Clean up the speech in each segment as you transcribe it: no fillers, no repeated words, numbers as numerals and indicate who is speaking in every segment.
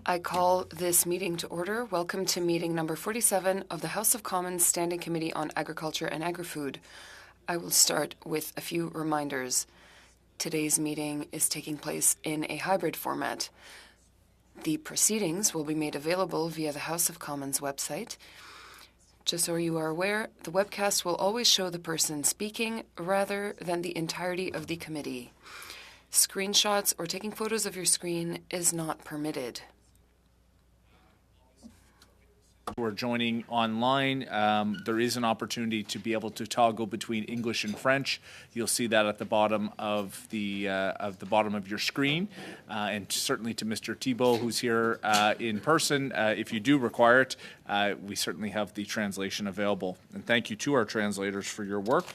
Speaker 1: I call this meeting to order. Welcome to meeting number 47 of the House of Commons Standing Committee on Agriculture and Agri-Food. I will start with a few reminders. Today's meeting is taking place in a hybrid format. The proceedings will be made available via the House of Commons website. Just so you are aware, the webcast will always show the person speaking rather than the entirety of the committee. Screenshots or taking photos of your screen is not permitted.
Speaker 2: Who are joining online, there is an opportunity to be able to toggle between English and French. You'll see that at the bottom of the bottom of your screen, and certainly to Mr. Thibault, who's here in person. If you do require it, we certainly have the translation available. And thank you to our translators for your work.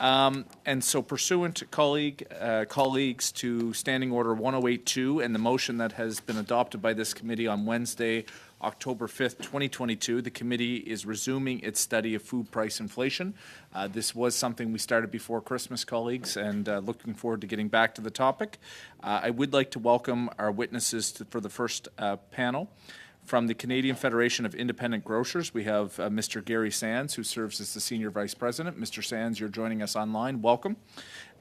Speaker 2: And so pursuant to colleagues to Standing Order 1082 and the motion that has been adopted by this committee on Wednesday, October 5th, 2022, the committee is resuming its study of food price inflation. This was something we started before Christmas, colleagues, and looking forward to getting back to the topic. I would like to welcome our witnesses for the first panel. From the Canadian Federation of Independent Grocers, we have Mr. Gary Sands, who serves as the Senior Vice President. Mr. Sands, you're joining us online. Welcome.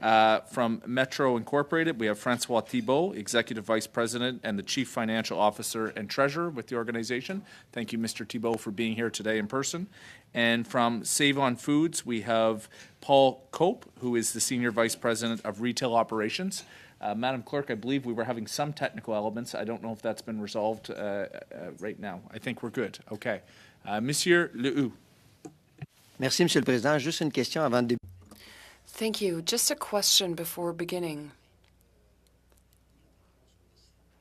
Speaker 2: From Metro Incorporated, we have Francois Thibault, Executive Vice President and the Chief Financial Officer and Treasurer with the organization. Thank you, Mr. Thibault, for being here today in person. And from Save On Foods, we have Paul Cope, who is the Senior Vice President of Retail Operations. Madam Clerk, I believe we were having some technical elements. I don't know if that's been resolved right now. I think we're good. Okay. Monsieur Lehoux.
Speaker 3: Merci, Monsieur le Président. Juste une question avant de...
Speaker 1: Thank you. Just a question before beginning.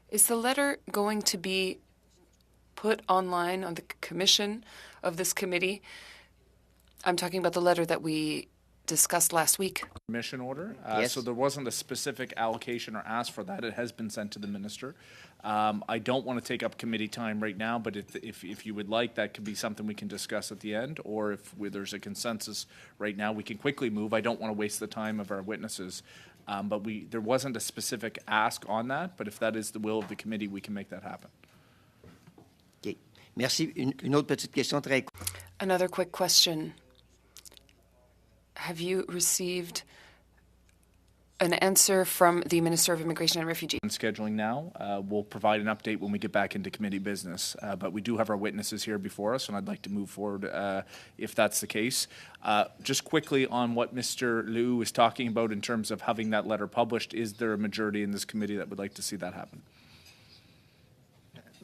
Speaker 1: Is the letter going to be put online on the commission of this committee? I'm talking about the letter that we discussed last week.
Speaker 2: Commission order.
Speaker 3: Yes.
Speaker 2: So there wasn't a specific allocation or ask for that. It has been sent to the minister. I don't want to take up committee time right now, but if you would like, that could be something we can discuss at the end, or if there's a consensus right now, we can quickly move. I don't want to waste the time of our witnesses, but there wasn't a specific ask on that, but if that is the will of the committee, we can make that happen.
Speaker 3: Okay. Merci. Une autre petite question très...
Speaker 1: Another quick question. Have you received an answer from the Minister of Immigration and Refugees?
Speaker 2: Scheduling now. We'll provide an update when we get back into committee business. But we do have our witnesses here before us, and I'd like to move forward if that's the case. Just quickly on what Mr. Lehoux is talking about in terms of having that letter published, is there a majority in this committee that would like to see that happen?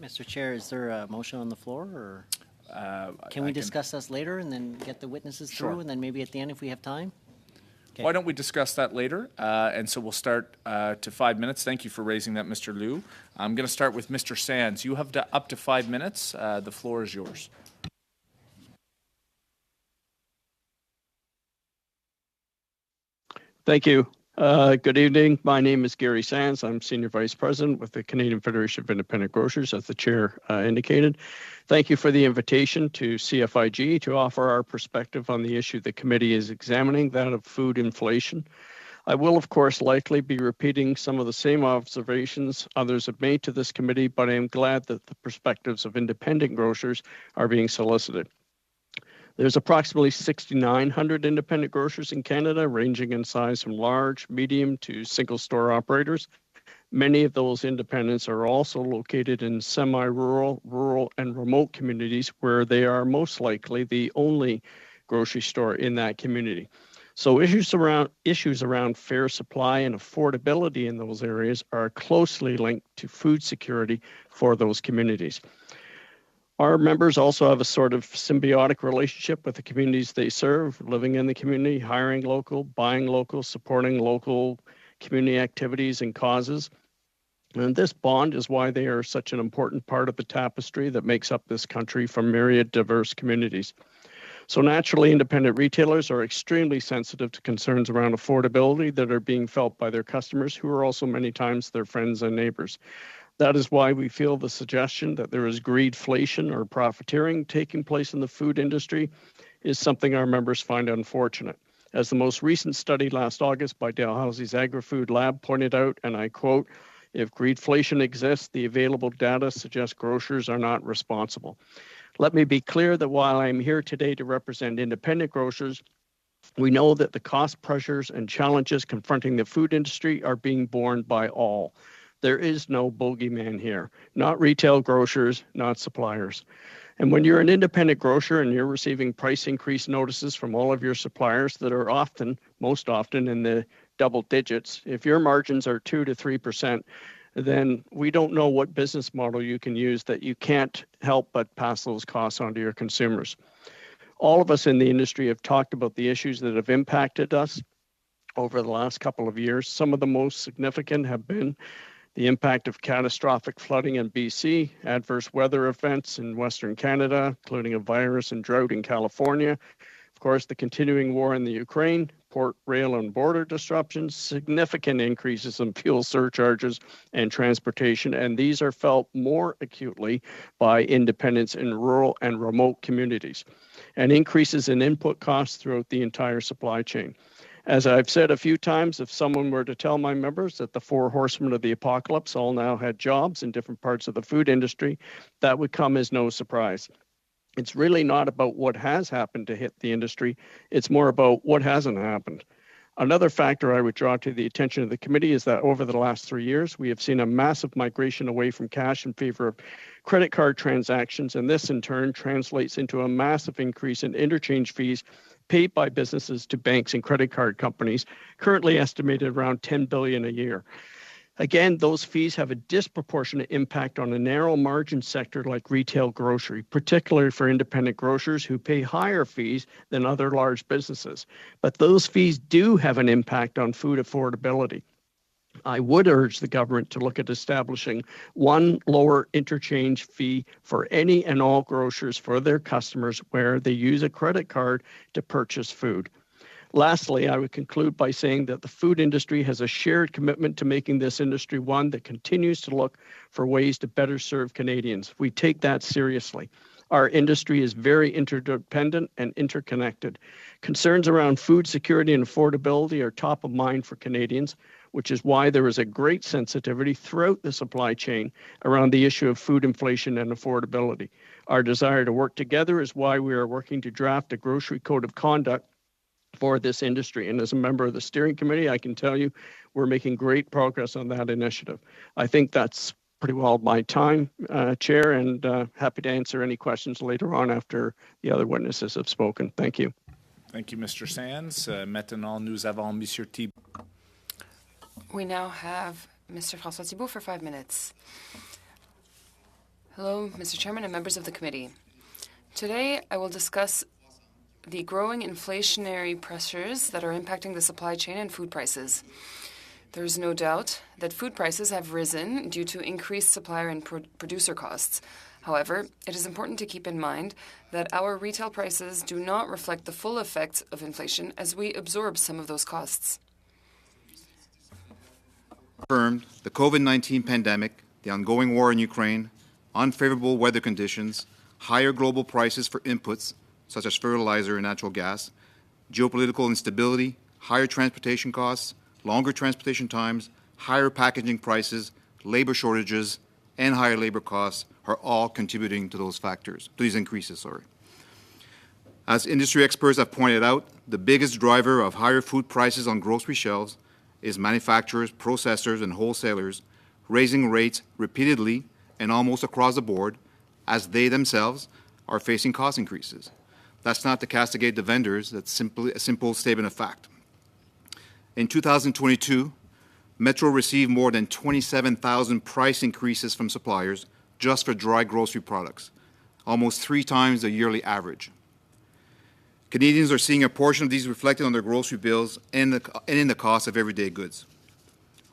Speaker 4: Mr. Chair, is there a motion on the floor, or can we discuss this later and then get the witnesses through, and then maybe at the end if we have time? Okay.
Speaker 2: Why don't we discuss that later? And so we'll start to 5 minutes. Thank you for raising that, Mr. Lehoux. I'm going to start with Mr. Sands. You have up to 5 minutes. The floor is yours.
Speaker 5: Thank you. Good evening. My name is Gary Sands. I'm Senior Vice President with the Canadian Federation of Independent Grocers, as the Chair indicated. Thank you for the invitation to CFIG to offer our perspective on the issue the committee is examining, that of food inflation. I will, of course, likely be repeating some of the same observations others have made to this committee, but I am glad that the perspectives of independent grocers are being solicited. There's approximately 6,900 independent grocers in Canada, ranging in size from large, medium to single store operators. Many of those independents are also located in semi-rural, rural, and remote communities where they are most likely the only grocery store in that community. So issues around fair supply and affordability in those areas are closely linked to food security for those communities. Our members also have a sort of symbiotic relationship with the communities they serve, living in the community, hiring local, buying local, supporting local community activities and causes. And this bond is why they are such an important part of the tapestry that makes up this country from myriad diverse communities. So naturally, independent retailers are extremely sensitive to concerns around affordability that are being felt by their customers, who are also many times their friends and neighbors. That is why we feel the suggestion that there is greedflation or profiteering taking place in the food industry is something our members find unfortunate. As the most recent study last August by Dalhousie's Agri-Food Lab pointed out, and I quote, If greedflation exists, the available data suggests grocers are not responsible. Let me be clear that while I'm here today to represent independent grocers, we know that the cost pressures and challenges confronting the food industry are being borne by all. There is no bogeyman here, not retail grocers, not suppliers. And when you're an independent grocer and you're receiving price increase notices from all of your suppliers that are most often in the double digits, if your margins are 2 to 3%, then we don't know what business model you can use that you can't help but pass those costs on to your consumers. All of us in the industry have talked about the issues that have impacted us over the last couple of years. Some of the most significant have been the impact of catastrophic flooding in BC, adverse weather events in Western Canada, including a virus and drought in California, of course, the continuing war in the Ukraine, port, rail, and border disruptions, significant increases in fuel surcharges and transportation, and these are felt more acutely by independents in rural and remote communities, and increases in input costs throughout the entire supply chain. As I've said a few times, if someone were to tell my members that the 4 horsemen of the apocalypse all now had jobs in different parts of the food industry, that would come as no surprise. It's really not about what has happened to hit the industry. It's more about what hasn't happened. Another factor I would draw to the attention of the committee is that over the last 3 years, we have seen a massive migration away from cash in favor of credit card transactions, and this in turn translates into a massive increase in interchange fees paid by businesses to banks and credit card companies, currently estimated around $10 billion a year. Again, those fees have a disproportionate impact on a narrow margin sector like retail grocery, particularly for independent grocers who pay higher fees than other large businesses. But those fees do have an impact on food affordability. I would urge the government to look at establishing one lower interchange fee for any and all grocers for their customers where they use a credit card to purchase food. Lastly, I would conclude by saying that the food industry has a shared commitment to making this industry one that continues to look for ways to better serve Canadians. We take that seriously. Our industry is very interdependent and interconnected. Concerns around food security and affordability are top of mind for Canadians, which is why there is a great sensitivity throughout the supply chain around the issue of food inflation and affordability. Our desire to work together is why we are working to draft a grocery code of conduct for this industry. And as a member of the steering committee, I can tell you we're making great progress on that initiative. I think that's pretty well my time, Chair, and happy to answer any questions later on after the other witnesses have spoken. Thank you.
Speaker 2: Thank you, Mr. Sands. Maintenant, nous avons Monsieur Thibault.
Speaker 1: We now have Mr. François Thibault for 5 minutes. Hello, Mr. Chairman and members of the committee. Today, I will discuss the growing inflationary pressures that are impacting the supply chain and food prices. There is no doubt that food prices have risen due to increased supplier and producer costs. However, it is important to keep in mind that our retail prices do not reflect the full effects of inflation as we absorb some of those costs.
Speaker 6: Confirmed, the COVID-19 pandemic, the ongoing war in Ukraine, unfavorable weather conditions, higher global prices for inputs, such as fertilizer and natural gas, geopolitical instability, higher transportation costs, longer transportation times, higher packaging prices, labor shortages, and higher labor costs are all contributing to those factors, to these increases, As industry experts have pointed out, the biggest driver of higher food prices on grocery shelves is manufacturers, processors, and wholesalers raising rates repeatedly and almost across the board as they themselves are facing cost increases. That's not to castigate the vendors, that's simply a simple statement of fact. In 2022, Metro received more than 27,000 price increases from suppliers just for dry grocery products, almost 3 times the yearly average. Canadians are seeing a portion of these reflected on their grocery bills and in the cost of everyday goods.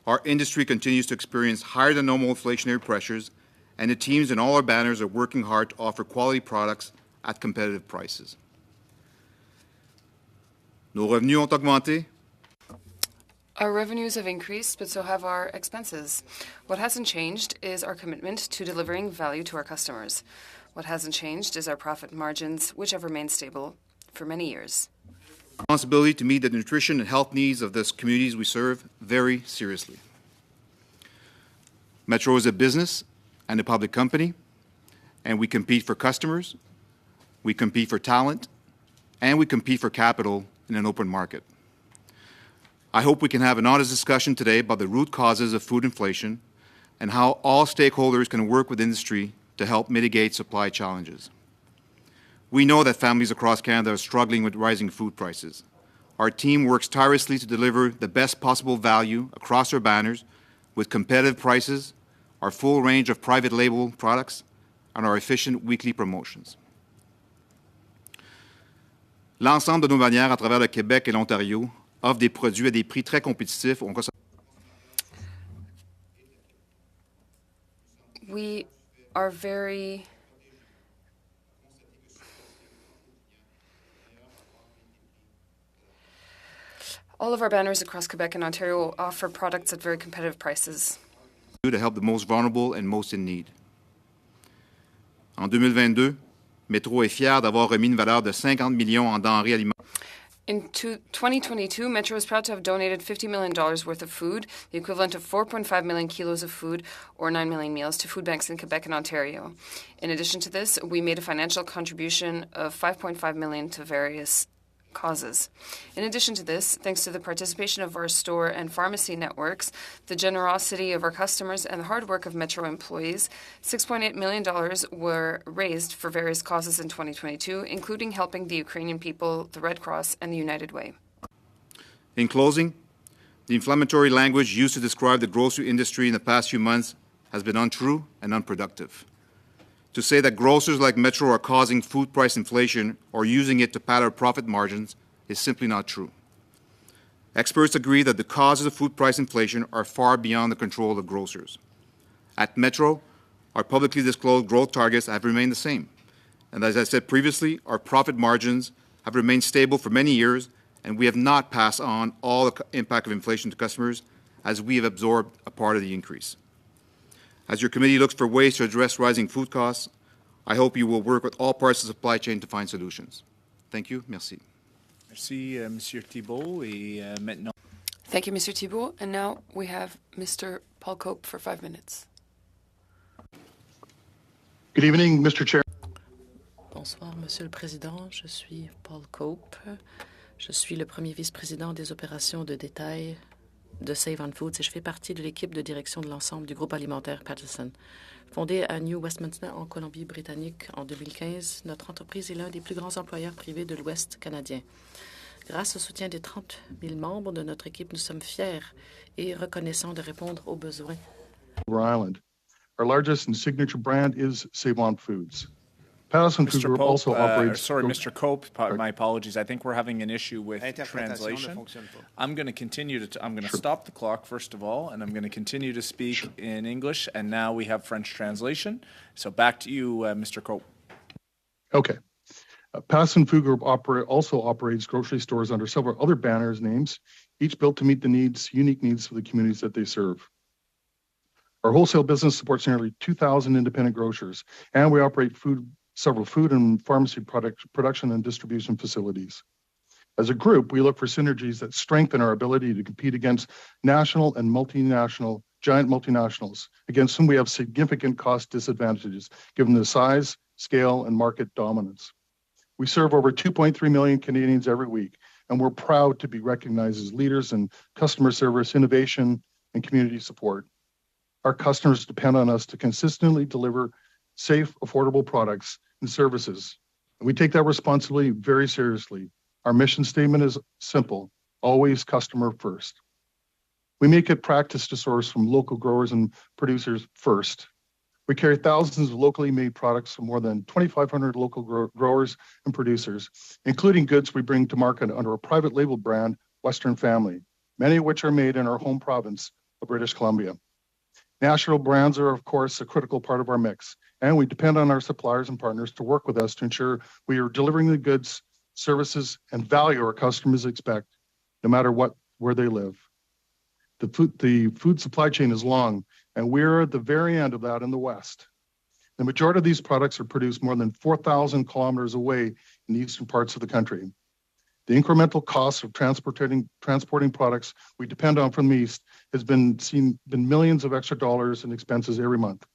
Speaker 6: Our industry continues to experience higher than normal inflationary pressures, and the teams in all our banners are working hard to offer quality products at competitive prices. Nos revenus ont augmenté.
Speaker 1: Our revenues have increased, but so have our expenses. What hasn't changed is our commitment to delivering value to our customers. What hasn't changed is our profit margins, which have remained stable for many years.
Speaker 6: Responsibility to meet the nutrition and health needs of the communities we serve very seriously. Metro is a business and a public company, and we compete for customers, we compete for talent, and we compete for capital in an open market. I hope we can have an honest discussion today about the root causes of food inflation and how all stakeholders can work with industry to help mitigate supply challenges. We know that families across Canada are struggling with rising food prices. Our team works tirelessly to deliver the best possible value across our banners with competitive prices, our full range of private label products, and our efficient weekly promotions. L'ensemble de nos bannières à travers le Québec et l'Ontario offrent des produits à des prix très compétitifs aux consommateurs.
Speaker 1: We are very all of our banners across Quebec and Ontario offer products at very competitive prices.
Speaker 6: To help the most vulnerable and most in need. En 2022, Metro est fier d'avoir remis une valeur de 50 millions en denrées alimentaires.
Speaker 1: In 2022, Metro is proud to have donated $50 million worth of food, the equivalent of 4.5 million kilos of food, or 9 million meals, to food banks in Quebec and Ontario. In addition to this, we made a financial contribution of $5.5 million to various causes. In addition to this, thanks to the participation of our store and pharmacy networks, the generosity of our customers, and the hard work of Metro employees, $6.8 million were raised for various causes in 2022, including helping the Ukrainian people, the Red Cross, and the United Way.
Speaker 6: In closing, the inflammatory language used to describe the grocery industry in the past few months has been untrue and unproductive. To say that grocers like Metro are causing food price inflation or using it to pad our profit margins is simply not true. Experts agree that the causes of food price inflation are far beyond the control of grocers. At Metro, our publicly disclosed growth targets have remained the same. And as I said previously, our profit margins have remained stable for many years, and we have not passed on all the impact of inflation to customers, as we have absorbed a part of the increase. As your committee looks for ways to address rising food costs, I hope you will work with all parts of the supply chain to find solutions. Thank you. Merci.
Speaker 2: Merci, Monsieur Thibault. Et maintenant.
Speaker 1: Thank you, Mr. Thibault. And now we have Mr. Paul Cope for 5 minutes.
Speaker 7: Good evening, Mr. Chair.
Speaker 8: Bonsoir, Monsieur le Président. Je suis Paul Cope. Je suis le premier vice-président des opérations de détail de Save on Foods et je fais partie de l'équipe de direction de l'ensemble du groupe alimentaire Patterson. Fondée à New Westminster, en Colombie-Britannique en 2015, notre entreprise est l'un des plus grands employeurs privés de l'Ouest canadien. Grâce au soutien des 30 000 membres de notre équipe, nous sommes fiers et reconnaissants de répondre aux besoins.
Speaker 7: Island. Our largest and signature brand is Save on Foods. Patterson Food Group also operates...
Speaker 2: Sorry, Mr. Cope, my apologies. I think we're having an issue with translation. I'm going to continue to... I'm going to stop the clock, first of all, and I'm going to continue to speak in English, and now we have French translation. So back to you, Mr. Cope.
Speaker 7: Okay. Patterson Food Group also operates grocery stores under several other banners names, each built to meet the unique needs of the communities that they serve. Our wholesale business supports nearly 2,000 independent grocers, and we operate several food and pharmacy production and distribution facilities. As a group, we look for synergies that strengthen our ability to compete against national and giant multinationals, against whom we have significant cost disadvantages, given the size, scale, and market dominance. We serve over 2.3 million Canadians every week, and we're proud to be recognized as leaders in customer service, innovation, and community support. Our customers depend on us to consistently deliver safe, affordable products and services. And we take that responsibility very seriously. Our mission statement is simple: always customer first. We make it practice to source from local growers and producers first. We carry thousands of locally made products from more than 2,500 local growers and producers, including goods we bring to market under a private label brand, Western Family, many of which are made in our home province of British Columbia. National brands are, of course, a critical part of our mix, and we depend on our suppliers and partners to work with us to ensure we are delivering the goods, services, and value our customers expect, no matter where they live. The food supply chain is long, and we're at the very end of that in the West. The majority of these products are produced more than 4,000 kilometers away in the eastern parts of the country. The incremental cost of transporting products we depend on from the East has been millions of extra dollars in expenses every month.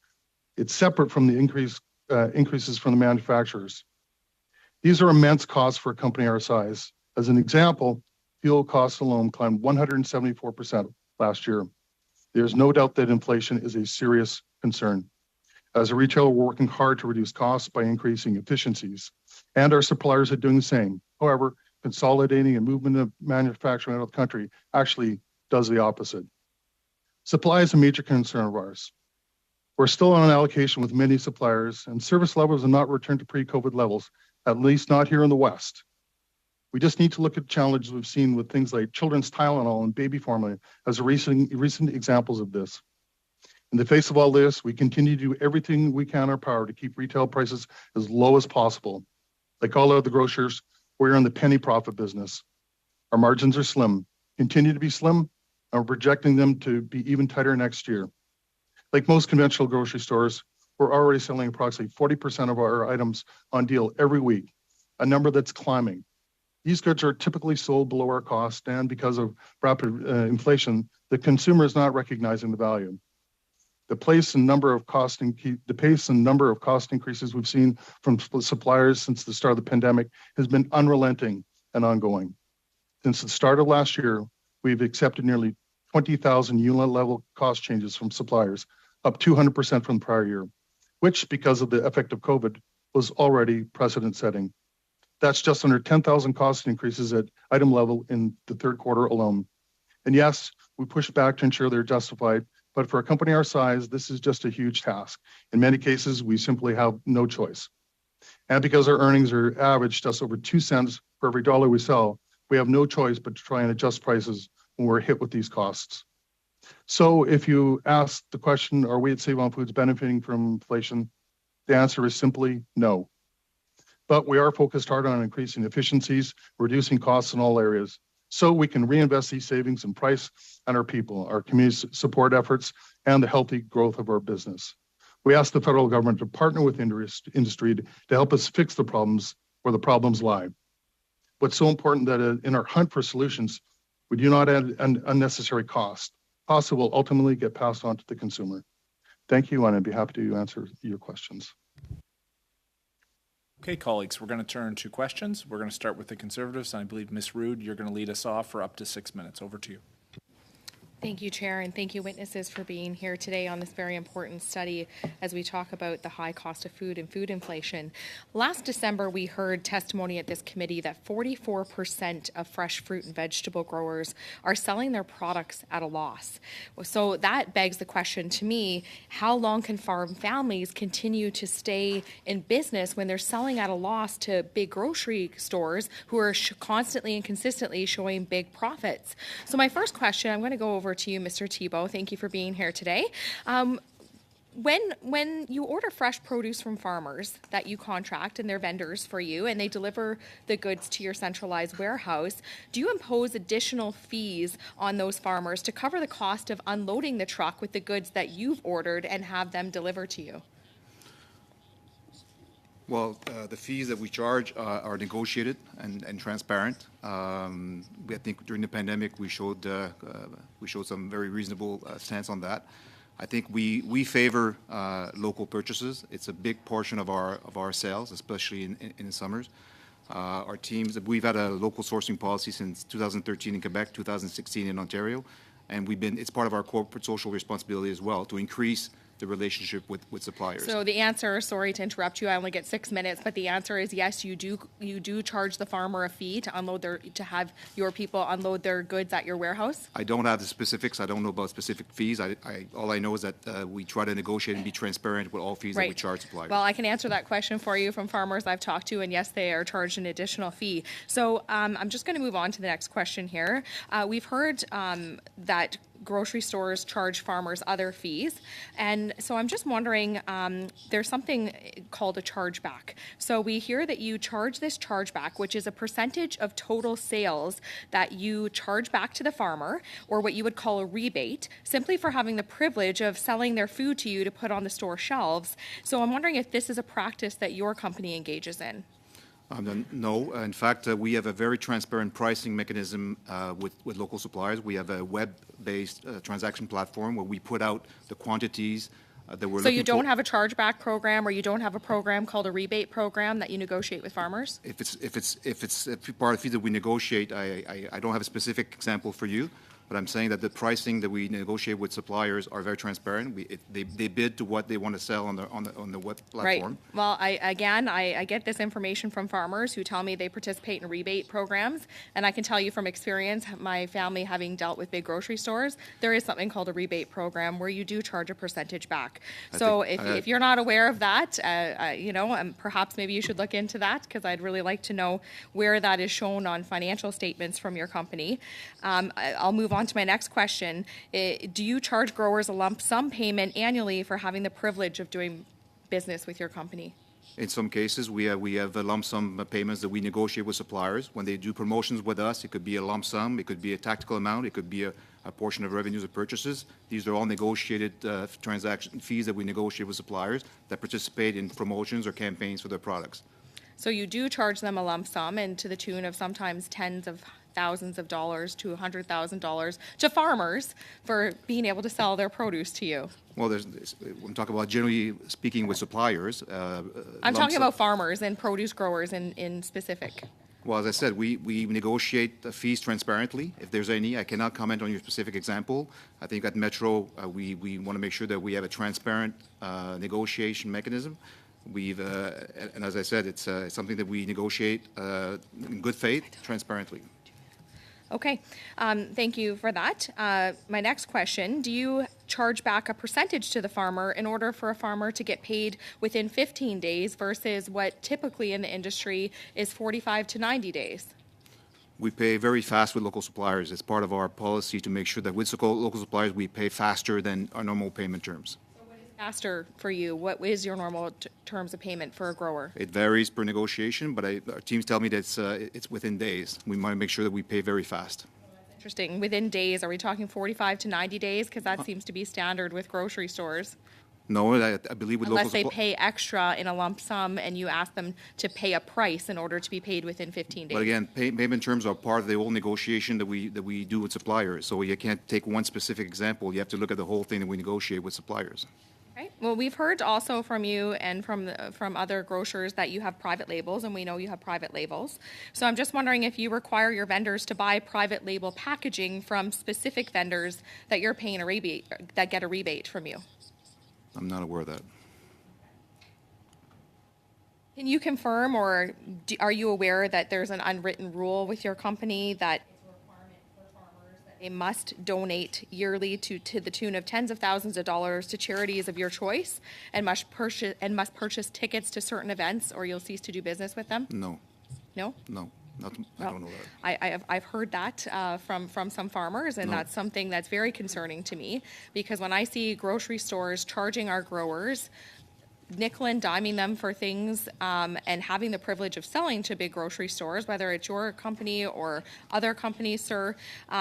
Speaker 7: It's separate from the increases from the manufacturers. These are immense costs for a company our size. As an example, fuel costs alone climbed 174% last year. There's no doubt that inflation is a serious concern. As a retailer, we're working hard to reduce costs by increasing efficiencies, and our suppliers are doing the same. However, consolidating and movement of manufacturing out of the country actually does the opposite. Supply is a major concern of ours. We're still on allocation with many suppliers, and service levels have not returned to pre-COVID levels, at least not here in the West. We just need to look at challenges we've seen with things like children's Tylenol and baby formula as recent examples of this. In the face of all this, we continue to do everything we can in our power to keep retail prices as low as possible. Like all other grocers, we're in the penny profit business. Our margins are slim, continue to be slim, and we're projecting them to be even tighter next year. Like most conventional grocery stores, we're already selling approximately 40% of our items on deal every week, a number that's climbing. These goods are typically sold below our cost, and because of rapid inflation, the consumer is not recognizing the value. The pace and number of cost increases we've seen from suppliers since the start of the pandemic has been unrelenting and ongoing. Since the start of last year, we've accepted nearly 20,000 unit level cost changes from suppliers, up 200% from the prior year, which, because of the effect of COVID, was already precedent setting. That's just under 10,000 cost increases at item level in the third quarter alone. And yes, we pushed back to ensure they're justified, but for a company our size, this is just a huge task. In many cases, we simply have no choice. And because our earnings are averaged just over 2 cents for every dollar we sell, we have no choice but to try and adjust prices when we're hit with these costs. So if you ask the question, are we at Save-On-Foods benefiting from inflation? The answer is simply no. But we are focused hard on increasing efficiencies, reducing costs in all areas, so we can reinvest these savings in price and our people, our community support efforts, and the healthy growth of our business. We ask the federal government to partner with industry to help us fix the problems where the problems lie. What's so important that in our hunt for solutions, we do not add an unnecessary cost. Costs that will ultimately get passed on to the consumer. Thank you, and I'd be happy to answer your questions.
Speaker 2: Okay, colleagues, we're going to turn to questions. We're going to start with the Conservatives, and I believe, Ms. Rood, you're going to lead us off for up to 6 minutes. Over to you.
Speaker 9: Thank you, Chair, and thank you, witnesses, for being here today on this very important study as we talk about the high cost of food and food inflation. Last December, we heard testimony at this committee that 44% of fresh fruit and vegetable growers are selling their products at a loss. So that begs the question to me, how long can farm families continue to stay in business when they're selling at a loss to big grocery stores who are constantly and consistently showing big profits? So my first question, I'm going to go over to you, Mr. Thibeault. Thank you for being here today. When you order fresh produce from farmers that you contract and they're vendors for you and they deliver the goods to your centralized warehouse, do you impose additional fees on those farmers to cover the cost of unloading the truck with the goods that you've ordered and have them delivered to you?
Speaker 6: Well, the fees that we charge are negotiated and transparent. I think during the pandemic we showed some very reasonable stance on that. I think we favor local purchases. It's a big portion of our sales, especially in the summers. Our teams, we've had a local sourcing policy since 2013 in Quebec, 2016 in Ontario, and it's part of our corporate social responsibility as well to increase the relationship with suppliers.
Speaker 9: So the answer, sorry to interrupt you, I only get 6 minutes, but the answer is yes, you do charge the farmer a fee to have your people unload their goods at your warehouse?
Speaker 6: I don't have the specifics. I don't know about specific fees. All I know is that we try to negotiate and be transparent with all fees that we charge suppliers.
Speaker 9: Well, I can answer that question for you from farmers I've talked to, and yes, they are charged an additional fee. So I'm just going to move on to the next question here. We've heard that grocery stores charge farmers other fees. And so I'm just wondering, there's something called a chargeback. So we hear that you charge this chargeback, which is a percentage of total sales that you charge back to the farmer, or what you would call a rebate, simply for having the privilege of selling their food to you to put on the store shelves. So I'm wondering if this is a practice that your company engages in.
Speaker 6: No. In fact, we have a very transparent pricing mechanism with local suppliers. We have a web-based transaction platform where we put out the quantities that we're
Speaker 9: So
Speaker 6: looking
Speaker 9: you don't
Speaker 6: for.
Speaker 9: have a chargeback program, or you don't have a program called a rebate program that you negotiate with farmers?
Speaker 6: If it's a part of the fee that we negotiate, I don't have a specific example for you, but I'm saying that the pricing that we negotiate with suppliers are very transparent. They bid to what they want to sell on the web platform.
Speaker 9: Right. Well, I get this information from farmers who tell me they participate in rebate programs, and I can tell you from experience, my family having dealt with big grocery stores, there is something called a rebate program where you do charge a percentage back. So if you're not aware of that, perhaps maybe you should look into that, because I'd really like to know where that is shown on financial statements from your company. I'll move on to my next question. Do you charge growers a lump sum payment annually for having the privilege of doing business with your company?
Speaker 6: In some cases, we have lump sum payments that we negotiate with suppliers. When they do promotions with us, it could be a lump sum, it could be a tactical amount, it could be a portion of revenues or purchases. These are all negotiated transaction fees that we negotiate with suppliers that participate in promotions or campaigns for their products.
Speaker 9: So you do charge them a lump sum, and to the tune of sometimes tens of thousands of dollars to $100,000 to farmers for being able to sell their produce to you.
Speaker 6: Well, I'm talking about generally speaking with suppliers.
Speaker 9: I'm talking about farmers and produce growers in specific.
Speaker 6: Well, as I said, we negotiate the fees transparently. If there's any, I cannot comment on your specific example. I think at Metro, we want to make sure that we have a transparent negotiation mechanism. And as I said, it's something that we negotiate in good faith, transparently.
Speaker 9: Okay, thank you for that. My next question, do you charge back a percentage to the farmer in order for a farmer to get paid within 15 days versus what typically in the industry is 45 to 90 days?
Speaker 6: We pay very fast with local suppliers. It's part of our policy to make sure that with local suppliers we pay faster than our normal payment terms.
Speaker 9: Faster for you? What is your normal terms of payment for a grower?
Speaker 6: It varies per negotiation, but our teams tell me that it's within days. We want to make sure that we pay very fast.
Speaker 9: Interesting. Within days, are we talking 45 to 90 days? Because that seems to be standard with grocery stores.
Speaker 6: No, I believe with
Speaker 9: unless they pay extra in a lump sum and you ask them to pay a price in order to be paid within 15 days.
Speaker 6: But again, payment terms are part of the whole negotiation that we do with suppliers. So you can't take one specific example. You have to look at the whole thing that we negotiate with suppliers.
Speaker 9: Right. Well, we've heard also from you and from other grocers that you have private labels, and we know you have private labels. So I'm just wondering if you require your vendors to buy private label packaging from specific vendors that you're paying a rebate, that get a rebate from you.
Speaker 6: I'm not aware of that.
Speaker 9: Can you confirm, or are you aware that there's an unwritten rule with your company that they must donate yearly to the tune of tens of thousands of dollars to charities of your choice, and must purchase tickets to certain events, or you'll cease to do business with them?
Speaker 6: No.
Speaker 9: No?
Speaker 6: No. I don't know that.
Speaker 9: I've heard that from some farmers, and that's something that's very concerning to me, because when I see grocery stores charging our growers, nickel and diming them for things, and having the privilege of selling to big grocery stores, whether it's your company or other companies, sir,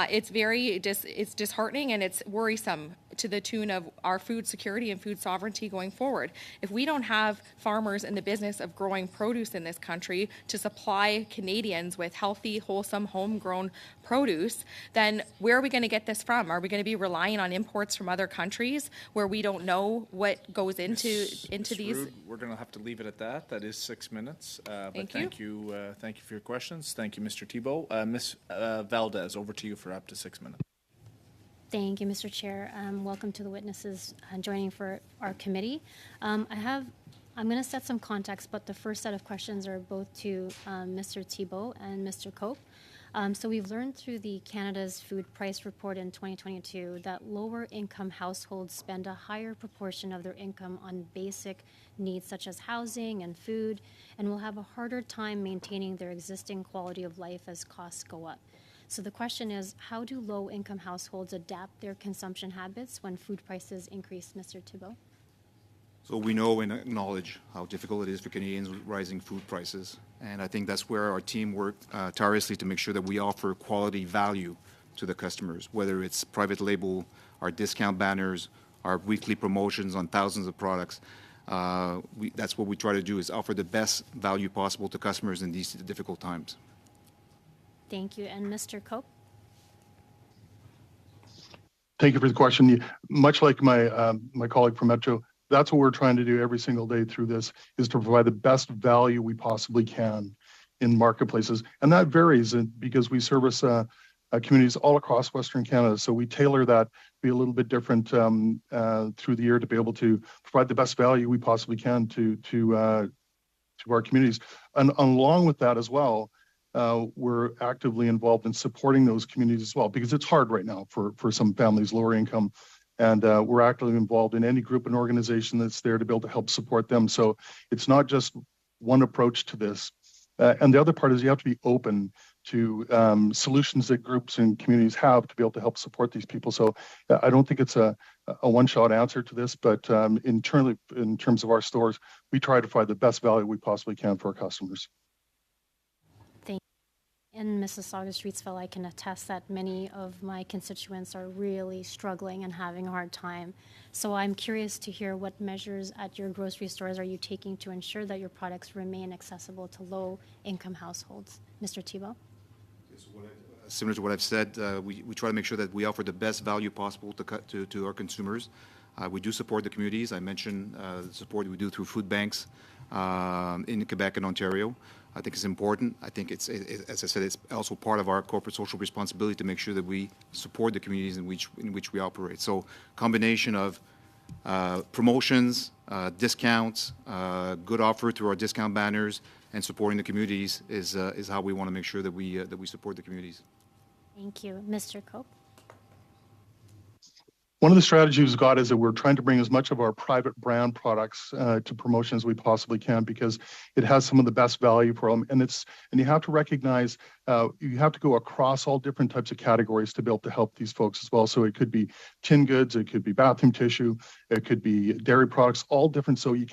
Speaker 9: it's disheartening, and it's worrisome to the tune of our food security and food sovereignty going forward. If we don't have farmers in the business of growing produce in this country to supply Canadians with healthy, wholesome, homegrown produce, then where are we going to get this from? Are we going to be relying on imports from other countries where we don't know what goes into these?
Speaker 2: Rude, we're going to have to leave it at that. That is 6 minutes. But thank you for your questions. Thank you, Mr. Thibault. Ms. Valdez, over to you for up to 6 minutes.
Speaker 10: Thank you, Mr. Chair. Welcome to the witnesses joining for our committee. I'm going to set some context, but the first set of questions are both to Mr. Thibault and Mr. Cope. So we've learned through the Canada's Food Price Report in 2022 that lower income households spend a higher proportion of their income on basic needs such as housing and food, and will have a harder time maintaining their existing quality of life as costs go up. So the question is, how do low-income households adapt their consumption habits when food prices increase, Mr. Thibault?
Speaker 6: So we know and acknowledge how difficult it is for Canadians with rising food prices. And I think that's where our team worked tirelessly to make sure that we offer quality value to the customers, whether it's private label, our discount banners, our weekly promotions on thousands of products. That's what we try to do, is offer the best value possible to customers in these difficult times.
Speaker 10: Thank you. And Mr. Cope?
Speaker 7: Thank you for the question. Much like my colleague from Metro, that's what we're trying to do every single day through this, is to provide the best value we possibly can in marketplaces. And that varies because we service communities all across Western Canada. So we tailor that to be a little bit different through the year to be able to provide the best value we possibly can to our communities. And along with that as well, we're actively involved in supporting those communities as well, because it's hard right now for some families, lower income. And we're actively involved in any group and organization that's there to be able to help support them. So it's not just one approach to this. And the other part is you have to be open to solutions that groups and communities have to be able to help support these people. So I don't think it's a one-shot answer to this, but internally, in terms of our stores, we try to provide the best value we possibly can for our customers.
Speaker 10: In Mississauga-Streetsville, I can attest that many of my constituents are really struggling and having a hard time. So I'm curious to hear what measures at your grocery stores are you taking to ensure that your products remain accessible to low-income households. Mr. Thibault?
Speaker 6: Similar to what I've said, we try to make sure that we offer the best value possible to our consumers. We do support the communities. I mentioned the support we do through food banks in Quebec and Ontario. I think it's important. I think it's, as I said, it's also part of our corporate social responsibility to make sure that we support the communities in which we operate. So combination of promotions, discounts, good offer through our discount banners, and supporting the communities is how we want to make sure that we support the communities.
Speaker 10: Thank you. Mr. Cope?
Speaker 7: One of the strategies we've got is that we're trying to bring as much of our private brand products to promotion as we possibly can, because it has some of the best value for them. And you have to recognize you have to go across all different types of categories to be able to help these folks as well. So it could be tin goods, it could be bathroom tissue, it could be dairy products, all different. So you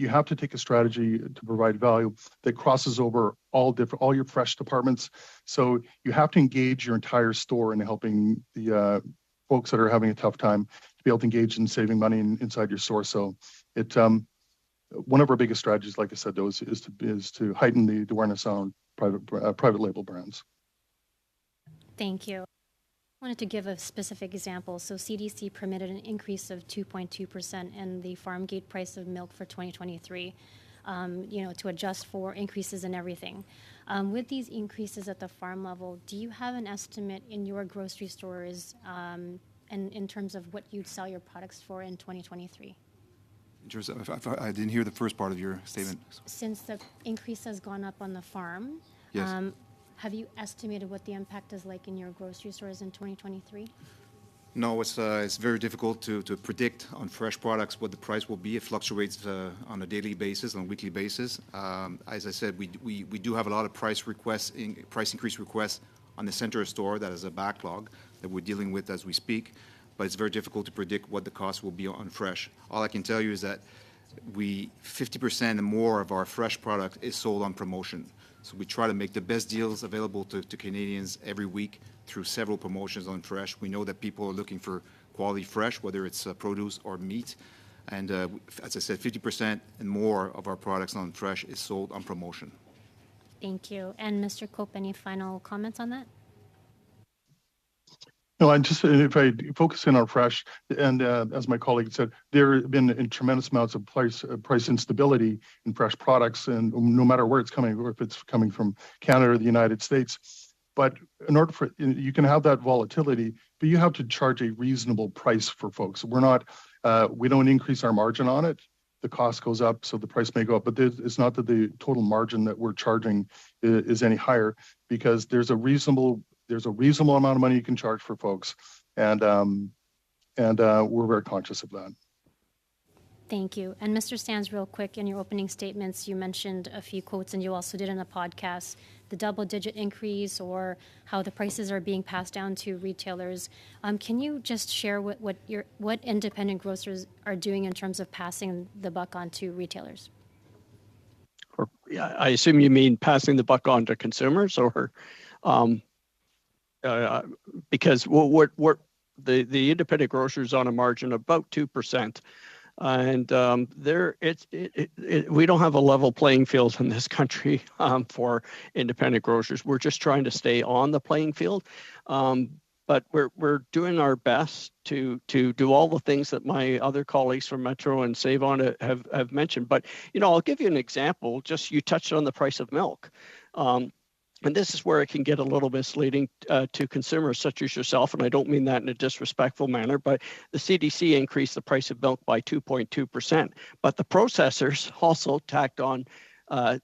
Speaker 7: have to take a strategy to provide value that crosses over all your fresh departments. So you have to engage your entire store in helping the folks that are having a tough time to be able to engage in saving money inside your store. So one of our biggest strategies, like I said, though, is to heighten the awareness on private label brands.
Speaker 10: Thank you. I wanted to give a specific example. So CDC permitted an increase of 2.2% in the farm gate price of milk for 2023, to adjust for increases in everything. With these increases at the farm level, do you have an estimate in your grocery stores and in terms of what you'd sell your products for in 2023?
Speaker 6: I didn't hear the first part of your statement.
Speaker 10: Since the increase has gone up on the farm,
Speaker 6: yes.
Speaker 10: Have you estimated what the impact is like in your grocery stores in 2023?
Speaker 6: No, it's very difficult to predict on fresh products what the price will be. It fluctuates on a daily basis, on a weekly basis. As I said, we do have a lot of price increase requests on the center store that is a backlog that we're dealing with as we speak. But it's very difficult to predict what the cost will be on fresh. All I can tell you is that 50% and more of our fresh product is sold on promotion. So we try to make the best deals available to Canadians every week through several promotions on fresh. We know that people are looking for quality fresh, whether it's produce or meat. And as I said, 50% and more of our products on fresh is sold on promotion.
Speaker 10: Thank you. And Mr. Cope, any final comments on that?
Speaker 7: No, if I focus in on fresh, and as my colleague said, there have been tremendous amounts of price instability in fresh products, and no matter where it's coming, or if it's coming from Canada or the United States. But in order for you can have that volatility, but you have to charge a reasonable price for folks. We don't increase our margin on it. The cost goes up, so the price may go up, but it's not that the total margin that we're charging is any higher, because there's a reasonable amount of money you can charge for folks, and we're very conscious of that.
Speaker 10: Thank you. And Mr. Sands, real quick, in your opening statements, you mentioned a few quotes, and you also did in the podcast, the double-digit increase or how the prices are being passed down to retailers. Can you just share what independent grocers are doing in terms of passing the buck on to retailers?
Speaker 5: I assume you mean passing the buck on to consumers, or because what the independent grocers on a margin of about 2%. And we don't have a level playing field in this country for independent grocers. We're just trying to stay on the playing field. But we're doing our best to do all the things that my other colleagues from Metro and Save On have mentioned. But, I'll give you an example. Just you touched on the price of milk. And this is where it can get a little misleading to consumers such as yourself, and I don't mean that in a disrespectful manner, but the CDC increased the price of milk by 2.2%. But the processors also tacked on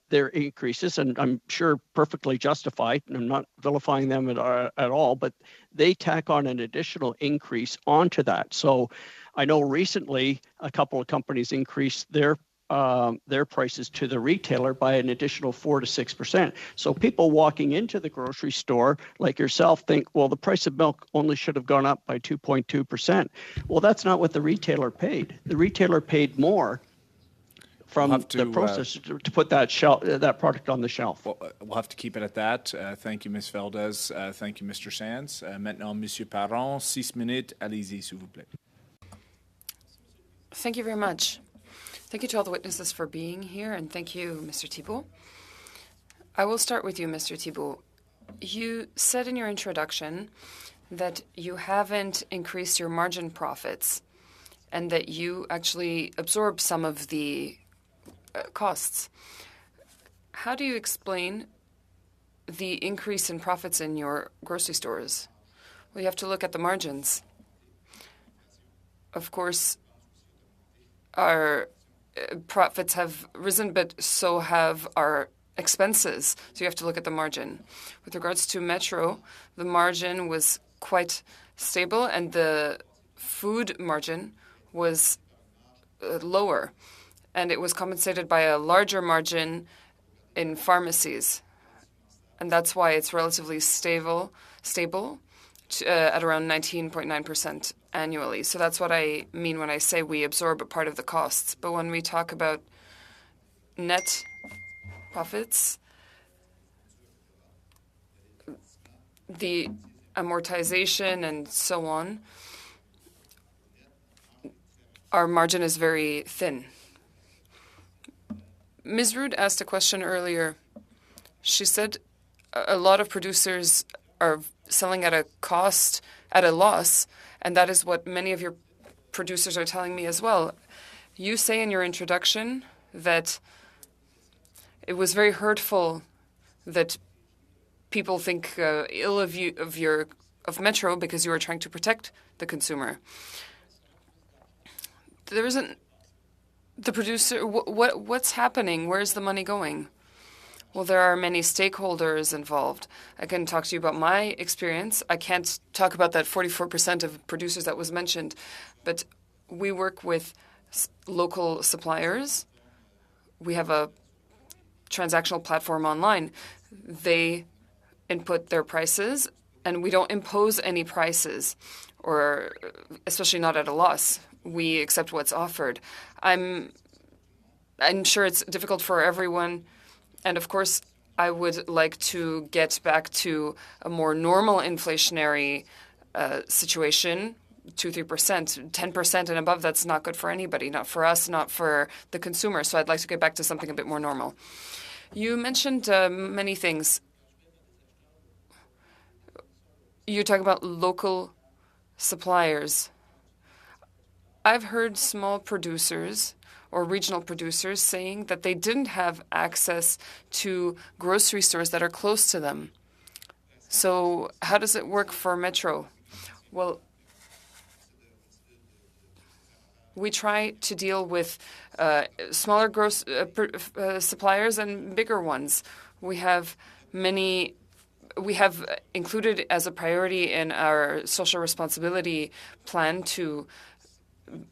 Speaker 5: their increases, and I'm sure perfectly justified, and I'm not vilifying them at all, but they tack on an additional increase onto that. So I know recently a couple of companies increased their prices to the retailer by an additional 4 to 6%. So people walking into the grocery store like yourself think, well, the price of milk only should have gone up by 2.2%. Well, that's not what the retailer paid. The retailer paid more from the processor to put that product on the shelf.
Speaker 2: We'll have to keep it at that. Thank you, Ms. Valdez. Thank you, Mr. Sands. Maintenant, Monsieur Parent, 6 minutes. Allez-y, s'il vous plaît.
Speaker 1: Thank you very much. Thank you to all the witnesses for being here, and thank you, Mr. Thibault. I will start with you, Mr. Thibault. You said in your introduction that you haven't increased your margin profits and that you actually absorbed some of the costs. How do you explain the increase in profits in your grocery stores? Well, you have to look at the margins. Of course, our profits have risen, but so have our expenses. So you have to look at the margin. With regards to Metro, the margin was quite stable and the food margin was lower. And it was compensated by a larger margin in pharmacies. And that's why it's relatively stable at around 19.9% annually. So that's what I mean when I say we absorb a part of the costs. But when we talk about net profits, the amortization and so on, our margin is very thin. Ms. Rude asked a question earlier. She said a lot of producers are selling at a loss, and that is what many of your producers are telling me as well. You say in your introduction that it was very hurtful that people think ill of you, of Metro, because you are trying to protect the consumer. There isn't the producer. What's happening? Where's the money going? Well, there are many stakeholders involved. I can talk to you about my experience. I can't talk about that 44% of producers that was mentioned, but we work with local suppliers. We have a transactional platform online. They input their prices, and we don't impose any prices, or especially not at a loss. We accept what's offered. I'm sure it's difficult for everyone. And of course, I would like to get back to a more normal inflationary situation, 2-3%, 10% and above. That's not good for anybody, not for us, not for the consumer. So I'd like to get back to something a bit more normal. You mentioned many things. You're talking about local suppliers. I've heard small producers or regional producers saying that they didn't have access to grocery stores that are close to them. So how does it work for Metro? Well, we try to deal with smaller suppliers and bigger ones. We have included as a priority in our social responsibility plan to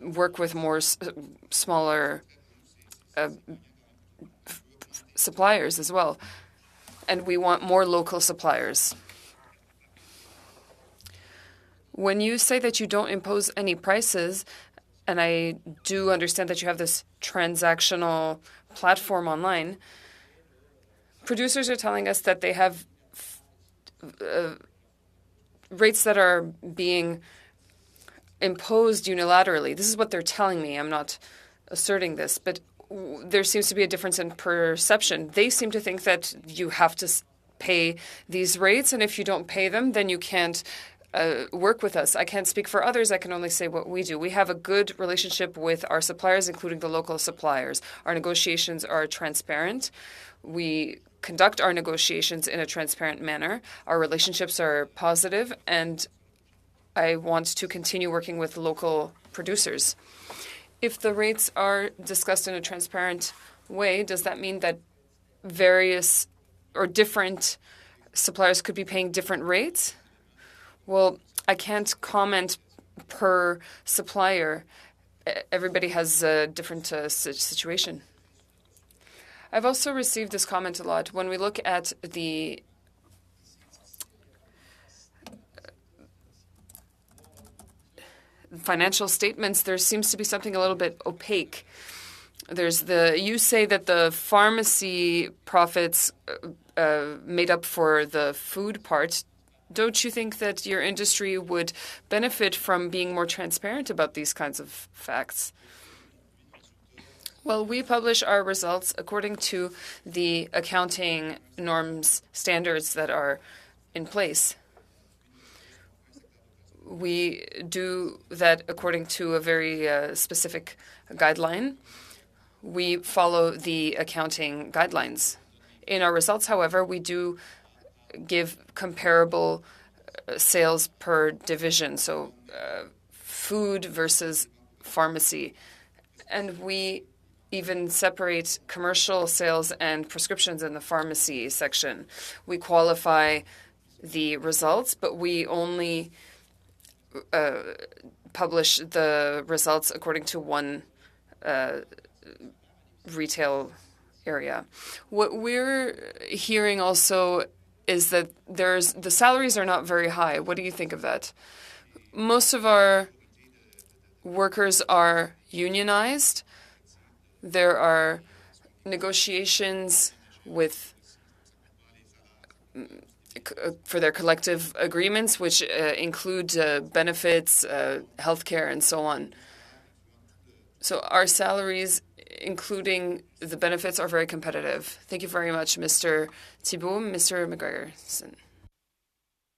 Speaker 1: work with more smaller suppliers as well. And we want more local suppliers. When you say that you don't impose any prices, and I do understand that you have this transactional platform online, producers are telling us that they have rates that are being imposed unilaterally. This is what they're telling me. I'm not asserting this, but there seems to be a difference in perception. They seem to think that you have to pay these rates, and if you don't pay them, then you can't work with us. I can't speak for others. I can only say what we do. We have a good relationship with our suppliers, including the local suppliers. Our negotiations are transparent. We conduct our negotiations in a transparent manner. Our relationships are positive, and I want to continue working with local producers. If the rates are discussed in a transparent way, does that mean that various or different suppliers could be paying different rates? Well, I can't comment per supplier. Everybody has a different situation. I've also received this comment a lot. When we look at the financial statements, there seems to be something a little bit opaque. You say that the pharmacy profits made up for the food part. Don't you think that your industry would benefit from being more transparent about these kinds of facts? Well, we publish our results according to the accounting norms, standards that are in place. We do that according to a very specific guideline. We follow the accounting guidelines. In our results, however, we do give comparable sales per division, so food versus pharmacy. And we even separate commercial sales and prescriptions in the pharmacy section. We qualify the results, but we only publish the results according to one retail area. What we're hearing also is that the salaries are not very high. What do you think of that? Most of our workers are unionized. There are negotiations for their collective agreements, which include benefits, healthcare, and so on. So our salaries, including the benefits, are very competitive. Thank you very much, Mr. Thibault. Mr. McGregor.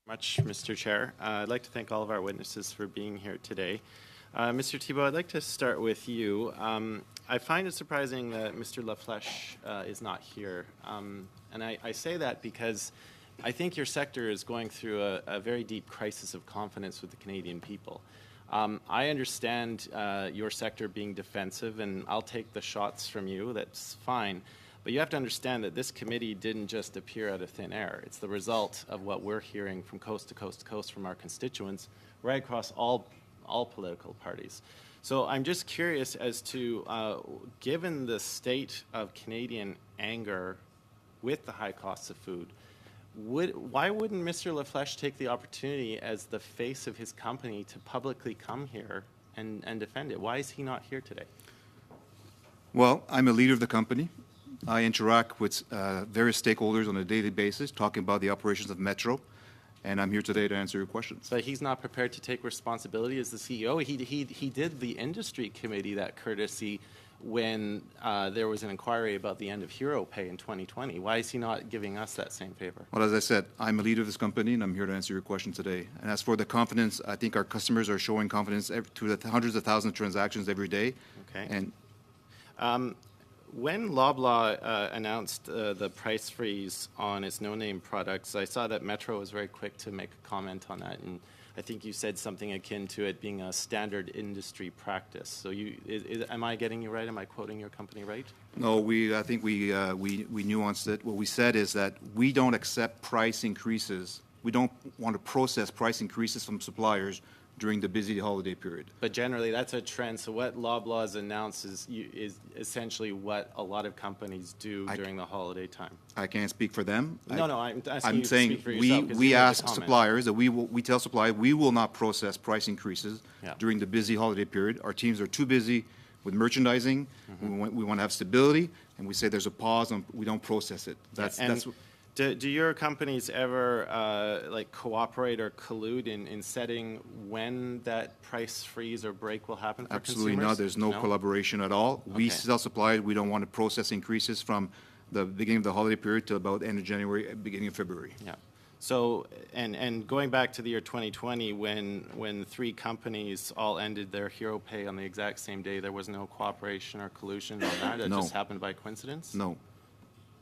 Speaker 11: Much, Mr. Chair. I'd like to thank all of our witnesses for being here today. Mr. Thibault, I'd like to start with you. I find it surprising that Mr. Laflèche is not here. And I say that because I think your sector is going through a very deep crisis of confidence with the Canadian people. I understand your sector being defensive, and I'll take the shots from you. That's fine. But you have to understand that this committee didn't just appear out of thin air. It's the result of what we're hearing from coast to coast to coast from our constituents right across all political parties. So I'm just curious as to, given the state of Canadian anger with the high costs of food, why wouldn't Mr. Laflèche take the opportunity as the face of his company to publicly come here and defend it? Why is he not here today?
Speaker 6: Well, I'm a leader of the company. I interact with various stakeholders on a daily basis, talking about the operations of Metro, and I'm here today to answer your questions.
Speaker 11: But he's not prepared to take responsibility as the CEO. He did the industry committee that courtesy when there was an inquiry about the end of hero pay in 2020. Why is he not giving us that same favor?
Speaker 6: Well, as I said, I'm a leader of this company, and I'm here to answer your question today. And as for the confidence, I think our customers are showing confidence to the hundreds of thousands of transactions every day.
Speaker 11: Okay.
Speaker 6: And
Speaker 11: when Loblaw announced the price freeze on its no-name products, I saw that Metro was very quick to make a comment on that, and I think you said something akin to it being a standard industry practice. So, am I getting you right? Am I quoting your company right?
Speaker 6: No, I think we nuanced it. What we said is that we don't accept price increases. We don't want to process price increases from suppliers during the busy holiday period.
Speaker 11: But generally, that's a trend. So what Loblaw has announced is essentially what a lot of companies do during the holiday time.
Speaker 6: I can't speak for them.
Speaker 11: I'm asking you to
Speaker 6: saying
Speaker 11: speak for yourself.
Speaker 6: we ask suppliers that we tell suppliers we will not process price increases during the busy holiday period. Our teams are too busy with merchandising. Mm-hmm. We want to have stability, and we say there's a pause and we don't process it.
Speaker 11: Do your companies ever like cooperate or collude in setting when that price freeze or break will happen for
Speaker 6: Absolutely
Speaker 11: consumers?
Speaker 6: not. There's no collaboration at all. We
Speaker 11: Okay.
Speaker 6: self-supply. We don't want to process increases from the beginning of the holiday period to about end of January, beginning of February.
Speaker 11: Yeah. So, and going back to the year 2020, when 3 companies all ended their hero pay on the exact same day, there was no cooperation or collusion on that? It
Speaker 6: No.
Speaker 11: just happened by coincidence?
Speaker 6: No,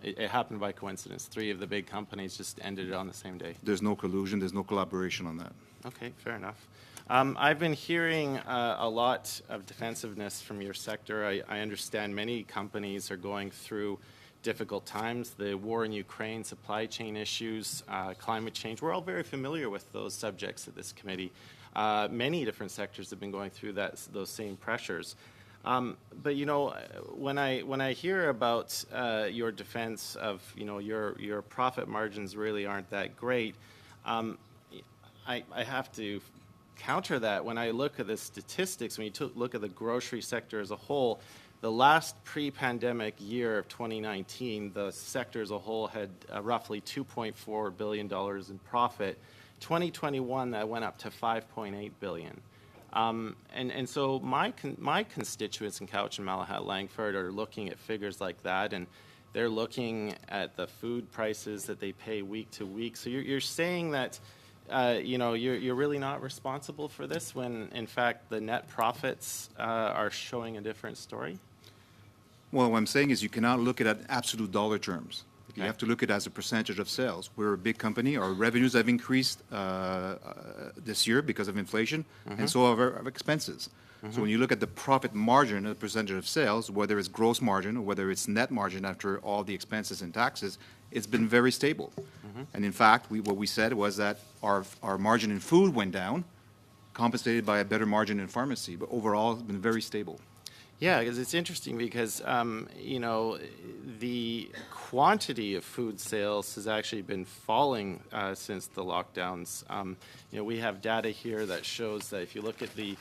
Speaker 11: It happened by coincidence. 3 of the big companies just ended it on the same day.
Speaker 6: there's no collusion. There's no collaboration on that.
Speaker 11: Okay, fair enough. I've been hearing a lot of defensiveness from your sector. I understand many companies are going through difficult times, the war in Ukraine, supply chain issues, climate change. We're all very familiar with those subjects at this committee. Many different sectors have been going through those same pressures. But you know, when I hear about your defense of your profit margins really aren't that great, I have to counter that. When I look at the statistics, when you look at the grocery sector as a whole, the last pre-pandemic year of 2019, the sector as a whole had roughly $2.4 billion in profit. 2021, that went up to $5.8 billion. And so my constituents in Cowichan, Malahat, Langford are looking at figures like that, and they're looking at the food prices that they pay week to week. So you're saying that you're really not responsible for this when, in fact, the net profits are showing a different story?
Speaker 6: Well, what I'm saying is you cannot look at it at absolute dollar terms. You have to look at it as a percentage of sales. We're a big company. Our revenues have increased this year because of inflation, and so have our expenses. So when you look at the profit margin as a percentage of sales, whether it's gross margin or whether it's net margin after all the expenses and taxes, it's been very stable. And in fact, what we said was that our margin in food went down, compensated by a better margin in pharmacy, but overall it's been very stable.
Speaker 11: Yeah, because it's interesting because, the quantity of food sales has actually been falling since the lockdowns. We have data here that shows that if you look at the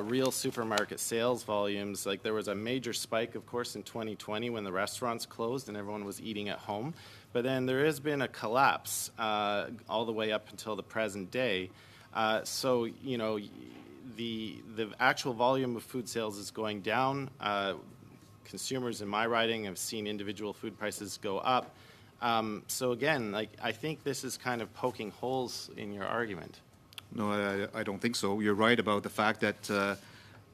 Speaker 11: real supermarket sales volumes, like there was a major spike, of course, in 2020 when the restaurants closed and everyone was eating at home. But then there has been a collapse all the way up until the present day. So, the actual volume of food sales is going down. Consumers in my riding have seen individual food prices go up. So again, I think this is kind of poking holes in your argument.
Speaker 6: No, I don't think so. You're right about the fact that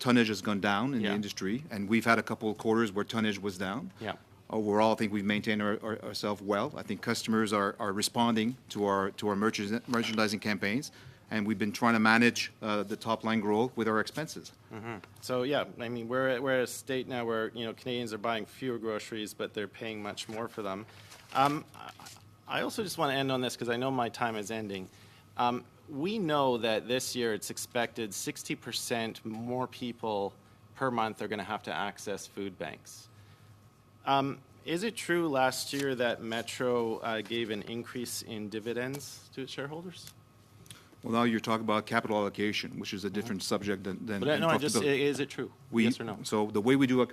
Speaker 6: tonnage has gone down in the industry, and we've had a couple of quarters where tonnage was down.
Speaker 11: Yeah.
Speaker 6: Overall, I think we've maintained ourselves well. I think customers are responding to our merchandising campaigns, and we've been trying to manage the top line growth with our expenses.
Speaker 11: So yeah, I mean we're at a state now where Canadians are buying fewer groceries, but they're paying much more for them. I also just want to end on this because I know my time is ending. We know that this year it's expected 60% more people per month are going to have to access food banks. Is it true last year that Metro gave an increase in dividends to its shareholders?
Speaker 6: Well, now you're talking about capital allocation, which is a different subject than
Speaker 11: But no, is it true? Yes or no?
Speaker 6: So the way we do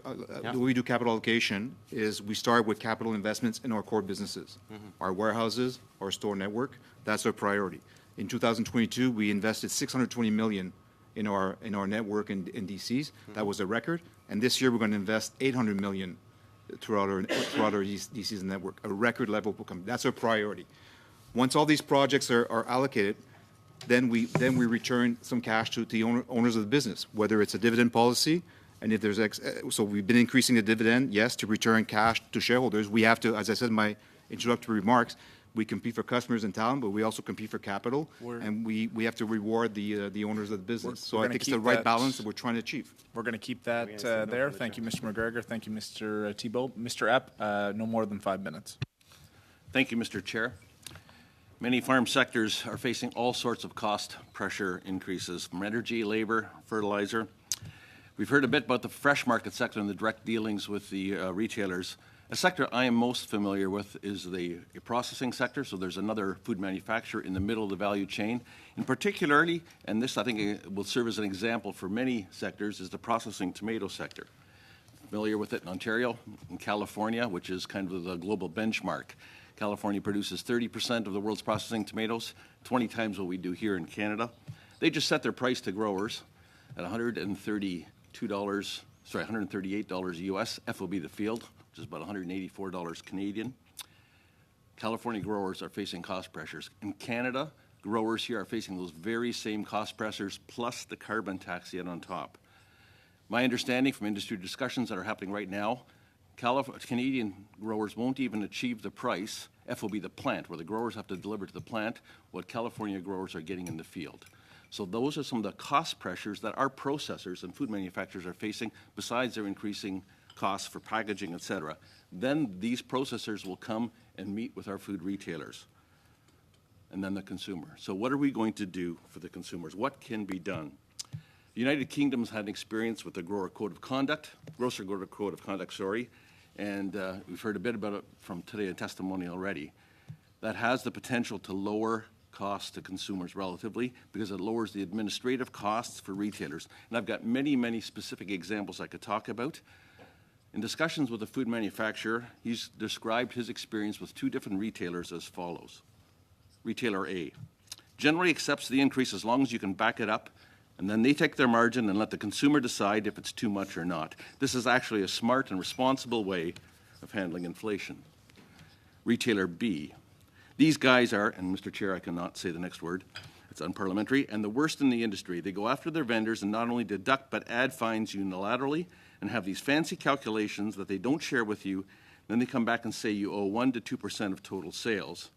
Speaker 6: capital allocation is we start with capital investments in our core businesses, our warehouses, our store network. That's our priority. In 2022, we invested $620 million in our network in DCs. That was a record. And this year, we're going to invest $800 million throughout our DCs network, a record level. That's our priority. Once all these projects are allocated, then we return some cash to the owners of the business, whether it's a dividend policy, and if there's so we've been increasing the dividend, yes, to return cash to shareholders. We have to, as I said in my introductory remarks, we compete for customers and talent, but we also compete for capital, and we have to reward the owners of the business. So I think it's the right balance that we're trying to achieve.
Speaker 2: We're going to keep that there. Thank you, Mr. McGregor. Thank you, Mr. Thibault. Mr. Epp, no more than 5 minutes.
Speaker 12: Thank you, Mr. Chair. Many farm sectors are facing all sorts of cost pressure increases from energy, labor, fertilizer. We've heard a bit about the fresh market sector and the direct dealings with the retailers. A sector I am most familiar with is the processing sector. So there's another food manufacturer in the middle of the value chain. And particularly, and this I think will serve as an example for many sectors, is the processing tomato sector. Familiar with it in Ontario, in California, which is kind of the global benchmark. California produces 30% of the world's processing tomatoes, 20 times what we do here in Canada. They just set their price to growers at $138 US, FOB the field, which is about $184 Canadian. California growers are facing cost pressures. In Canada, growers here are facing those very same cost pressures plus the carbon tax yet on top. My understanding from industry discussions that are happening right now, Canadian growers won't even achieve the price, FOB the plant, where the growers have to deliver to the plant what California growers are getting in the field. So those are some of the cost pressures that our processors and food manufacturers are facing, besides their increasing costs for packaging, et cetera. Then these processors will come and meet with our food retailers and then the consumer. So what are we going to do for the consumers? What can be done? The United Kingdom's had an experience with the grocer code of conduct, and we've heard a bit about it from today in testimony already. That has the potential to lower costs to consumers relatively because it lowers the administrative costs for retailers. And I've got many, many specific examples I could talk about. In discussions with a food manufacturer, he's described his experience with two different retailers as follows. Retailer A generally accepts the increase as long as you can back it up, and then they take their margin and let the consumer decide if it's too much or not. This is actually a smart and responsible way of handling inflation. Retailer B. These guys are, and Mr. Chair, I cannot say the next word, it's unparliamentary, and the worst in the industry. They go after their vendors and not only deduct but add fines unilaterally and have these fancy calculations that they don't share with you. Then they come back and say you owe 1 to 2% of total sales.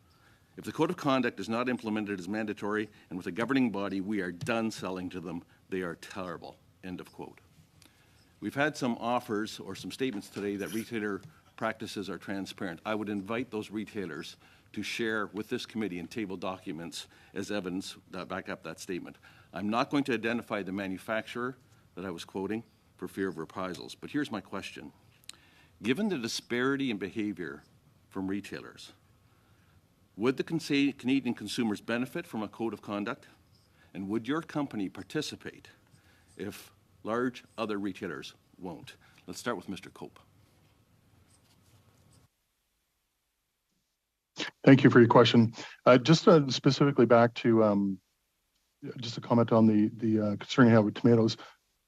Speaker 12: If the code of conduct is not implemented as mandatory and with a governing body, we are done selling to them. They are terrible. End of quote. We've had some offers or some statements today that retailer practices are transparent. I would invite those retailers to share with this committee and table documents as evidence that back up that statement. I'm not going to identify the manufacturer that I was quoting for fear of reprisals, but here's my question. Given the disparity in behavior from retailers, would the Canadian consumers benefit from a code of conduct? And would your company participate if large other retailers won't? Let's start with Mr. Cope.
Speaker 7: Thank you for your question. Just specifically back to just a comment on the concern you have with tomatoes.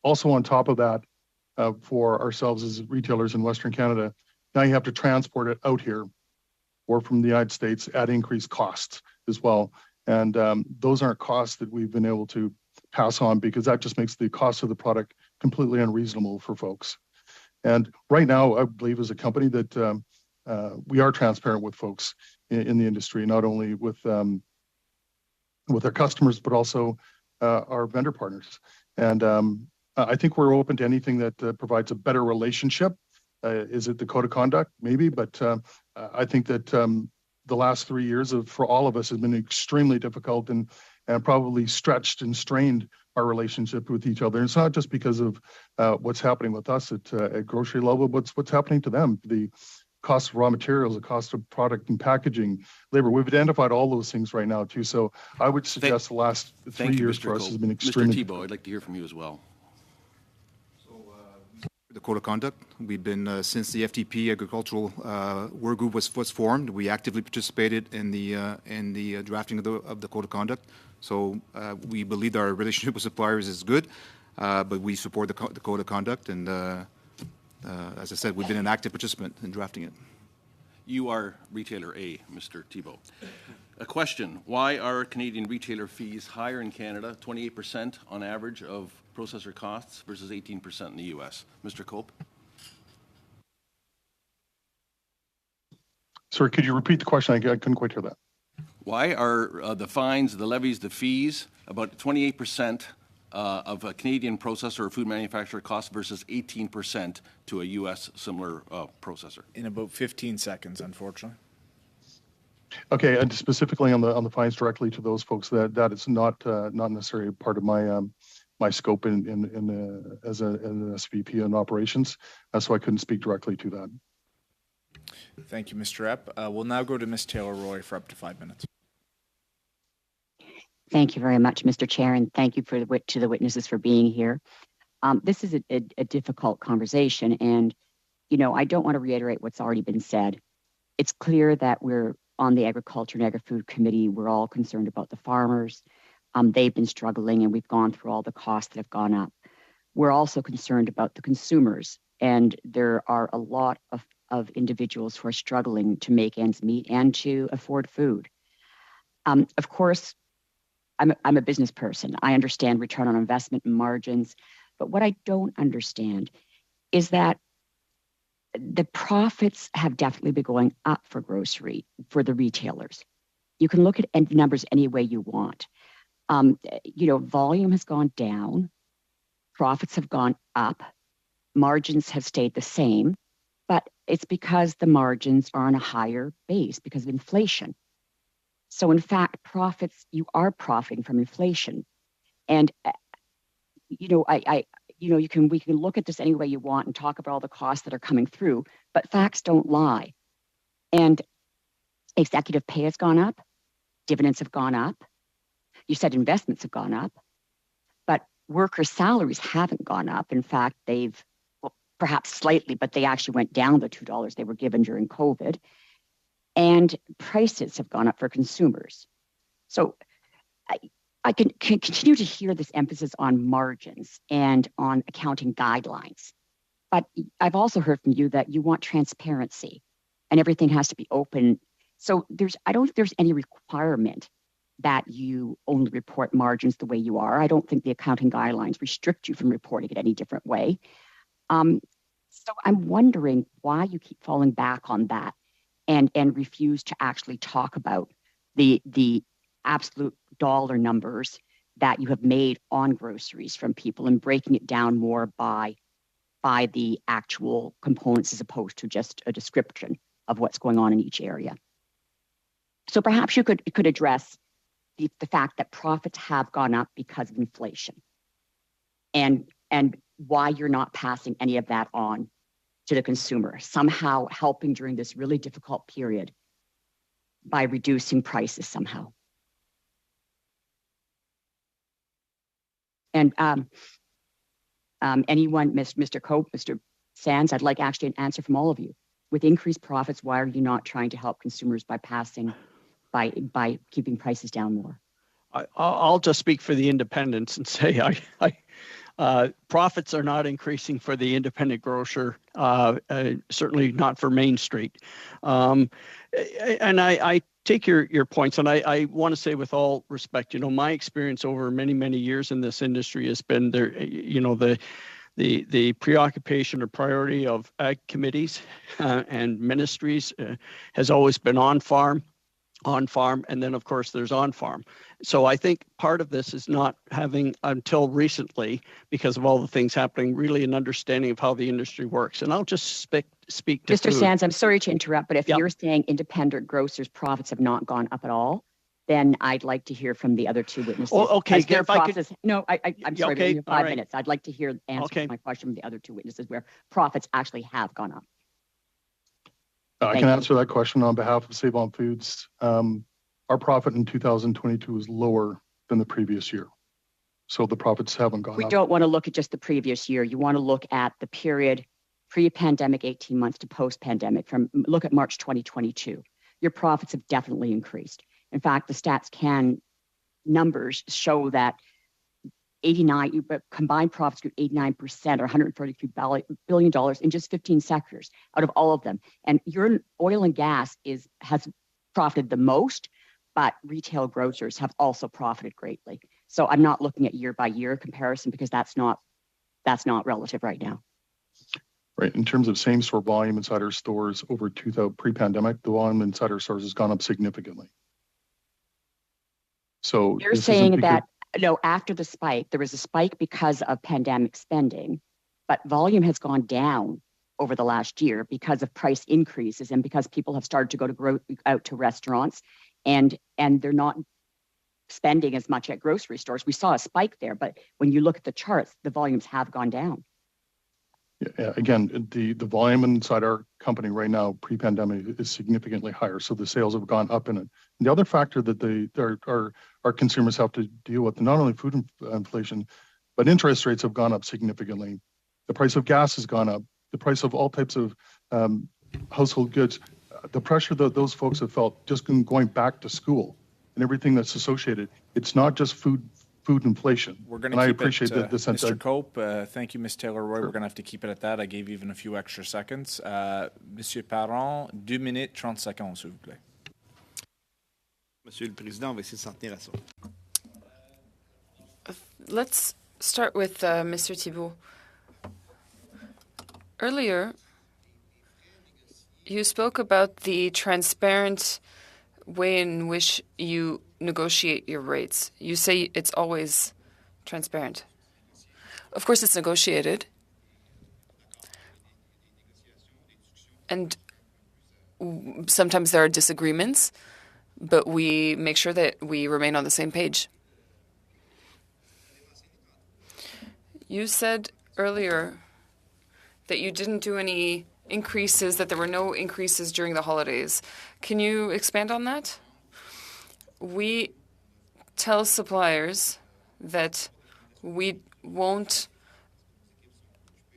Speaker 7: Also on top of that, for ourselves as retailers in Western Canada, now you have to transport it out here or from the United States at increased costs as well. And those aren't costs that we've been able to pass on because that just makes the cost of the product completely unreasonable for folks. And right now, I believe as a company that we are transparent with folks in the industry, not only with our customers, but also our vendor partners. And I think we're open to anything that provides a better relationship. Is it the code of conduct? Maybe, but I think that the last 3 years for all of us has been extremely difficult and probably stretched and strained our relationship with each other. And it's not just because of what's happening with us at grocery level, but what's happening to them. The cost of raw materials, the cost of product and packaging, labor. We've identified all those things right now too. So I would suggest the last 3 years for us has been extremely.
Speaker 12: Mr. Thibault, I'd like to hear from you as well.
Speaker 6: The code of conduct. We've been since the FTP agricultural work group was formed. We actively participated in the drafting of the code of conduct. So we believe our relationship with suppliers is good, but we support the code of conduct. And as I said, we've been an active participant in drafting it.
Speaker 12: You are retailer A, Mr. Thibault. A question: why are Canadian retailer fees higher in Canada, 28% on average of processor costs versus 18% in the U.S.? Mr. Cope?
Speaker 7: Sorry, could you repeat the question? I couldn't quite hear that.
Speaker 12: Why are the fines, the levies, the fees about 28% of a Canadian processor or food manufacturer cost versus 18% to a U.S. similar processor?
Speaker 2: In about 15 seconds, unfortunately.
Speaker 7: Okay, and specifically on the fines directly to those folks, that is not necessarily part of my my scope as an SVP in operations, so I couldn't speak directly to that.
Speaker 2: Thank you, Mr. Epp. We'll now go to Ms. Taylor-Roy for up to 5 minutes.
Speaker 13: Thank you very much, Mr. Chair, and thank you to the witnesses for being here. This is a difficult conversation, and I don't want to reiterate what's already been said. It's clear that we're on the Agriculture and Agri-Food Committee, we're all concerned about the farmers. They've been struggling, and we've gone through all the costs that have gone up. We're also concerned about the consumers, and there are a lot of individuals who are struggling to make ends meet and to afford food. Of course, I'm a business person. I understand return on investment and margins, but what I don't understand is that the profits have definitely been going up for for the retailers. You can look at numbers any way you want. Volume has gone down, profits have gone up, margins have stayed the same, but it's because the margins are on a higher base because of inflation. So in fact, you are profiting from inflation. And, we can look at this any way you want and talk about all the costs that are coming through, but facts don't lie. And executive pay has gone up, dividends have gone up. You said investments have gone up, but workers' salaries haven't gone up. In fact, perhaps slightly, but they actually went down the $2 they were given during COVID. And prices have gone up for consumers. So I can continue to hear this emphasis on margins and on accounting guidelines. But I've also heard from you that you want transparency and everything has to be open. So I don't think there's any requirement that you only report margins the way you are. I don't think the accounting guidelines restrict you from reporting it any different way. So I'm wondering why you keep falling back on that and refuse to actually talk about the absolute dollar numbers that you have made on groceries from people and breaking it down more by the actual components as opposed to just a description of what's going on in each area. So perhaps you could address the fact that profits have gone up because of inflation and why you're not passing any of that on to the consumer, somehow helping during this really difficult period by reducing prices somehow. And anyone, Mr. Cope, Mr. Sands, I'd like actually an answer from all of you. With increased profits, why are you not trying to help consumers by keeping prices down more?
Speaker 5: I'll just speak for the independents and say profits are not increasing for the independent grocer, certainly not for Main Street. And I take your points, and I want to say with all respect, my experience over many, many years in this industry has been there, the preoccupation or priority of ag committees and ministries has always been on farm, and then of course there's on farm. So I think part of this is not having, until recently, because of all the things happening, really an understanding of how the industry works. And I'll just speak to
Speaker 13: Mr.
Speaker 5: food.
Speaker 13: Sands, I'm sorry to interrupt, but if you're saying independent grocers' profits have not gone up at all, then I'd like to hear from the other two witnesses.
Speaker 5: Oh, okay.
Speaker 13: If I could... No, I'm sorry,
Speaker 5: okay,
Speaker 13: but in 5
Speaker 5: right.
Speaker 13: minutes. I'd like to hear answer to my question from the other two witnesses where profits actually have gone up.
Speaker 7: I can answer that question on behalf of Save On Foods. Our profit in 2022 was lower than the previous year. So the profits haven't gone up.
Speaker 13: We don't want to look at just the previous year. You want to look at the period pre-pandemic, 18 months to post-pandemic. Look at March 2022. Your profits have definitely increased. In fact, the Stats Can numbers show that combined profits grew 89% or $133 billion in just 15 sectors out of all of them. And your oil and gas has profited the most, but retail grocers have also profited greatly. So I'm not looking at year by year comparison because that's not relative right now.
Speaker 7: Right. In terms of same store volume inside our stores over pre-pandemic, the volume inside our stores has gone up significantly. So
Speaker 13: you're saying that no, after the spike, there was a spike because of pandemic spending, but volume has gone down over the last year because of price increases and because people have started to go out to restaurants and they're not spending as much at grocery stores. We saw a spike there, but when you look at the charts, the volumes have gone down.
Speaker 7: Yeah, again, the volume inside our company right now, pre-pandemic, is significantly higher. So the sales have gone up in it. And the other factor that our consumers have to deal with, not only food inflation, but interest rates have gone up significantly. The price of gas has gone up. The price of all types of household goods. the pressure that those folks have felt just going back to school and everything that's associated. It's not just food inflation.
Speaker 2: We're going
Speaker 7: and
Speaker 2: to
Speaker 7: I
Speaker 2: keep
Speaker 7: appreciate
Speaker 2: it,
Speaker 7: the sense
Speaker 2: Mr. Cope. Thank you, Ms. Taylor-Roy.
Speaker 7: Sure.
Speaker 2: We're going to have to keep it at that. I gave you even a few extra seconds. Monsieur Parent, 2 minutes 30 secondes, s'il vous plaît.
Speaker 14: Monsieur le Président, on va essayer de s'en tenir à ça.
Speaker 1: Let's start with Mr. Thibault. Earlier, you spoke about the transparent way in which you negotiate your rates. You say it's always transparent. Of course, it's negotiated. And sometimes there are disagreements, but we make sure that we remain on the same page. You said earlier that you didn't do any increases, that there were no increases during the holidays. Can you expand on that? We tell suppliers that we won't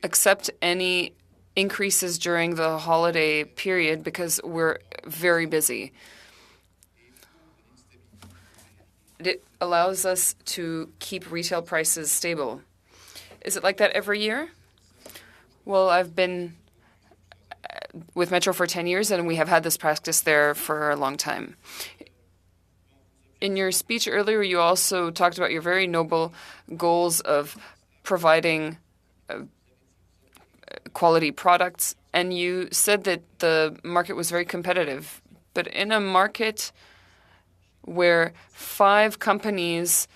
Speaker 1: accept any increases during the holiday period because we're very busy. It allows us to keep retail prices stable. Is it like that every year? Well, I've been with Metro for 10 years, and we have had this practice there for a long time. In your speech earlier, you also talked about your very noble goals of providing quality products, and you said that the market was very competitive. But in a market where 5 companies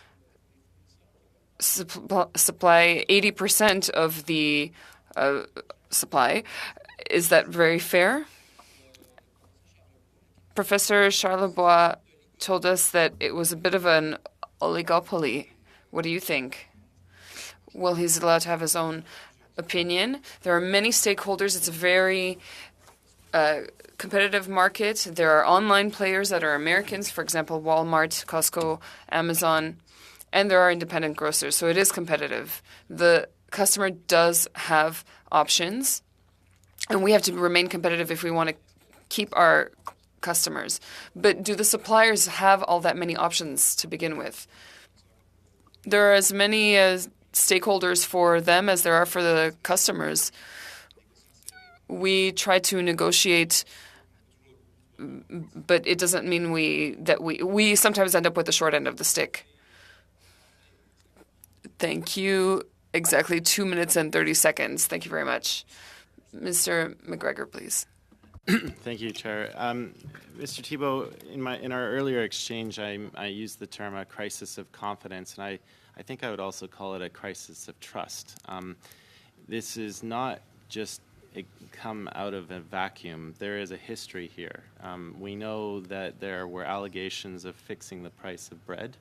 Speaker 1: supply 80% of the supply, is that very fair? Professor Charlebois told us that it was a bit of an oligopoly. What do you think? Well, he's allowed to have his own opinion. There are many stakeholders. It's a very competitive market. There are online players that are Americans, for example, Walmart, Costco, Amazon, and there are independent grocers. So it is competitive. The customer does have options, and we have to remain competitive if we want to keep our customers. But do the suppliers have all that many options to begin with? There are as many stakeholders for them as there are for the customers. We try to negotiate, but it doesn't mean we sometimes end up with the short end of the stick. Thank you. Exactly 2 minutes and 30 seconds. Thank you very much. Mr. McGregor, please.
Speaker 11: Thank you, Chair. Mr. Thibault, in our earlier exchange, I used the term a crisis of confidence, and I think I would also call it a crisis of trust. This is not just come out of a vacuum. There is a history here. We know that there were allegations of fixing the price of bread.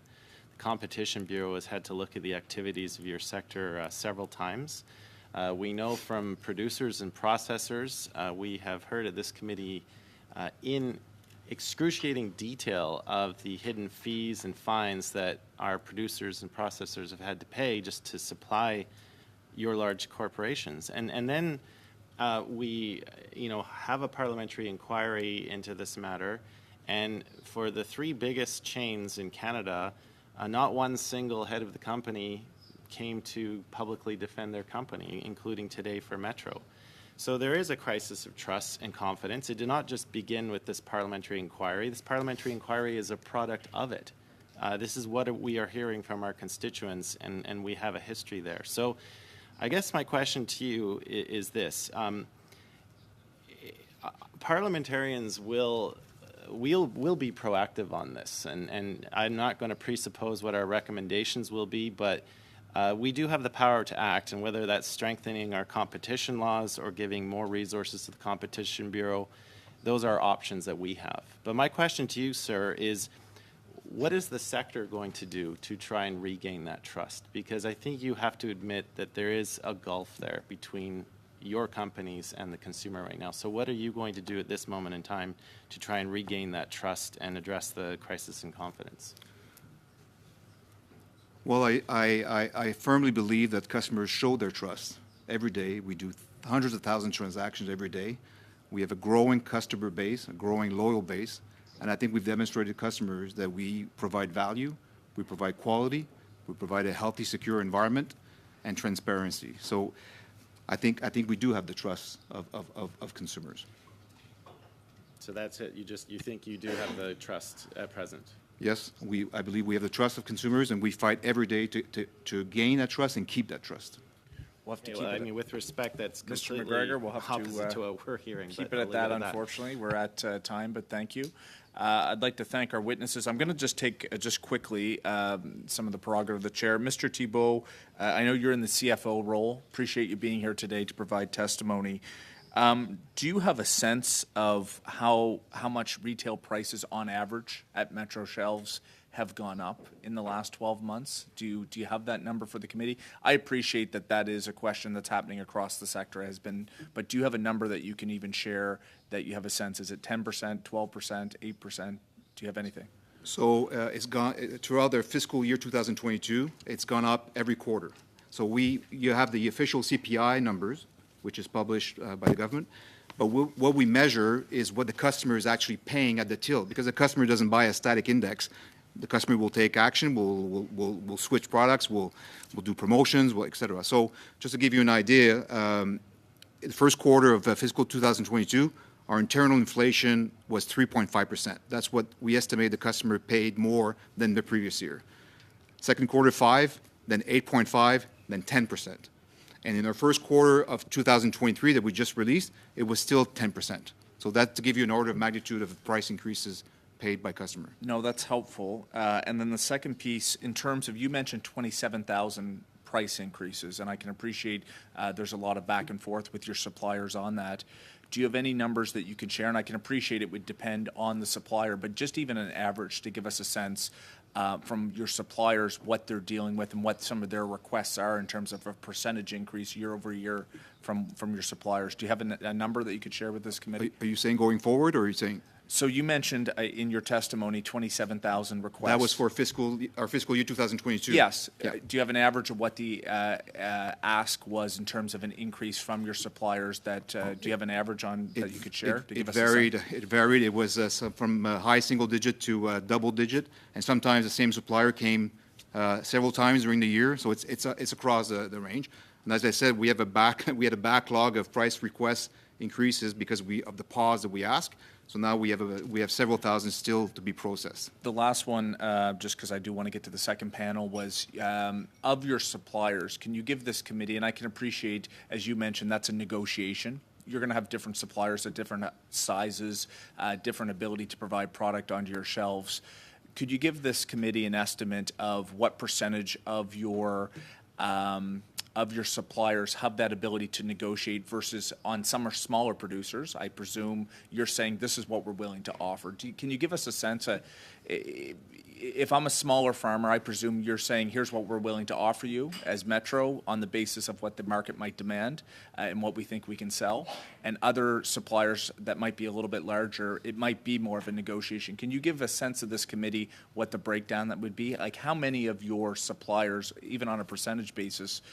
Speaker 11: The Competition Bureau has had to look at the activities of your sector several times. We know from producers and processors, we have heard at this committee in excruciating detail of the hidden fees and fines that our producers and processors have had to pay just to supply your large corporations. And then we have a parliamentary inquiry into this matter, and for the 3 biggest chains in Canada, not one single head of the company came to publicly defend their company, including today for Metro. So there is a crisis of trust and confidence. It did not just begin with this parliamentary inquiry. This parliamentary inquiry is a product of it. This is what we are hearing from our constituents, and we have a history there. So I guess my question to you is this. Parliamentarians will be proactive on this, and I'm not going to presuppose what our recommendations will be, but we do have the power to act, and whether that's strengthening our competition laws or giving more resources to the Competition Bureau, those are options that we have. But my question to you, sir, is what is the sector going to do to try and regain that trust? Because I think you have to admit that there is a gulf there between your companies and the consumer right now. So what are you going to do at this moment in time to try and regain that trust and address the crisis in confidence?
Speaker 6: Well, I firmly believe that customers show their trust every day. We do hundreds of thousands of transactions every day. We have a growing customer base, a growing loyal base, and I think we've demonstrated to customers that we provide value, we provide quality, we provide a healthy, secure environment, and transparency. So I think we do have the trust of consumers.
Speaker 11: So that's it. You think you do have the trust at present?
Speaker 6: Yes, I believe we have the trust of consumers, and we fight every day to gain that trust and keep that trust.
Speaker 2: We'll have to
Speaker 11: I mean, with respect, that's
Speaker 2: Mr.
Speaker 11: completely
Speaker 2: McGregor, we'll have
Speaker 11: opposite to what we're hearing.
Speaker 2: Keep it at that, unfortunately. We're at time, but thank you. I'd like to thank our witnesses. I'm going to just take, just quickly, some of the prerogative of the chair. Mr. Thibault, I know you're in the CFO role. Appreciate you being here today to provide testimony. Do you have a sense of how much retail prices on average at Metro shelves have gone up in the last 12 months? Do you have that number for the committee? I appreciate that is a question that's happening across the sector, but do you have a number that you can even share that you have a sense? Is it 10%, 12%, 8%? Do you have anything?
Speaker 6: So it's gone throughout their fiscal year 2022. It's gone up every quarter. So you have the official CPI numbers, which is published by the government. But what we measure is what the customer is actually paying at the till, because the customer doesn't buy a static index. The customer will take action. We'll switch products. We'll do promotions, et cetera. So just to give you an idea, in the first quarter of fiscal 2022, our internal inflation was 3.5%. That's what we estimate the customer paid more than the previous year. Second quarter, 5%, then 8.5%, then 10%. And in our first quarter of 2023 that we just released, it was still 10%. So that to give you an order of magnitude of price increases paid by customer.
Speaker 2: No, that's helpful. And then the second piece, in terms of, you mentioned 27,000 price increases, and I can appreciate there's a lot of back and forth with your suppliers on that. Do you have any numbers that you can share? And I can appreciate it would depend on the supplier, but just even an average to give us a sense from your suppliers what they're dealing with and what some of their requests are in terms of a percentage increase year over year from your suppliers. Do you have a number that you could share with this committee?
Speaker 6: Are you saying going forward, or are you saying?
Speaker 2: So you mentioned in your testimony 27,000 requests.
Speaker 6: That was for our fiscal year 2022.
Speaker 2: Yes.
Speaker 6: Yeah.
Speaker 2: Do you have an average of what the ask was in terms of an increase from your suppliers? Do you have an average on that you could share?
Speaker 6: It varied. It varied. It was from high single digit to double digit, and sometimes the same supplier came several times during the year. So it's across the range. And as I said, we had a backlog of price requests increases because of the pause that we ask. So now we have several thousand still to be processed.
Speaker 2: The last one, just because I do want to get to the second panel, was of your suppliers. Can you give this committee, and I can appreciate, as you mentioned, that's a negotiation. You're going to have different suppliers at different sizes, different ability to provide product onto your shelves. Could you give this committee an estimate of what percentage of your suppliers have that ability to negotiate versus on some are smaller producers? I presume you're saying this is what we're willing to offer. Can you give us a sense of, if I'm a smaller farmer, I presume you're saying here's what we're willing to offer you as Metro on the basis of what the market might demand and what we think we can sell. And other suppliers that might be a little bit larger, it might be more of a negotiation. Can you give a sense of this committee what the breakdown that would be? Like how many of your suppliers, even on a percentage basis,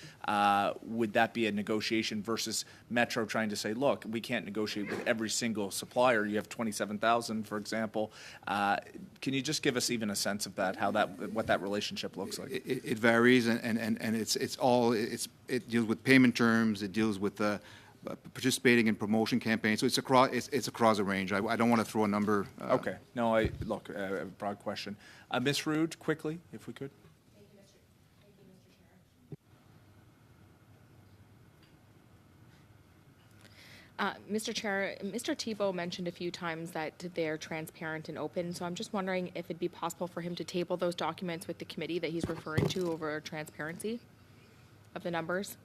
Speaker 2: would that be a negotiation versus Metro trying to say, look, we can't negotiate with every single supplier. You have 27,000, for example. Can you just give us even a sense of that, what that relationship looks like?
Speaker 6: It varies, and it deals with payment terms. It deals with participating in promotion campaigns. So it's across a range. I don't want to throw a number.
Speaker 2: Okay. No, a broad question. Ms. Rood, quickly, if we could.
Speaker 9: Mr. Chair, Mr. Thibault mentioned a few times that they're transparent and open, so I'm just wondering if it'd be possible for him to table those documents with the committee that he's referring to over transparency of the numbers.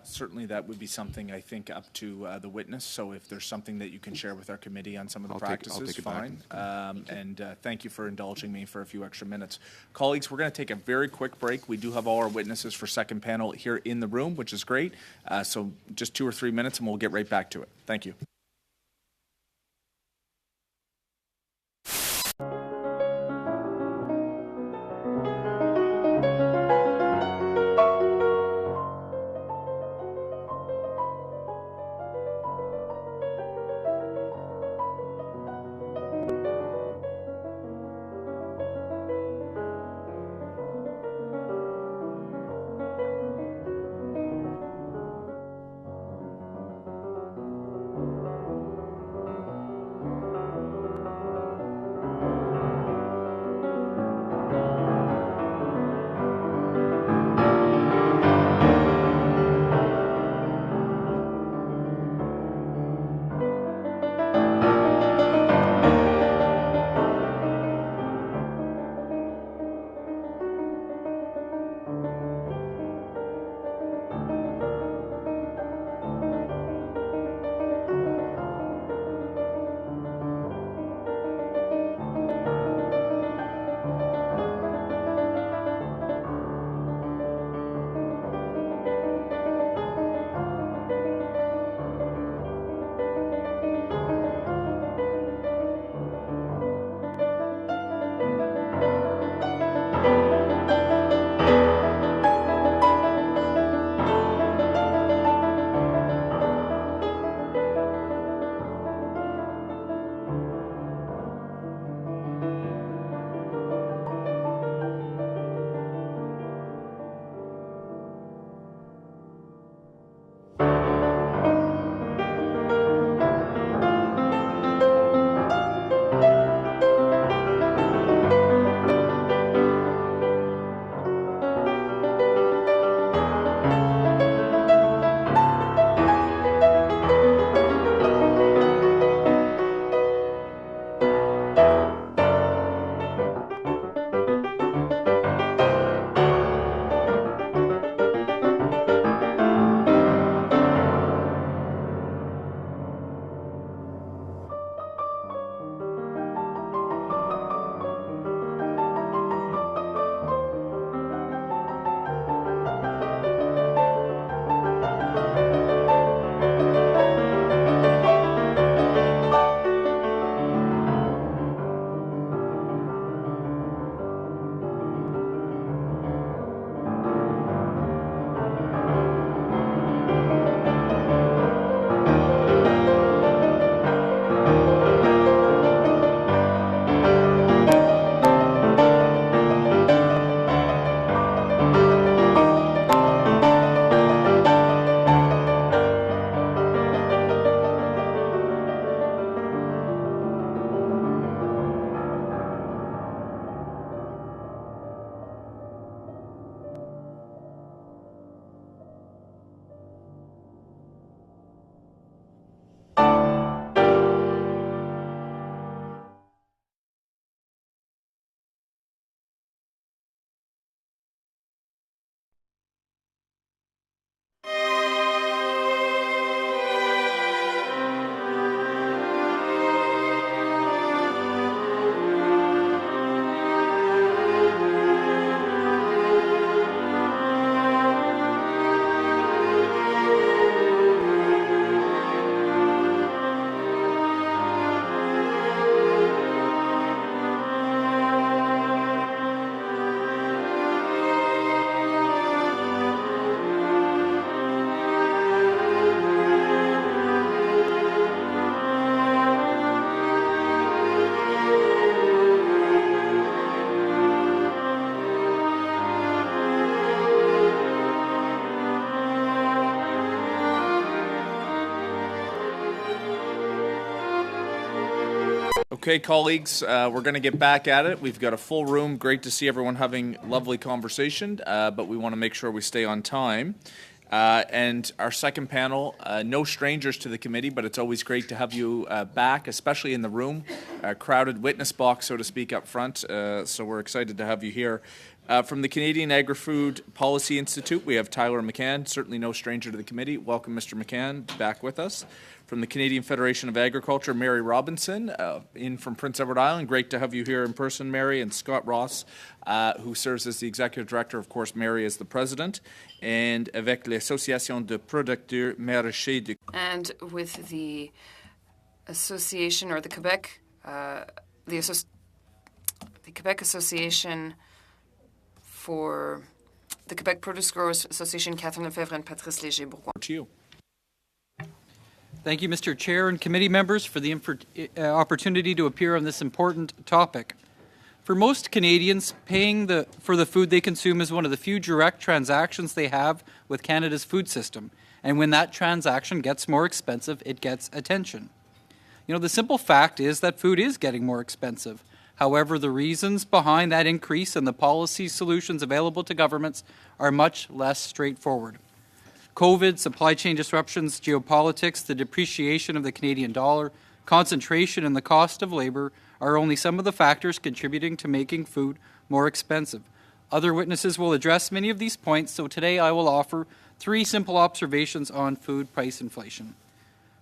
Speaker 2: Certainly that would be something, I think, up to the witness. So if there's something that you can share with our committee on some of the practices,
Speaker 6: I'll take it
Speaker 2: fine.
Speaker 6: back.
Speaker 2: And thank you for indulging me for a few extra minutes. Colleagues, we're going to take a very quick break. We do have all our witnesses for second panel here in the room, which is great. So just 2 or 3 minutes and we'll get right back to it. Thank you. Okay, colleagues, we're going to get back at it. We've got a full room. Great to see everyone having lovely conversation, but we want to make sure we stay on time. And our second panel, no strangers to the committee, but it's always great to have you back, especially in the room, crowded witness box, so to speak, up front. So we're excited to have you here. From the Canadian Agri-Food Policy Institute, we have Tyler McCann, certainly no stranger to the committee. Welcome, Mr. McCann, back with us. From the Canadian Federation of Agriculture, Mary Robinson, in from Prince Edward Island. Great to have you here in person, Mary. And Scott Ross, who serves as the Executive Director. Of course, Mary is the President. And avec l'Association de producteurs maraîchers de...
Speaker 1: And with the association, or the Quebec, the Quebec Association for the Quebec Produce Growers Association, Catherine Lefebvre and Patrice Léger-Bourgoin.
Speaker 2: To you.
Speaker 14: Thank you, Mr. Chair and committee members, for the opportunity to appear on this important topic. For most Canadians, paying for the food they consume is one of the few direct transactions they have with Canada's food system. And when that transaction gets more expensive, it gets attention. You know, the simple fact is that food is getting more expensive. However, the reasons behind that increase and the policy solutions available to governments are much less straightforward. COVID, supply chain disruptions, geopolitics, the depreciation of the Canadian dollar, concentration in the cost of labor are only some of the factors contributing to making food more expensive. Other witnesses will address many of these points, so today I will offer 3 simple observations on food price inflation.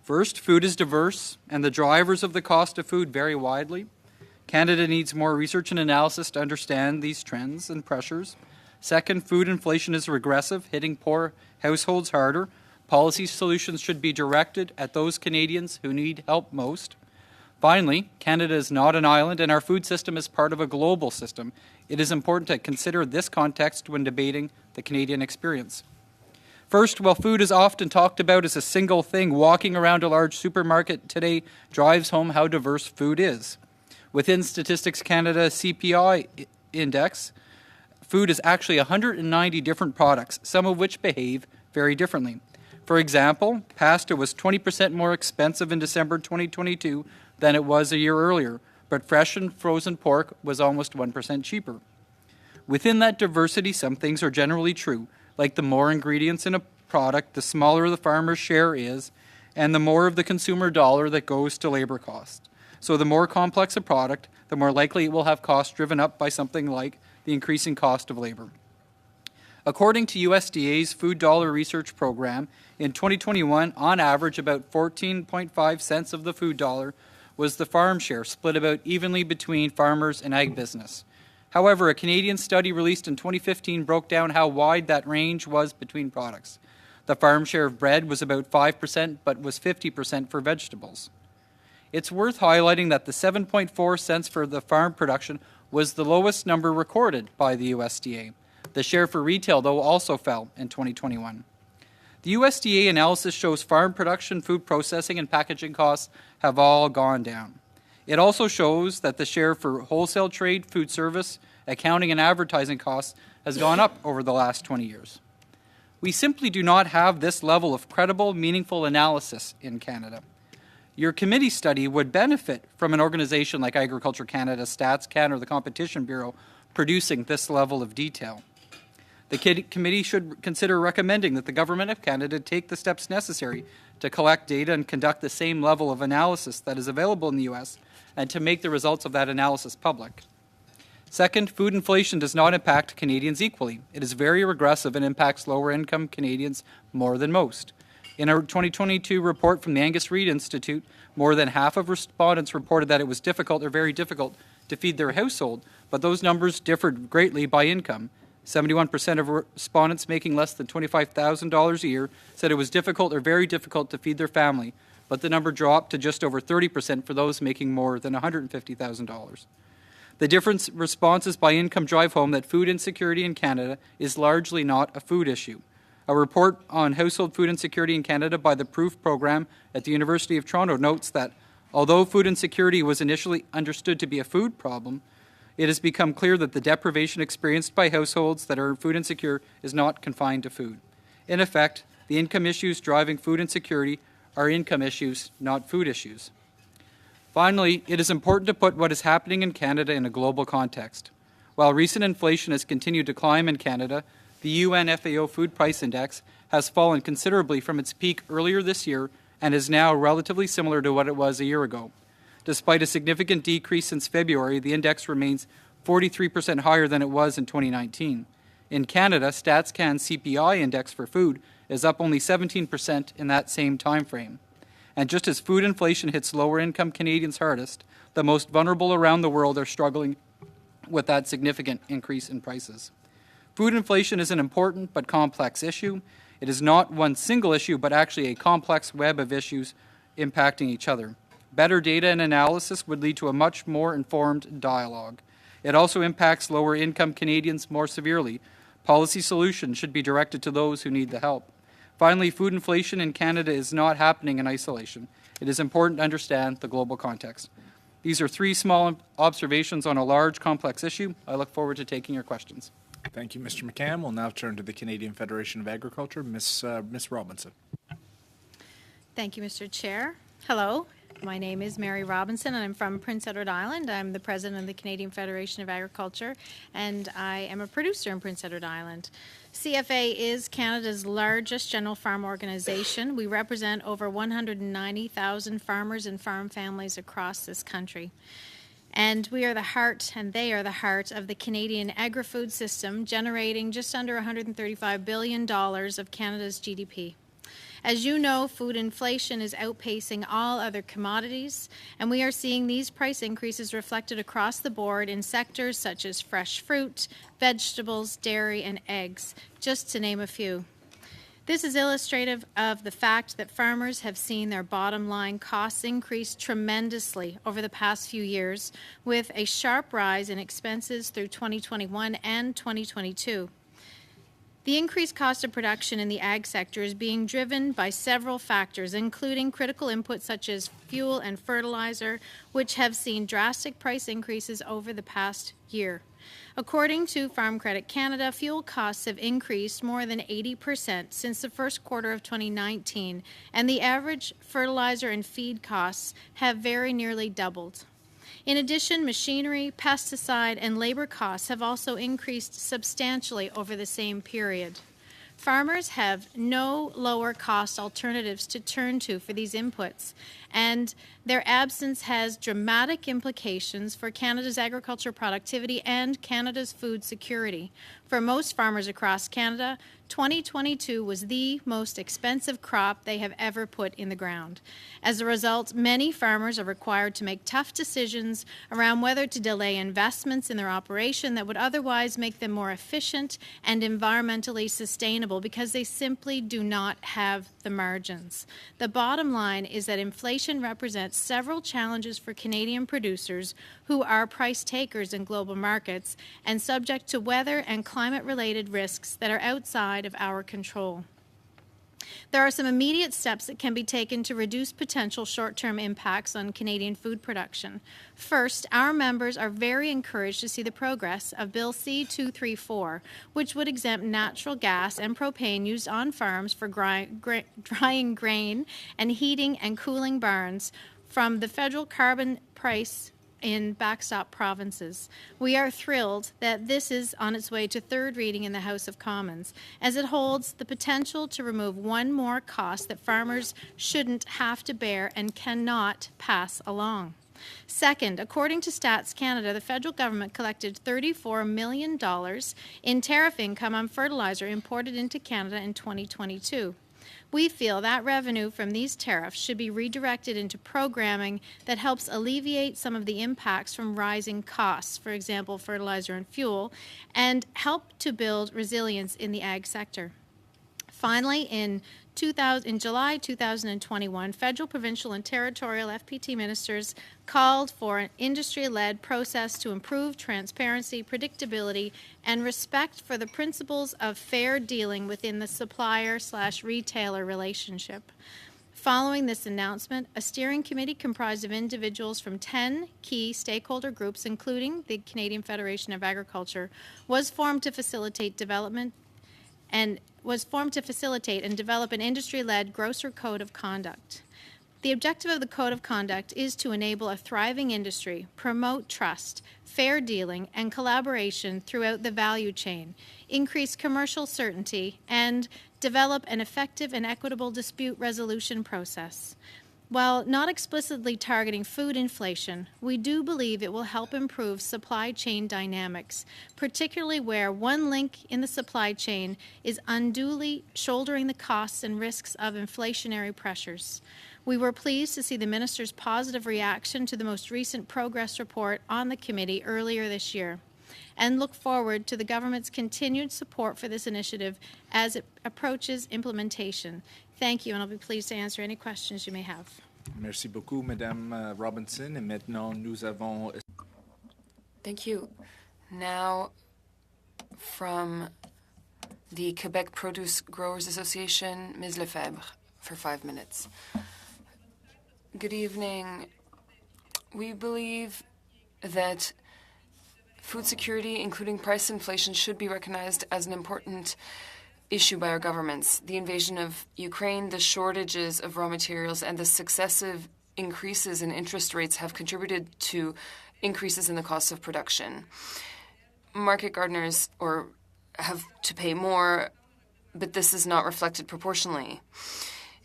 Speaker 14: First, food is diverse, and the drivers of the cost of food vary widely. Canada needs more research and analysis to understand these trends and pressures. Second, food inflation is regressive, hitting poor households harder. Policy solutions should be directed at those Canadians who need help most. Finally, Canada is not an island, and our food system is part of a global system. It is important to consider this context when debating the Canadian experience. First, while food is often talked about as a single thing, walking around a large supermarket today drives home how diverse food is. Within Statistics Canada CPI index, food is actually 190 different products, some of which behave very differently. For example, pasta was 20% more expensive in December 2022 than it was a year earlier, but fresh and frozen pork was almost 1% cheaper. Within that diversity, some things are generally true, like the more ingredients in a product, the smaller the farmer's share is, and the more of the consumer dollar that goes to labor costs. So the more complex a product, the more likely it will have costs driven up by something like the increasing cost of labor. According to USDA's Food Dollar Research Program, in 2021, on average, about 14.5 cents of the food dollar was the farm share, split about evenly between farmers and ag business. However, a Canadian study released in 2015 broke down how wide that range was between products. The farm share of bread was about 5%, but was 50% for vegetables. It's worth highlighting that the 7.4 cents for the farm production was the lowest number recorded by the USDA. The share for retail, though, also fell in 2021. The USDA analysis shows farm production, food processing, and packaging costs have all gone down. It also shows that the share for wholesale trade, food service, accounting, and advertising costs has gone up over the last 20 years. We simply do not have this level of credible, meaningful analysis in Canada. Your committee study would benefit from an organization like Agriculture Canada, StatsCan, or the Competition Bureau producing this level of detail. The committee should consider recommending that the Government of Canada take the steps necessary to collect data and conduct the same level of analysis that is available in the U.S. and to make the results of that analysis public. Second, food inflation does not impact Canadians equally. It is very regressive and impacts lower-income Canadians more than most. In a 2022 report from the Angus Reid Institute, more than half of respondents reported that it was difficult or very difficult to feed their household, but those numbers differed greatly by income. 71% of respondents making less than $25,000 a year said it was difficult or very difficult to feed their family, but the number dropped to just over 30% for those making more than $150,000. The different responses by income drive home that food insecurity in Canada is largely not a food issue. A report on household food insecurity in Canada by the Proof program at the University of Toronto notes that although food insecurity was initially understood to be a food problem, it has become clear that the deprivation experienced by households that are food insecure is not confined to food. In effect, the income issues driving food insecurity are income issues, not food issues. Finally, it is important to put what is happening in Canada in a global context. While recent inflation has continued to climb in Canada, the UN FAO Food Price Index has fallen considerably from its peak earlier this year and is now relatively similar to what it was a year ago. Despite a significant decrease since February, the index remains 43% higher than it was in 2019. In Canada, StatsCan's CPI index for food is up only 17% in that same time frame. And just as food inflation hits lower-income Canadians hardest, the most vulnerable around the world are struggling with that significant increase in prices. Food inflation is an important but complex issue. It is not one single issue, but actually a complex web of issues impacting each other. Better data and analysis would lead to a much more informed dialogue. It also impacts lower-income Canadians more severely. Policy solutions should be directed to those who need the help. Finally, food inflation in Canada is not happening in isolation. It is important to understand the global context. These are three small observations on a large, complex issue. I look forward to taking your questions.
Speaker 2: Thank you, Mr. McCann. We'll now turn to the Canadian Federation of Agriculture. Ms. Robinson.
Speaker 15: Thank you, Mr. Chair. Hello. My name is Mary Robinson, and I'm from Prince Edward Island. I'm the president of the Canadian Federation of Agriculture, and I am a producer in Prince Edward Island. CFA is Canada's largest general farm organization. We represent over 190,000 farmers and farm families across this country. And we are the heart, and they are the heart of the Canadian Agri-Food system, generating just under $135 billion of Canada's GDP. As you know, food inflation is outpacing all other commodities, and we are seeing these price increases reflected across the board in sectors such as fresh fruit, vegetables, dairy, and eggs, just to name a few. This is illustrative of the fact that farmers have seen their bottom line costs increase tremendously over the past few years, with a sharp rise in expenses through 2021 and 2022. The increased cost of production in the ag sector is being driven by several factors, including critical inputs such as fuel and fertilizer, which have seen drastic price increases over the past year. According to Farm Credit Canada, fuel costs have increased more than 80% since the first quarter of 2019, and the average fertilizer and feed costs have very nearly doubled. In addition, machinery, pesticide, and labor costs have also increased substantially over the same period. Farmers have no lower cost alternatives to turn to for these inputs, and their absence has dramatic implications for Canada's agricultural productivity and Canada's food security. For most farmers across Canada, 2022 was the most expensive crop they have ever put in the ground. As a result, many farmers are required to make tough decisions around whether to delay investments in their operation that would otherwise make them more efficient and environmentally sustainable because they simply do not have the margins. The bottom line is that inflation represents several challenges for Canadian producers who are price takers in global markets and subject to weather and climate-related risks that are outside of our control. There are some immediate steps that can be taken to reduce potential short-term impacts on Canadian food production. First, our members are very encouraged to see the progress of Bill C-234, which would exempt natural gas and propane used on farms for drying grain and heating and cooling barns from the federal carbon price in backstop provinces. We are thrilled that this is on its way to third reading in the House of Commons, as it holds the potential to remove one more cost that farmers shouldn't have to bear and cannot pass along. Second, according to Stats Canada, the federal government collected $34 million in tariff income on fertilizer imported into Canada in 2022. We feel that revenue from these tariffs should be redirected into programming that helps alleviate some of the impacts from rising costs, for example, fertilizer and fuel, and help to build resilience in the ag sector. Finally, in July 2021, federal, provincial, and territorial FPT ministers called for an industry-led process to improve transparency, predictability, and respect for the principles of fair dealing within the supplier/retailer relationship. Following this announcement, a steering committee comprised of individuals from 10 key stakeholder groups, including the Canadian Federation of Agriculture, was formed to facilitate and develop an industry-led grocer code of conduct. The objective of the Code of Conduct is to enable a thriving industry, promote trust, fair dealing, and collaboration throughout the value chain, increase commercial certainty, and develop an effective and equitable dispute resolution process. While not explicitly targeting food inflation, we do believe it will help improve supply chain dynamics, particularly where one link in the supply chain is unduly shouldering the costs and risks of inflationary pressures. We were pleased to see the Minister's positive reaction to the most recent progress report on the committee earlier this year, and look forward to the government's continued support for this initiative as it approaches implementation. Thank you, and I'll be pleased to answer any questions you may have.
Speaker 2: Merci beaucoup, Madame Robinson. Et maintenant, nous avons...
Speaker 1: Thank you. Now, from the Quebec Produce Growers Association, Ms. Lefebvre, for 5 minutes. Good evening. We believe that food security, including price inflation, should be recognized as an important issue by our governments. The invasion of Ukraine, the shortages of raw materials, and the successive increases in interest rates have contributed to increases in the cost of production. Market gardeners have to pay more, but this is not reflected proportionally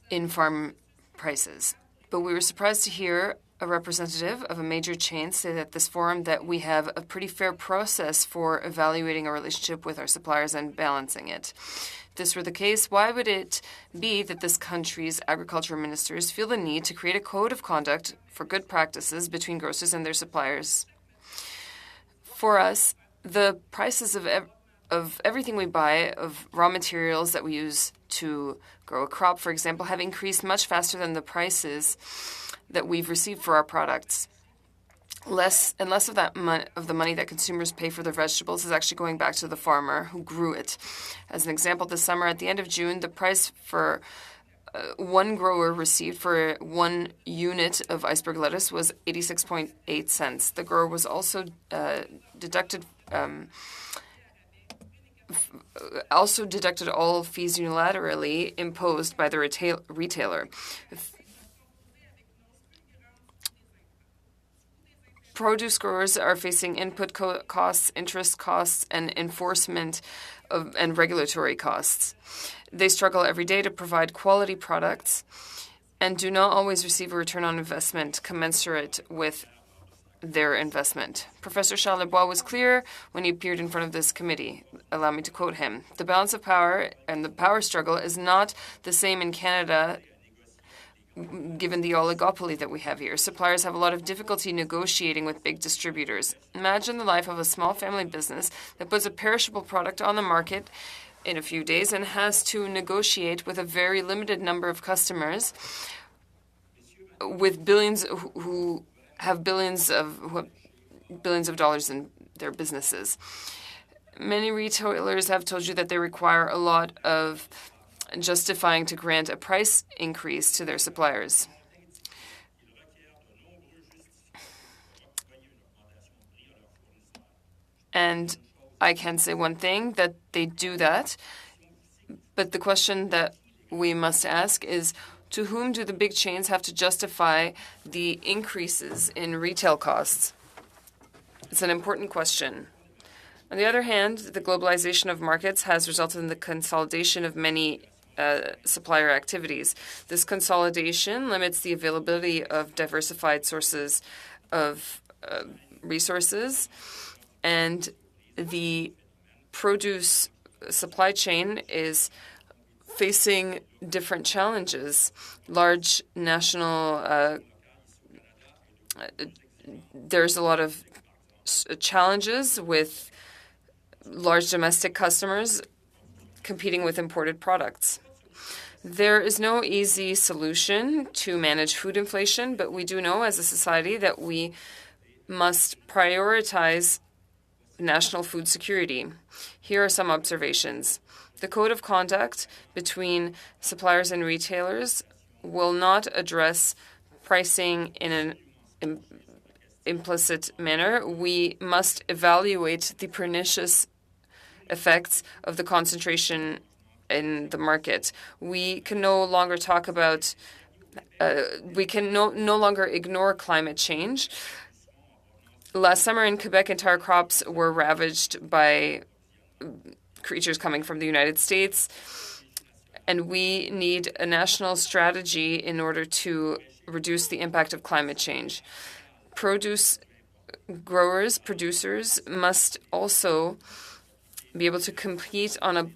Speaker 1: in farm prices. But we were surprised to hear a representative of a major chain say at this forum that we have a pretty fair process for evaluating our relationship with our suppliers and balancing it. If this were the case, why would it be that this country's agriculture ministers feel the need to create a code of conduct for good practices between grocers and their suppliers? For us, the prices of everything we buy, of raw materials that we use to grow a crop, for example, have increased much faster than the prices that we've received for our products. Less and less of the money that consumers pay for their vegetables is actually going back to the farmer who grew it. As an example, this summer, at the end of June, the price for one grower received for 1 unit of iceberg lettuce was 86.8 cents. The grower was also deducted all fees unilaterally imposed by the retailer. Produce growers are facing input costs, interest costs, and enforcement and regulatory costs. They struggle every day to provide quality products and do not always receive a return on investment commensurate with their investment. Professor Charles Lebois was clear when he appeared in front of this committee. Allow me to quote him. The balance of power and the power struggle is not the same in Canada given the oligopoly that we have here. Suppliers have a lot of difficulty negotiating with big distributors. Imagine the life of a small family business that puts a perishable product on the market in a few days and has to negotiate with a very limited number of customers with billions who have billions of dollars in their businesses. Many retailers have told you that they require a lot of justifying to grant a price increase to their suppliers. And I can say one thing, that they do that, but the question that we must ask is, to whom do the big chains have to justify the increases in retail costs? It's an important question. On the other hand, the globalization of markets has resulted in the consolidation of many supplier activities. This consolidation limits the availability of diversified sources of resources, and the produce supply chain is facing different challenges. Large national, there's a lot of challenges with large domestic customers competing with imported products. There is no easy solution to manage food inflation, but we do know as a society that we must prioritize national food security. Here are some observations. The code of conduct between suppliers and retailers will not address pricing in an implicit manner. We must evaluate the pernicious effects of the concentration in the market. We can no longer talk about we can no longer ignore climate change. Last summer in Quebec, entire crops were ravaged by creatures coming from the United States, and we need a national strategy in order to reduce the impact of climate change. Produce growers, producers must also be able to compete on a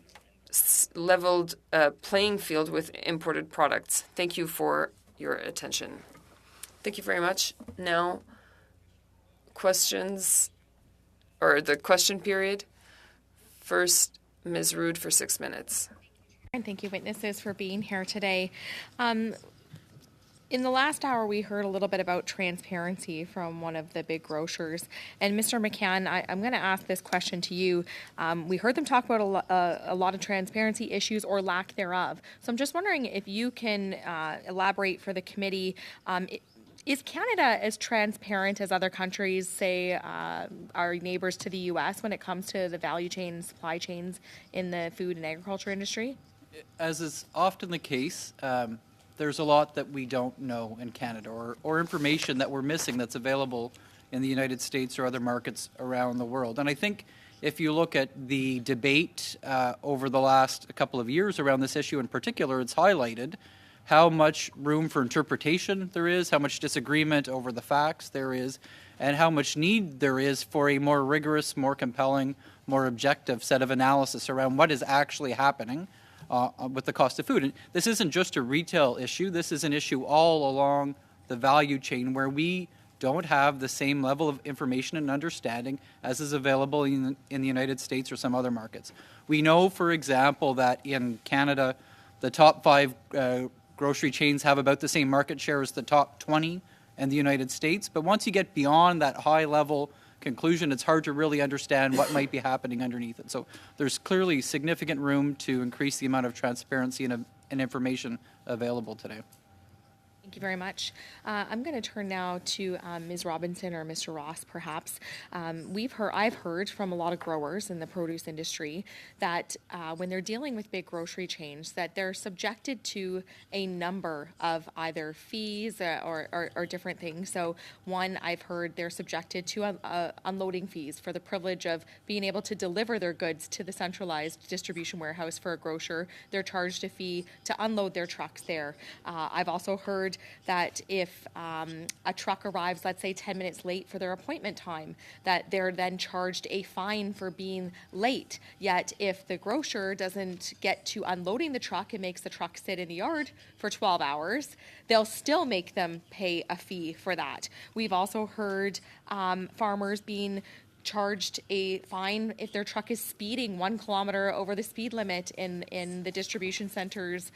Speaker 1: leveled playing field with imported products. Thank you for your attention. Thank you very much. Now, questions, or the question period. First, Ms. Rood for 6 minutes.
Speaker 9: And thank you, witnesses, for being here today. In the last hour, we heard a little bit about transparency from one of the big grocers. And Mr. McCann, I'm going to ask this question to you. We heard them talk about a lot of transparency issues or lack thereof. So I'm just wondering if you can elaborate for the committee. Is Canada as transparent as other countries, say our neighbors to the U.S., when it comes to the value chain, supply chains in the food and agriculture industry?
Speaker 14: As is often the case, there's a lot that we don't know in Canada or information that we're missing that's available in the United States or other markets around the world. And I think if you look at the debate over the last couple of years around this issue in particular, it's highlighted how much room for interpretation there is, how much disagreement over the facts there is, and how much need there is for a more rigorous, more compelling, more objective set of analysis around what is actually happening with the cost of food. And this isn't just a retail issue. This is an issue all along the value chain where we don't have the same level of information and understanding as is available in the United States or some other markets. We know, for example, that in Canada, the top 5 grocery chains have about the same market share as the top 20 in the United States. But once you get beyond that high-level conclusion, it's hard to really understand what might be happening underneath it. So there's clearly significant room to increase the amount of transparency and information available today.
Speaker 9: Thank you very much. I'm going to turn now to Ms. Robinson or Mr. Ross, perhaps. I've heard from a lot of growers in the produce industry that when they're dealing with big grocery chains, that they're subjected to a number of either fees or different things. So one, I've heard they're subjected to unloading fees for the privilege of being able to deliver their goods to the centralized distribution warehouse for a grocer. They're charged a fee to unload their trucks there. I've also heard that if a truck arrives, let's say 10 minutes late for their appointment time, that they're then charged a fine for being late. Yet if the grocer doesn't get to unloading the truck and makes the truck sit in the yard for 12 hours, they'll still make them pay a fee for that. We've also heard farmers being charged a fine if their truck is speeding 1 kilometer over the speed limit in the distribution center's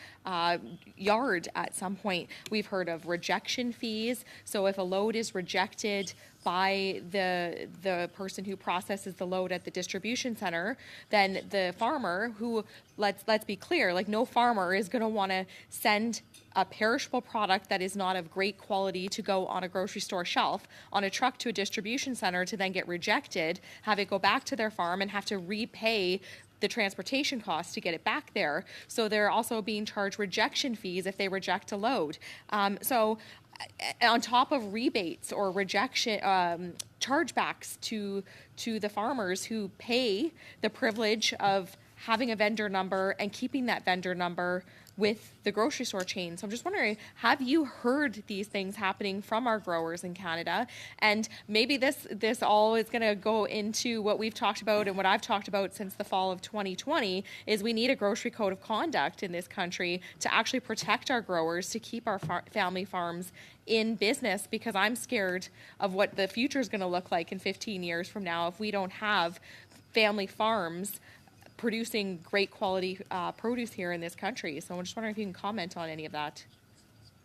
Speaker 9: yard at some point. We've heard of rejection fees. So if a load is rejected by the person who processes the load at the distribution center, then the farmer, who, let's be clear, like no farmer is going to want to send a perishable product that is not of great quality to go on a grocery store shelf on a truck to a distribution center to then get rejected, have it go back to their farm and have to repay the transportation costs to get it back there. So they're also being charged rejection fees if they reject a load. So on top of rebates or rejection chargebacks to the farmers who pay the privilege of having a vendor number and keeping that vendor number with the grocery store chain. So I'm just wondering, have you heard these things happening from our growers in Canada? And maybe this all is going to go into what we've talked about and what I've talked about since the fall of 2020, is we need a grocery code of conduct in this country to actually protect our growers, to keep our family farms in business, because I'm scared of what the future is going to look like in 15 years from now if we don't have family farms producing great quality produce here in this country. So I'm just wondering if you can comment on any of that.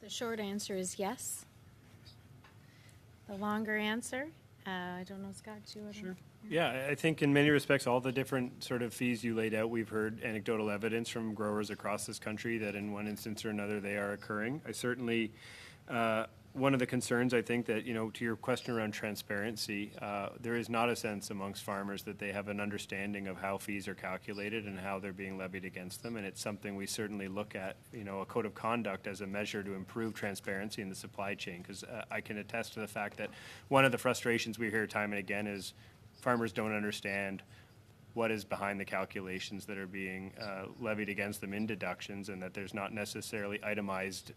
Speaker 15: The short answer is yes. The longer answer, I don't know, Scott, do you want to?
Speaker 16: Sure. Yeah, I think in many respects, all the different sort of fees you laid out, we've heard anecdotal evidence from growers across this country that in one instance or another they are occurring. I certainly one of the concerns, I think, that, to your question around transparency, there is not a sense amongst farmers that they have an understanding of how fees are calculated and how they're being levied against them. And it's something we certainly look at, a code of conduct as a measure to improve transparency in the supply chain. Because I can attest to the fact that one of the frustrations we hear time and again is farmers don't understand what is behind the calculations that are being levied against them in deductions, and that there's not necessarily itemized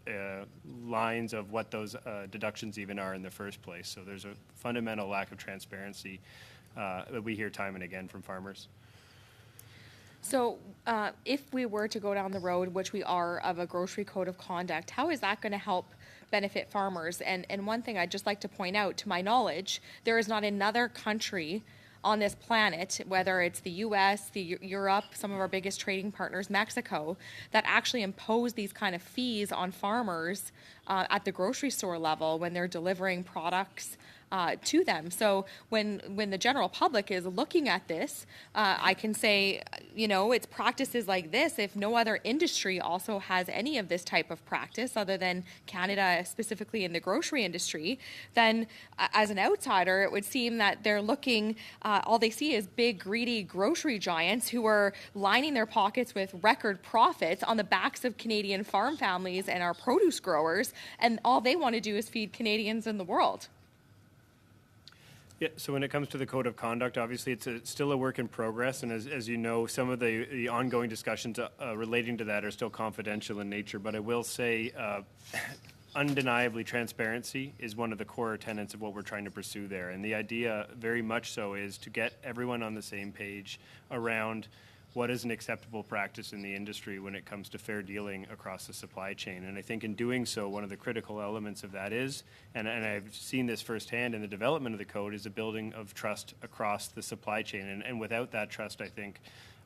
Speaker 16: lines of what those deductions even are in the first place. So there's a fundamental lack of transparency that we hear time and again from farmers.
Speaker 9: So if we were to go down the road, which we are, of a grocery code of conduct, how is that going to help benefit farmers? And one thing I'd just like to point out, to my knowledge, there is not another country on this planet, whether it's the U.S., Europe, some of our biggest trading partners, Mexico, that actually impose these kind of fees on farmers at the grocery store level when they're delivering products to them. So when the general public is looking at this, I can say, it's practices like this. If no other industry also has any of this type of practice other than Canada, specifically in the grocery industry, then as an outsider, it would seem that they're looking, all they see is big, greedy grocery giants who are lining their pockets with record profits on the backs of Canadian farm families and our produce growers, and all they want to do is feed Canadians in the world.
Speaker 16: Yeah, so when it comes to the code of conduct, obviously it's still a work in progress, and as you know, some of the ongoing discussions relating to that are still confidential in nature, but I will say undeniably transparency is one of the core tenets of what we're trying to pursue there, and the idea very much so is to get everyone on the same page around what is an acceptable practice in the industry when it comes to fair dealing across the supply chain. And I think in doing so, one of the critical elements of that is, and I've seen this firsthand in the development of the code, is a building of trust across the supply chain. And without that trust, I think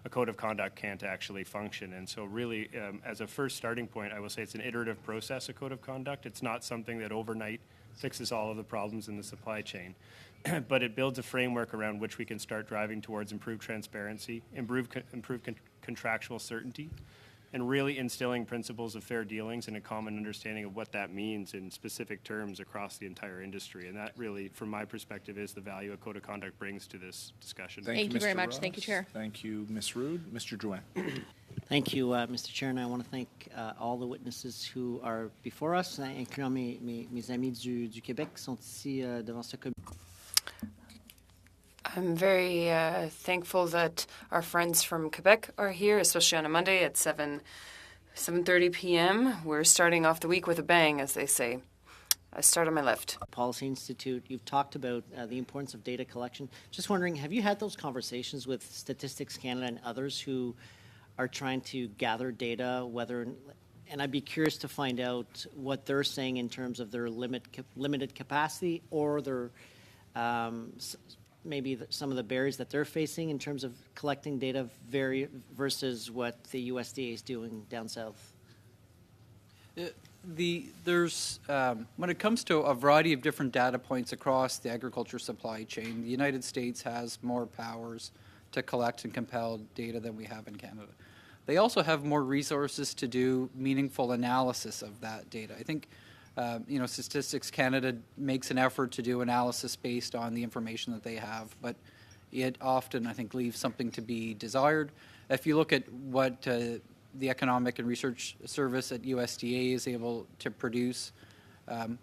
Speaker 16: a code of conduct can't actually function. And so really, as a first starting point, I will say it's an iterative process, a code of conduct. It's not something that overnight fixes all of the problems in the supply chain. But it builds a framework around which we can start driving towards improved transparency, improved contractual certainty, and really instilling principles of fair dealings and a common understanding of what that means in specific terms across the entire industry. And that really, from my perspective, is the value a code of conduct brings to this discussion.
Speaker 9: Thank you very much.
Speaker 2: Ross.
Speaker 9: Thank you, Chair.
Speaker 2: Thank you, Ms. Rood. Mr. Drouin.
Speaker 4: Thank you, Mr. Chair, and I want to thank all the witnesses who are before us, incluant mes amis du Québec qui sont ici devant ce comité.
Speaker 1: I'm very thankful that our friends from Quebec are here, especially on a Monday at 7:30 p.m. We're starting off the week with a bang, as they say. I start on my left.
Speaker 4: Policy Institute, you've talked about the importance of data collection. Just wondering, have you had those conversations with Statistics Canada and others who are trying to gather data, and I'd be curious to find out what they're saying in terms of their limited capacity or their maybe some of the barriers that they're facing in terms of collecting data versus what the USDA is doing down south?
Speaker 14: There's when it comes to a variety of different data points across the agriculture supply chain, the United States has more powers to collect and compel data than we have in Canada. They also have more resources to do meaningful analysis of that data. I think Statistics Canada makes an effort to do analysis based on the information that they have, but it often, I think, leaves something to be desired. If you look at what the Economic and Research Service at USDA is able to produce,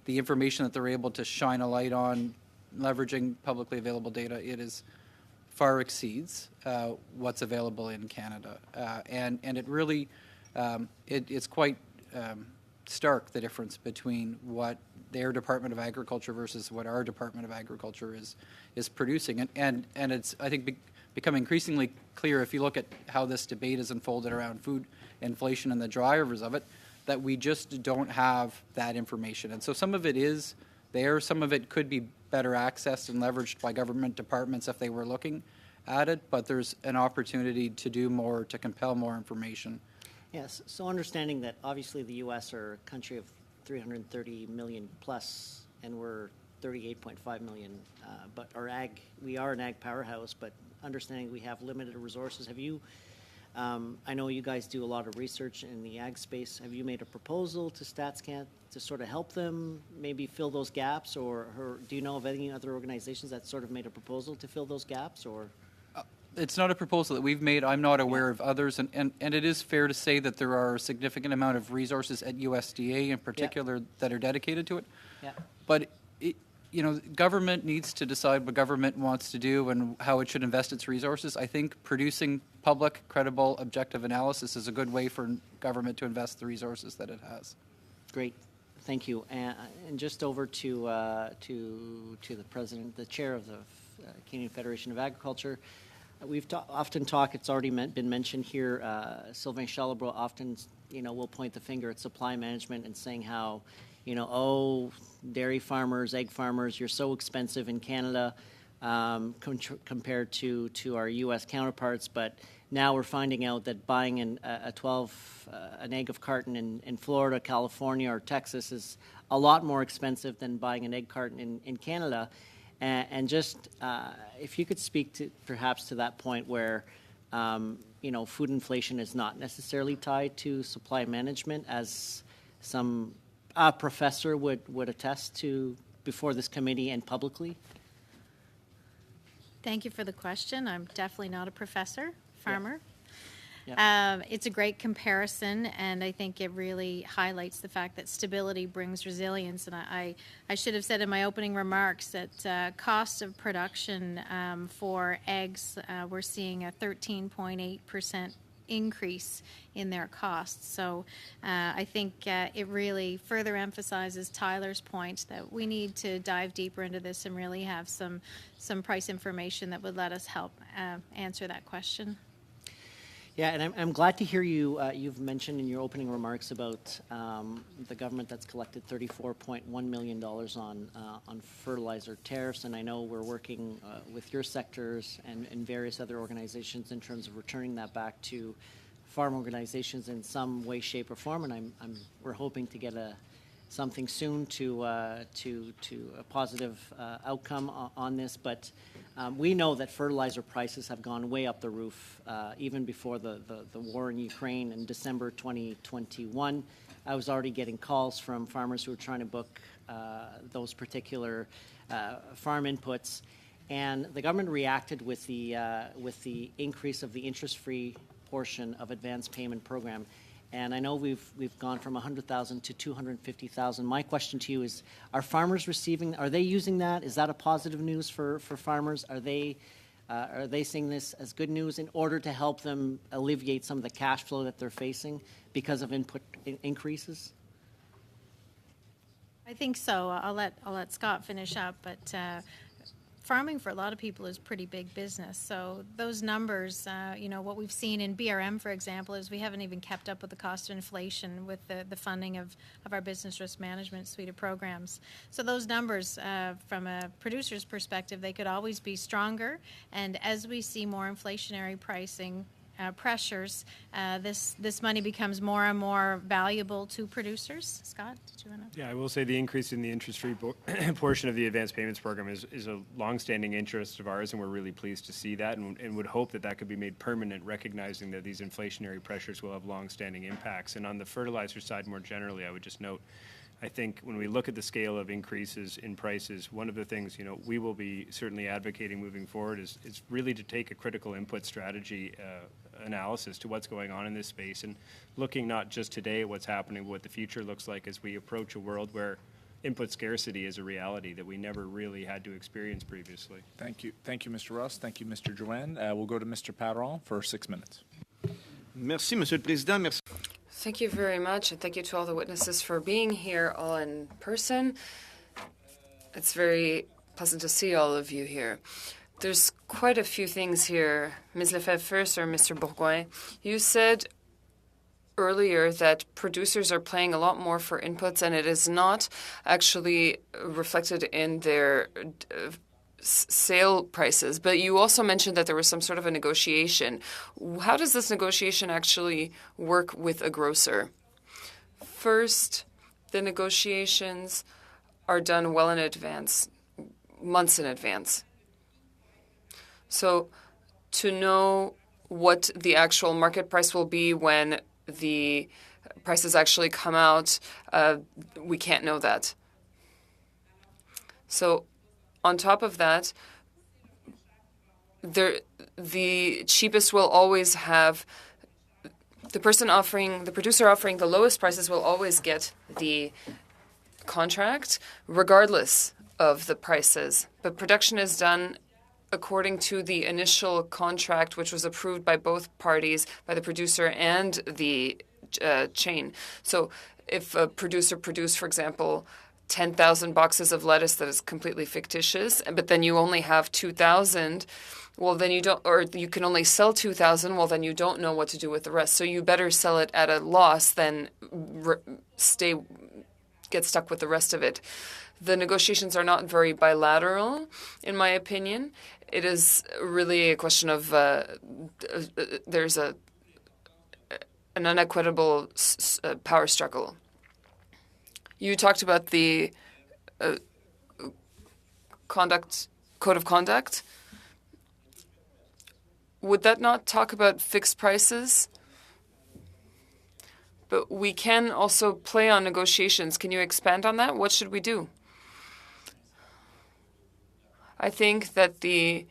Speaker 14: the information that they're able to shine a light on, leveraging publicly available data, far exceeds what's available in Canada, and it really it's quite stark, the difference between what their Department of Agriculture versus what our Department of Agriculture is producing, and it's, I think, become increasingly clear if you look at how this debate is unfolded around food inflation and the drivers of it, that we just don't have that information. And so some of it is there, some of it could be better accessed and leveraged by government departments if they were looking at it, but there's an opportunity to do more, to compel more information.
Speaker 4: Yes, so understanding that obviously the U.S. are a country of 330 million plus, and we're 38.5 million, but we are an ag powerhouse, but understanding we have limited resources, have you I know you guys do a lot of research in the ag space. Have you made a proposal to StatsCan to sort of help them maybe fill those gaps, or do you know of any other organizations that sort of made a proposal to fill those gaps, or?
Speaker 14: It's not a proposal that we've made. I'm not aware of others, and it is fair to say that there are a significant amount of resources at USDA in particular that are dedicated to it.
Speaker 4: Yeah.
Speaker 14: But government needs to decide what government wants to do and how it should invest its resources. I think producing public, credible, objective analysis is a good way for government to invest the resources that it has.
Speaker 4: Great, thank you. And just over to the president, the chair of the Canadian Federation of Agriculture. We've often talked, it's already been mentioned here, Sylvain Charlebois often, will point the finger at supply management and saying how, dairy farmers, egg farmers, you're so expensive in Canada compared to our U.S. counterparts. But now we're finding out that buying an egg of carton in Florida, California, or Texas is a lot more expensive than buying an egg carton in Canada. And just if you could speak to perhaps to that point where food inflation is not necessarily tied to supply management, as some professor would attest to before this committee and publicly.
Speaker 15: Thank you for the question. I'm definitely not a professor, farmer.
Speaker 4: Yeah.
Speaker 15: It's a great comparison, and I think it really highlights the fact that stability brings resilience. And I should have said in my opening remarks that cost of production for eggs, we're seeing a 13.8% increase in their costs. So I think it really further emphasizes Tyler's point that we need to dive deeper into this and really have some price information that would let us help answer that question.
Speaker 4: Yeah, and I'm glad to hear you've mentioned in your opening remarks about the government that's collected $34.1 million on fertilizer tariffs, and I know we're working with your sectors and various other organizations in terms of returning that back to farm organizations in some way, shape, or form, and we're hoping to get something soon to a positive outcome on this. But we know that fertilizer prices have gone way up the roof even before the war in Ukraine in December 2021. I was already getting calls from farmers who were trying to book those particular farm inputs, and the government reacted with the increase of the interest-free portion of advance payment program. And I know we've gone from 100,000 to 250,000. My question to you is: are farmers are they using that? Is that a positive news for farmers? Are they seeing this as good news in order to help them alleviate some of the cash flow that they're facing because of input increases?
Speaker 15: I think so. I'll let Scott finish up, but farming for a lot of people is pretty big business. So those numbers, what we've seen in BRM, for example, is we haven't even kept up with the cost of inflation with the funding of our business risk management suite of programs. So those numbers, from a producer's perspective, they could always be stronger. And as we see more inflationary pricing pressures, this money becomes more and more valuable to producers. Scott, did you want to?
Speaker 16: Yeah, I will say the increase in the interest-free portion of the advanced payments program is a long-standing interest of ours, and we're really pleased to see that, and would hope that could be made permanent, recognizing that these inflationary pressures will have long-standing impacts. And on the fertilizer side more generally, I would just note, I think when we look at the scale of increases in prices, one of the things we will be certainly advocating moving forward is really to take a critical input strategy analysis to what's going on in this space, and looking not just today at what's happening, but what the future looks like as we approach a world where input scarcity is a reality that we never really had to experience previously.
Speaker 2: Thank you, Mr. Ross. Thank you, Mr. Joanne. We'll go to Mr. Patron for 6 minutes.
Speaker 17: Merci, Monsieur le Président. Merci.
Speaker 1: Thank you very much, and thank you to all the witnesses for being here all in person. It's very pleasant to see all of you here. There's quite a few things here. Ms. Lefebvre first, or Mr. Bourgoin. You said earlier that producers are paying a lot more for inputs, and it is not actually reflected in their sale prices. But you also mentioned that there was some sort of a negotiation. How does this negotiation actually work with a grocer? First, the negotiations are done well in advance, months in advance. So to know what the actual market price will be when the prices actually come out, we can't know that. So on top of that, the cheapest will always have the producer offering the lowest prices will always get the contract regardless of the prices. But production is done according to the initial contract, which was approved by both parties, by the producer and the chain. So if a producer produced, for example, 10,000 boxes of lettuce that is completely fictitious, but then you only have 2,000, well, then you don't, or you can only sell 2,000, well, then you don't know what to do with the rest. So you better sell it at a loss than get stuck with the rest of it. The negotiations are not very bilateral, in my opinion. It is really a question of there's an unequitable power struggle. You talked about the code of conduct. Would that not talk about fixed prices? But we can also play on negotiations. Can you expand on that? What should we do? I think that the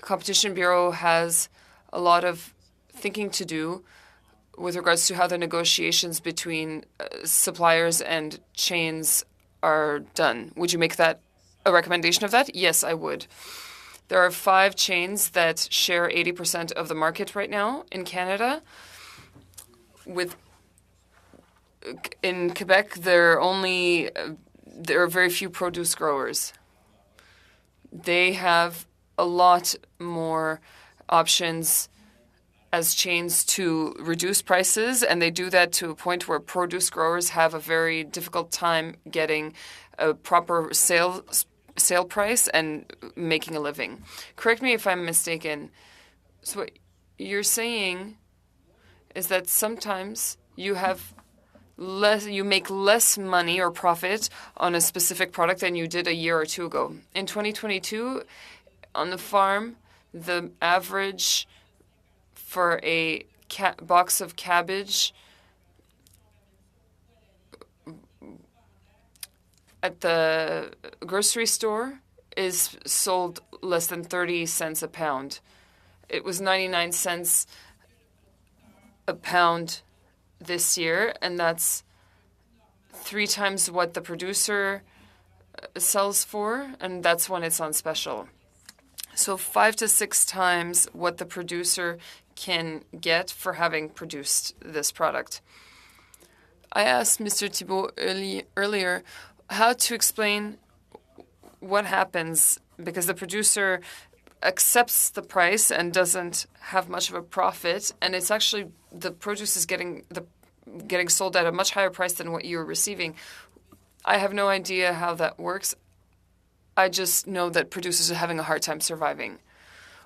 Speaker 1: Competition Bureau has a lot of thinking to do with regards to how the negotiations between suppliers and chains are done. Would you make that a recommendation of that? Yes, I would. There are 5 chains that share 80% of the market right now in Canada. In Quebec, there are very few produce growers. They have a lot more options as chains to reduce prices, and they do that to a point where produce growers have a very difficult time getting a proper sale price and making a living. Correct me if I'm mistaken. So what you're saying is that sometimes you make less money or profit on a specific product than you did a year or two ago. In 2022, on the farm, the average for a box of cabbage at the grocery store is sold less than 30 cents a pound. It was 99 cents a pound this year, and that's 3 times what the producer sells for, and that's when it's on special. So 5 to 6 times what the producer can get for having produced this product. I asked Mr. Thibault earlier how to explain what happens because the producer accepts the price and doesn't have much of a profit, and it's actually the produce is getting sold at a much higher price than what you're receiving. I have no idea how that works. I just know that producers are having a hard time surviving.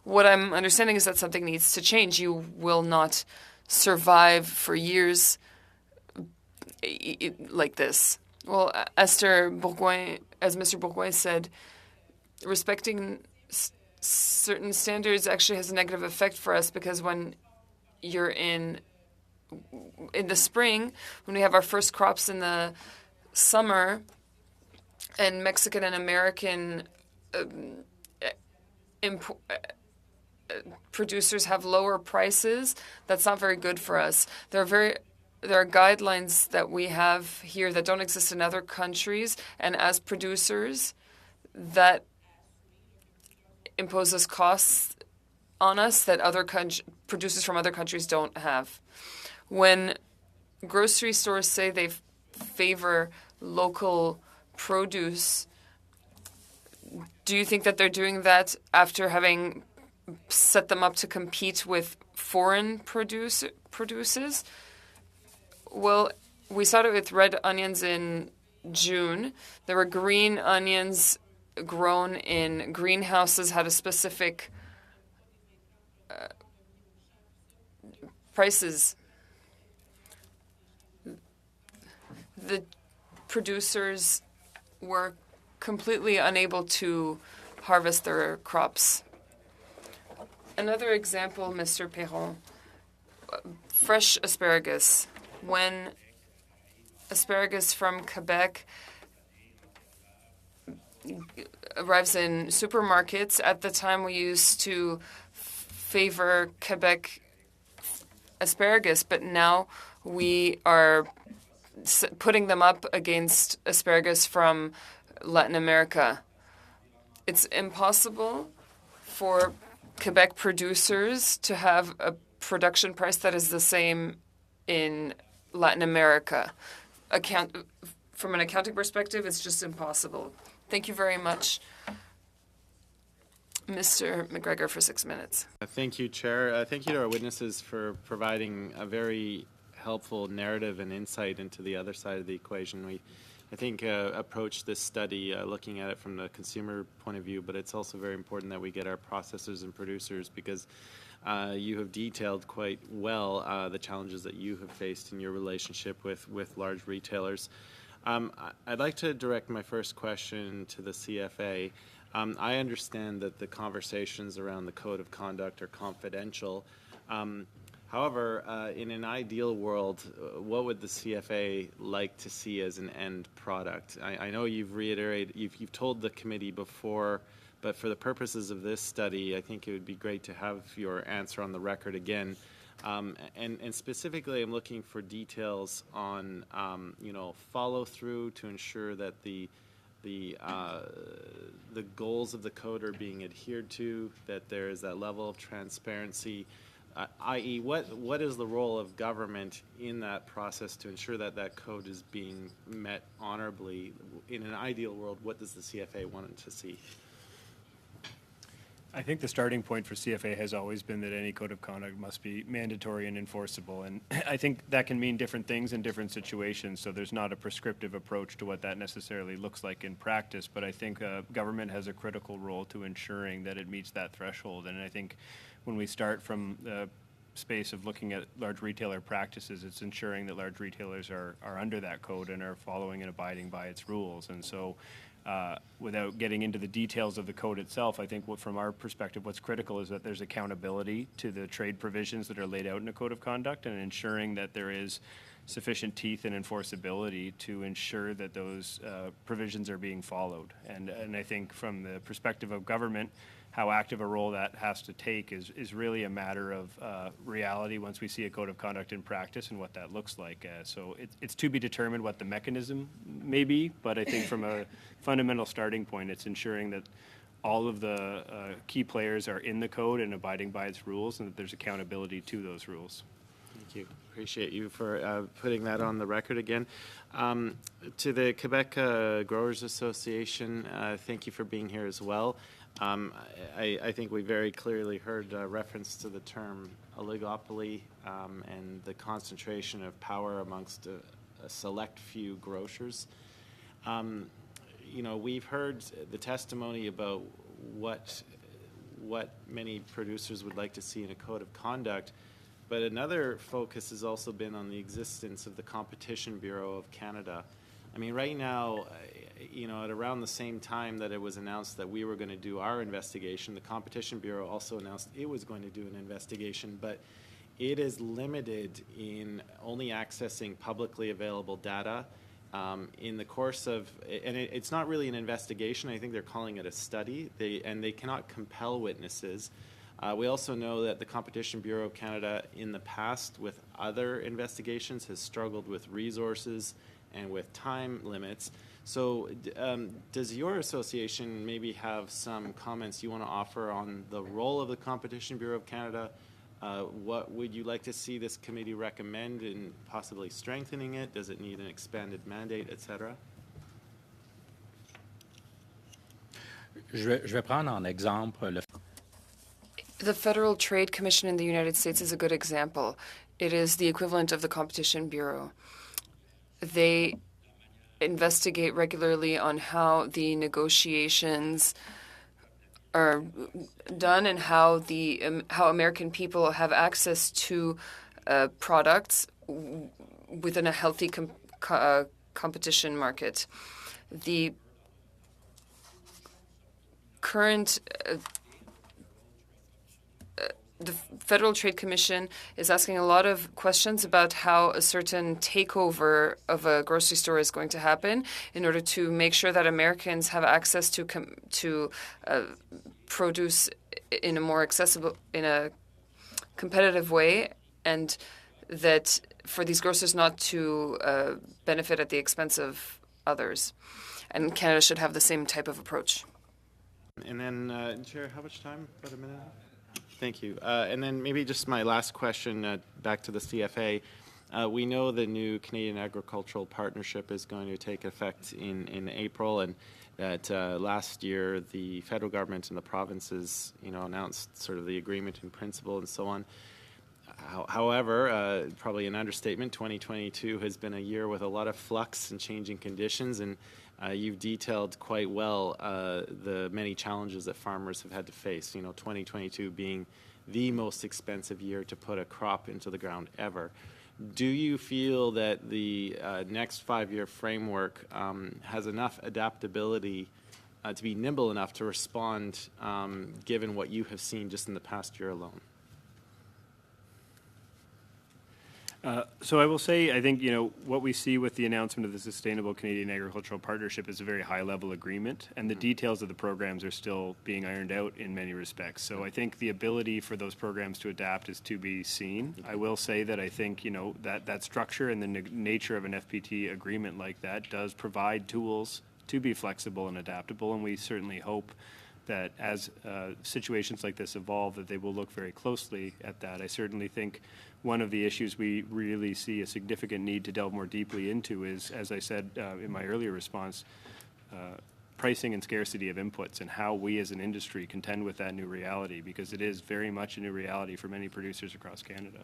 Speaker 1: What I'm understanding is that something needs to change. You will not survive for years like this. Well, Esther Bourgoin, as Mr. Bourgoin said, respecting certain standards actually has a negative effect for us because when you're in the spring, when we have our first crops in the summer, and Mexican and American producers have lower prices, that's not very good for us. There are guidelines that we have here that don't exist in other countries, and as producers, that imposes costs on us that other producers from other countries don't have. When grocery stores say they favor local produce, do you think that they're doing that after having set them up to compete with foreign produces? Well, we saw it with red onions in June. There were green onions grown in greenhouses, had a specific prices. The producers were completely unable to harvest their crops. Another example, Mr. Perron, fresh asparagus. When asparagus from Quebec arrives in supermarkets, at the time we used to favor Quebec asparagus, but now we are putting them up against asparagus from Latin America. It's impossible for Quebec producers to have a production price that is the same in Latin America. From an accounting perspective, it's just impossible. Thank you very much. Mr. McGregor for 6 minutes.
Speaker 11: Thank you, Chair. Thank you to our witnesses for providing a very helpful narrative and insight into the other side of the equation. We, I think, approached this study looking at it from the consumer point of view, but it's also very important that we get our processors and producers, because you have detailed quite well the challenges that you have faced in your relationship with large retailers. I'd like to direct my first question to the CFA. I understand that the conversations around the Code of Conduct are confidential. However, in an ideal world, what would the CFA like to see as an end product? I know you've reiterated, you've told the committee before, but for the purposes of this study, I think it would be great to have your answer on the record again. And specifically, I'm looking for details on, follow through to ensure that the goals of the code are being adhered to, that there is that level of transparency, i.e., what is the role of government in that process to ensure that that code is being met honorably? In an ideal world, what does the CFA want it to see?
Speaker 16: I think the starting point for CFA has always been that any code of conduct must be mandatory and enforceable. And I think that can mean different things in different situations, so there's not a prescriptive approach to what that necessarily looks like in practice. But I think government has a critical role to ensuring that it meets that threshold. And I think when we start from the space of looking at large retailer practices, it's ensuring that large retailers are under that code and are following and abiding by its rules. And so without getting into the details of the code itself, I think from our perspective, what's critical is that there's accountability to the trade provisions that are laid out in a code of conduct, and ensuring that there is sufficient teeth and enforceability to ensure that those provisions are being followed. And I think from the perspective of government, how active a role that has to take is really a matter of reality once we see a code of conduct in practice and what that looks like. So it's to be determined what the mechanism may be, but I think from a fundamental starting point, it's ensuring that all of the key players are in the code and abiding by its rules, and that there's accountability to those rules.
Speaker 11: Thank you. Appreciate you for putting that on the record again. To the Quebec Growers Association, thank you for being here as well. I think we very clearly heard reference to the term oligopoly and the concentration of power amongst a select few grocers. We've heard the testimony about what many producers would like to see in a code of conduct, but another focus has also been on the existence of the Competition Bureau of Canada. I mean, right now, at around the same time that it was announced that we were going to do our investigation, the Competition Bureau also announced it was going to do an investigation, but it is limited in only accessing publicly available data. In the course of, and it's not really an investigation, I think they're calling it a study, and they cannot compel witnesses. We also know that the Competition Bureau of Canada in the past with other investigations has struggled with resources and with time limits. So does your association maybe have some comments you want to offer on the role of the Competition Bureau of Canada? What would you like to see this committee recommend in possibly strengthening it? Does it need an expanded mandate, etc.?
Speaker 18: Je vais prendre en exemple
Speaker 1: The Federal Trade Commission in the United States is a good example. It is the equivalent of the Competition Bureau. They investigate regularly on how the negotiations are done and how how American people have access to products within a healthy competition market. The current the Federal Trade Commission is asking a lot of questions about how a certain takeover of a grocery store is going to happen in order to make sure that Americans have access to produce in a more accessible, in a competitive way, and that for these grocers not to benefit at the expense of others. And Canada should have the same type of approach.
Speaker 11: And then, Chair, how much time? About a minute? Thank you. And then maybe just my last question back to the CFA. We know the new Canadian Agricultural Partnership is going to take effect in April, and that last year the federal government and the provinces, announced sort of the agreement in principle and so on. However, probably an understatement, 2022 has been a year with a lot of flux and changing conditions, and you've detailed quite well the many challenges that farmers have had to face, 2022 being the most expensive year to put a crop into the ground ever. Do you feel that the next 5-year framework has enough adaptability to be nimble enough to respond given what you have seen just in the past year alone?
Speaker 16: So I will say, I think, what we see with the announcement of the Sustainable Canadian Agricultural Partnership is a very high-level agreement, and the details of the programs are still being ironed out in many respects. So I think the ability for those programs to adapt is to be seen. I will say that I think, that structure and the nature of an FPT agreement like that does provide tools to be flexible and adaptable, and we certainly hope that as situations like this evolve, that they will look very closely at that. I certainly think one of the issues we really see a significant need to delve more deeply into is, as I said in my earlier response, pricing and scarcity of inputs and how we as an industry contend with that new reality, because it is very much a new reality for many producers across Canada.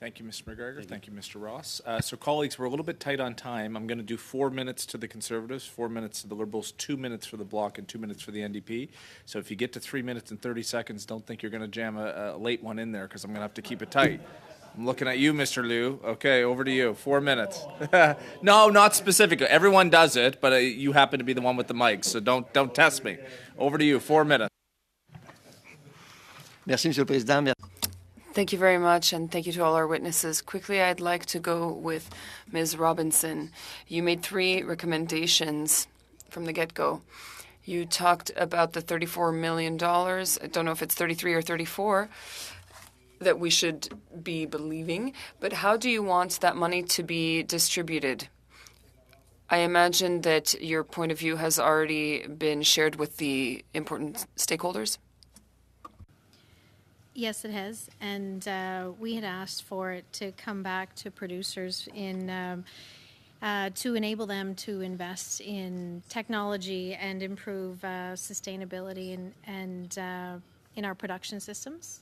Speaker 2: Thank you, Mr. McGregor. Thank you, Mr. Ross. So, colleagues, we're a little bit tight on time. I'm going to do 4 minutes to the Conservatives, 4 minutes to the Liberals, 2 minutes for the Bloc, and 2 minutes for the NDP. So if you get to 3 minutes and 30 seconds, don't think you're going to jam a late one in there, because I'm going to have to keep it tight. I'm looking at you, Mr. Liu. Okay, over to you. 4 minutes. No, not specifically. Everyone does it, but you happen to be the one with the mic, so don't test me. Over to you. 4 minutes.
Speaker 3: Merci, Monsieur le Président.
Speaker 1: Thank you very much, and thank you to all our witnesses. Quickly, I'd like to go with Ms. Robinson. You made 3 recommendations from the get-go. You talked about the $34 million. I don't know if it's 33 or 34 that we should be believing, but how do you want that money to be distributed? I imagine that your point of view has already been shared with the important stakeholders.
Speaker 15: Yes, it has, and we had asked for it to come back to producers in to enable them to invest in technology and improve sustainability and in our production systems.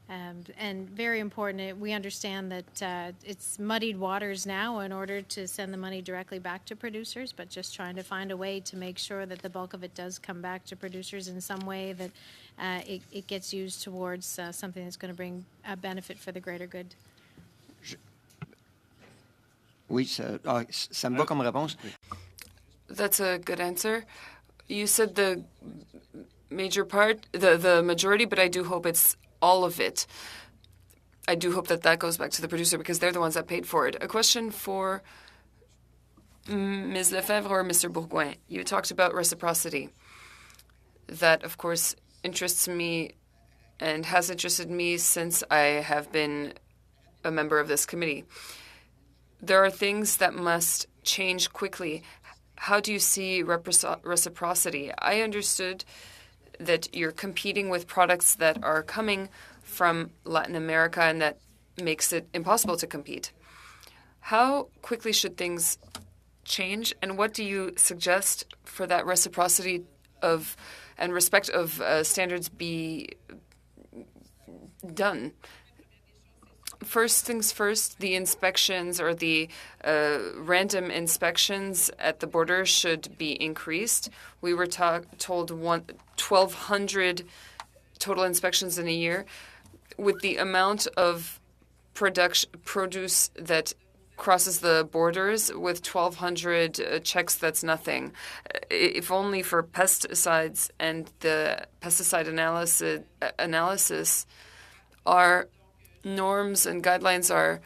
Speaker 15: And very important, we understand that it's muddied waters now in order to send the money directly back to producers, but just trying to find a way to make sure that the bulk of it does come back to producers in some way, that it gets used towards something that's going to bring a benefit for the greater good.
Speaker 3: Oui, ça me va comme réponse.
Speaker 1: That's a good answer. You said the major part, the majority, but I do hope it's all of it. I do hope that goes back to the producer, because they're the ones that paid for it. A question for Ms. Lefebvre or Mr. Bourgoin. You talked about reciprocity. That, of course, interests me and has interested me since I have been a member of this committee. There are things that must change quickly. How do you see reciprocity? I understood that you're competing with products that are coming from Latin America, and that makes it impossible to compete. How quickly should things change, and what do you suggest for that reciprocity of and respect of standards be done? First things first, the inspections or the random inspections at the border should be increased. We were told 1,200 total inspections in a year. With the amount of produce that crosses the borders, with 1,200 checks, that's nothing. If only for pesticides and the pesticide analysis, our norms and guidelines are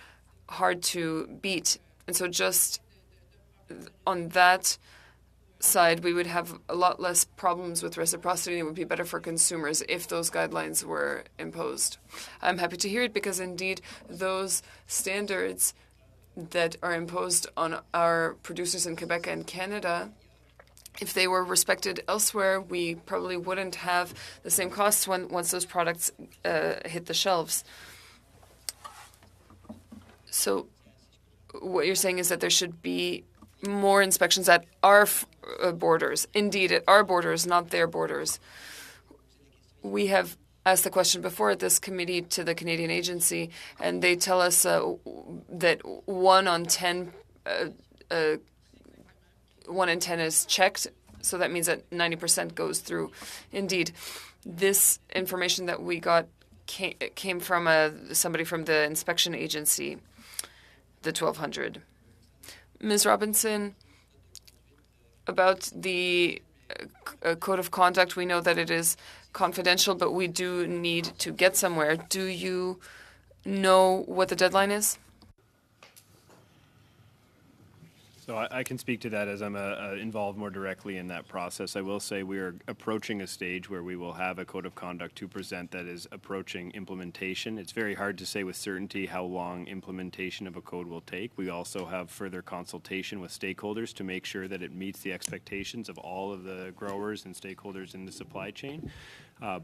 Speaker 1: hard to beat. And so just on that side, we would have a lot less problems with reciprocity, and it would be better for consumers if those guidelines were imposed. I'm happy to hear it because indeed those standards that are imposed on our producers in Quebec and Canada, if they were respected elsewhere, we probably wouldn't have the same costs once those products hit the shelves. So what you're saying is that there should be more inspections at our borders. Indeed, at our borders, not their borders. We have asked the question before at this committee to the Canadian agency, and they tell us that 1 in 10 is checked, so that means that 90% goes through. Indeed, this information that we got came from somebody from the inspection agency, the 1200. Ms. Robinson, about the code of conduct, we know that it is confidential, but we do need to get somewhere. Do you know what the deadline is?
Speaker 16: So I can speak to that as I'm involved more directly in that process. I will say we are approaching a stage where we will have a code of conduct to present that is approaching implementation. It's very hard to say with certainty how long implementation of a code will take. We also have further consultation with stakeholders to make sure that it meets the expectations of all of the growers and stakeholders in the supply chain.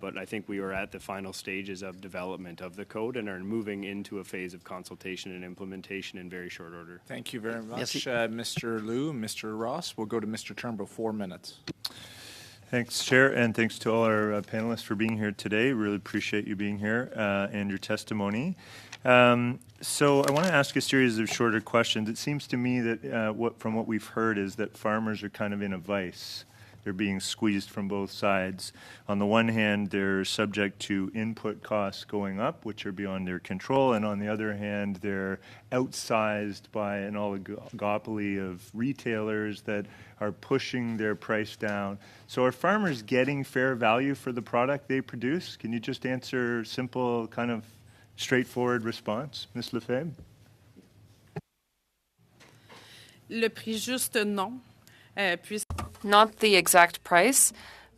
Speaker 16: But I think we are at the final stages of development of the code and are moving into a phase of consultation and implementation in very short order.
Speaker 2: Thank you very much, Mr. Liu, Mr. Ross. We'll go to Mr. Turnbull, 4 minutes.
Speaker 19: Thanks, Chair, and thanks to all our panelists for being here today. Really appreciate you being here and your testimony. So I want to ask a series of shorter questions. It seems to me that from what we've heard is that farmers are kind of in a vice. They're being squeezed from both sides. On the one hand, they're subject to input costs going up, which are beyond their control, and on the other hand, they're outsized by an oligopoly of retailers that are pushing their price down. So are farmers getting fair value for the product they produce? Can you just answer simple, kind of straightforward response, Ms. Lefebvre?
Speaker 8: Le prix juste, non.
Speaker 1: Not the exact price,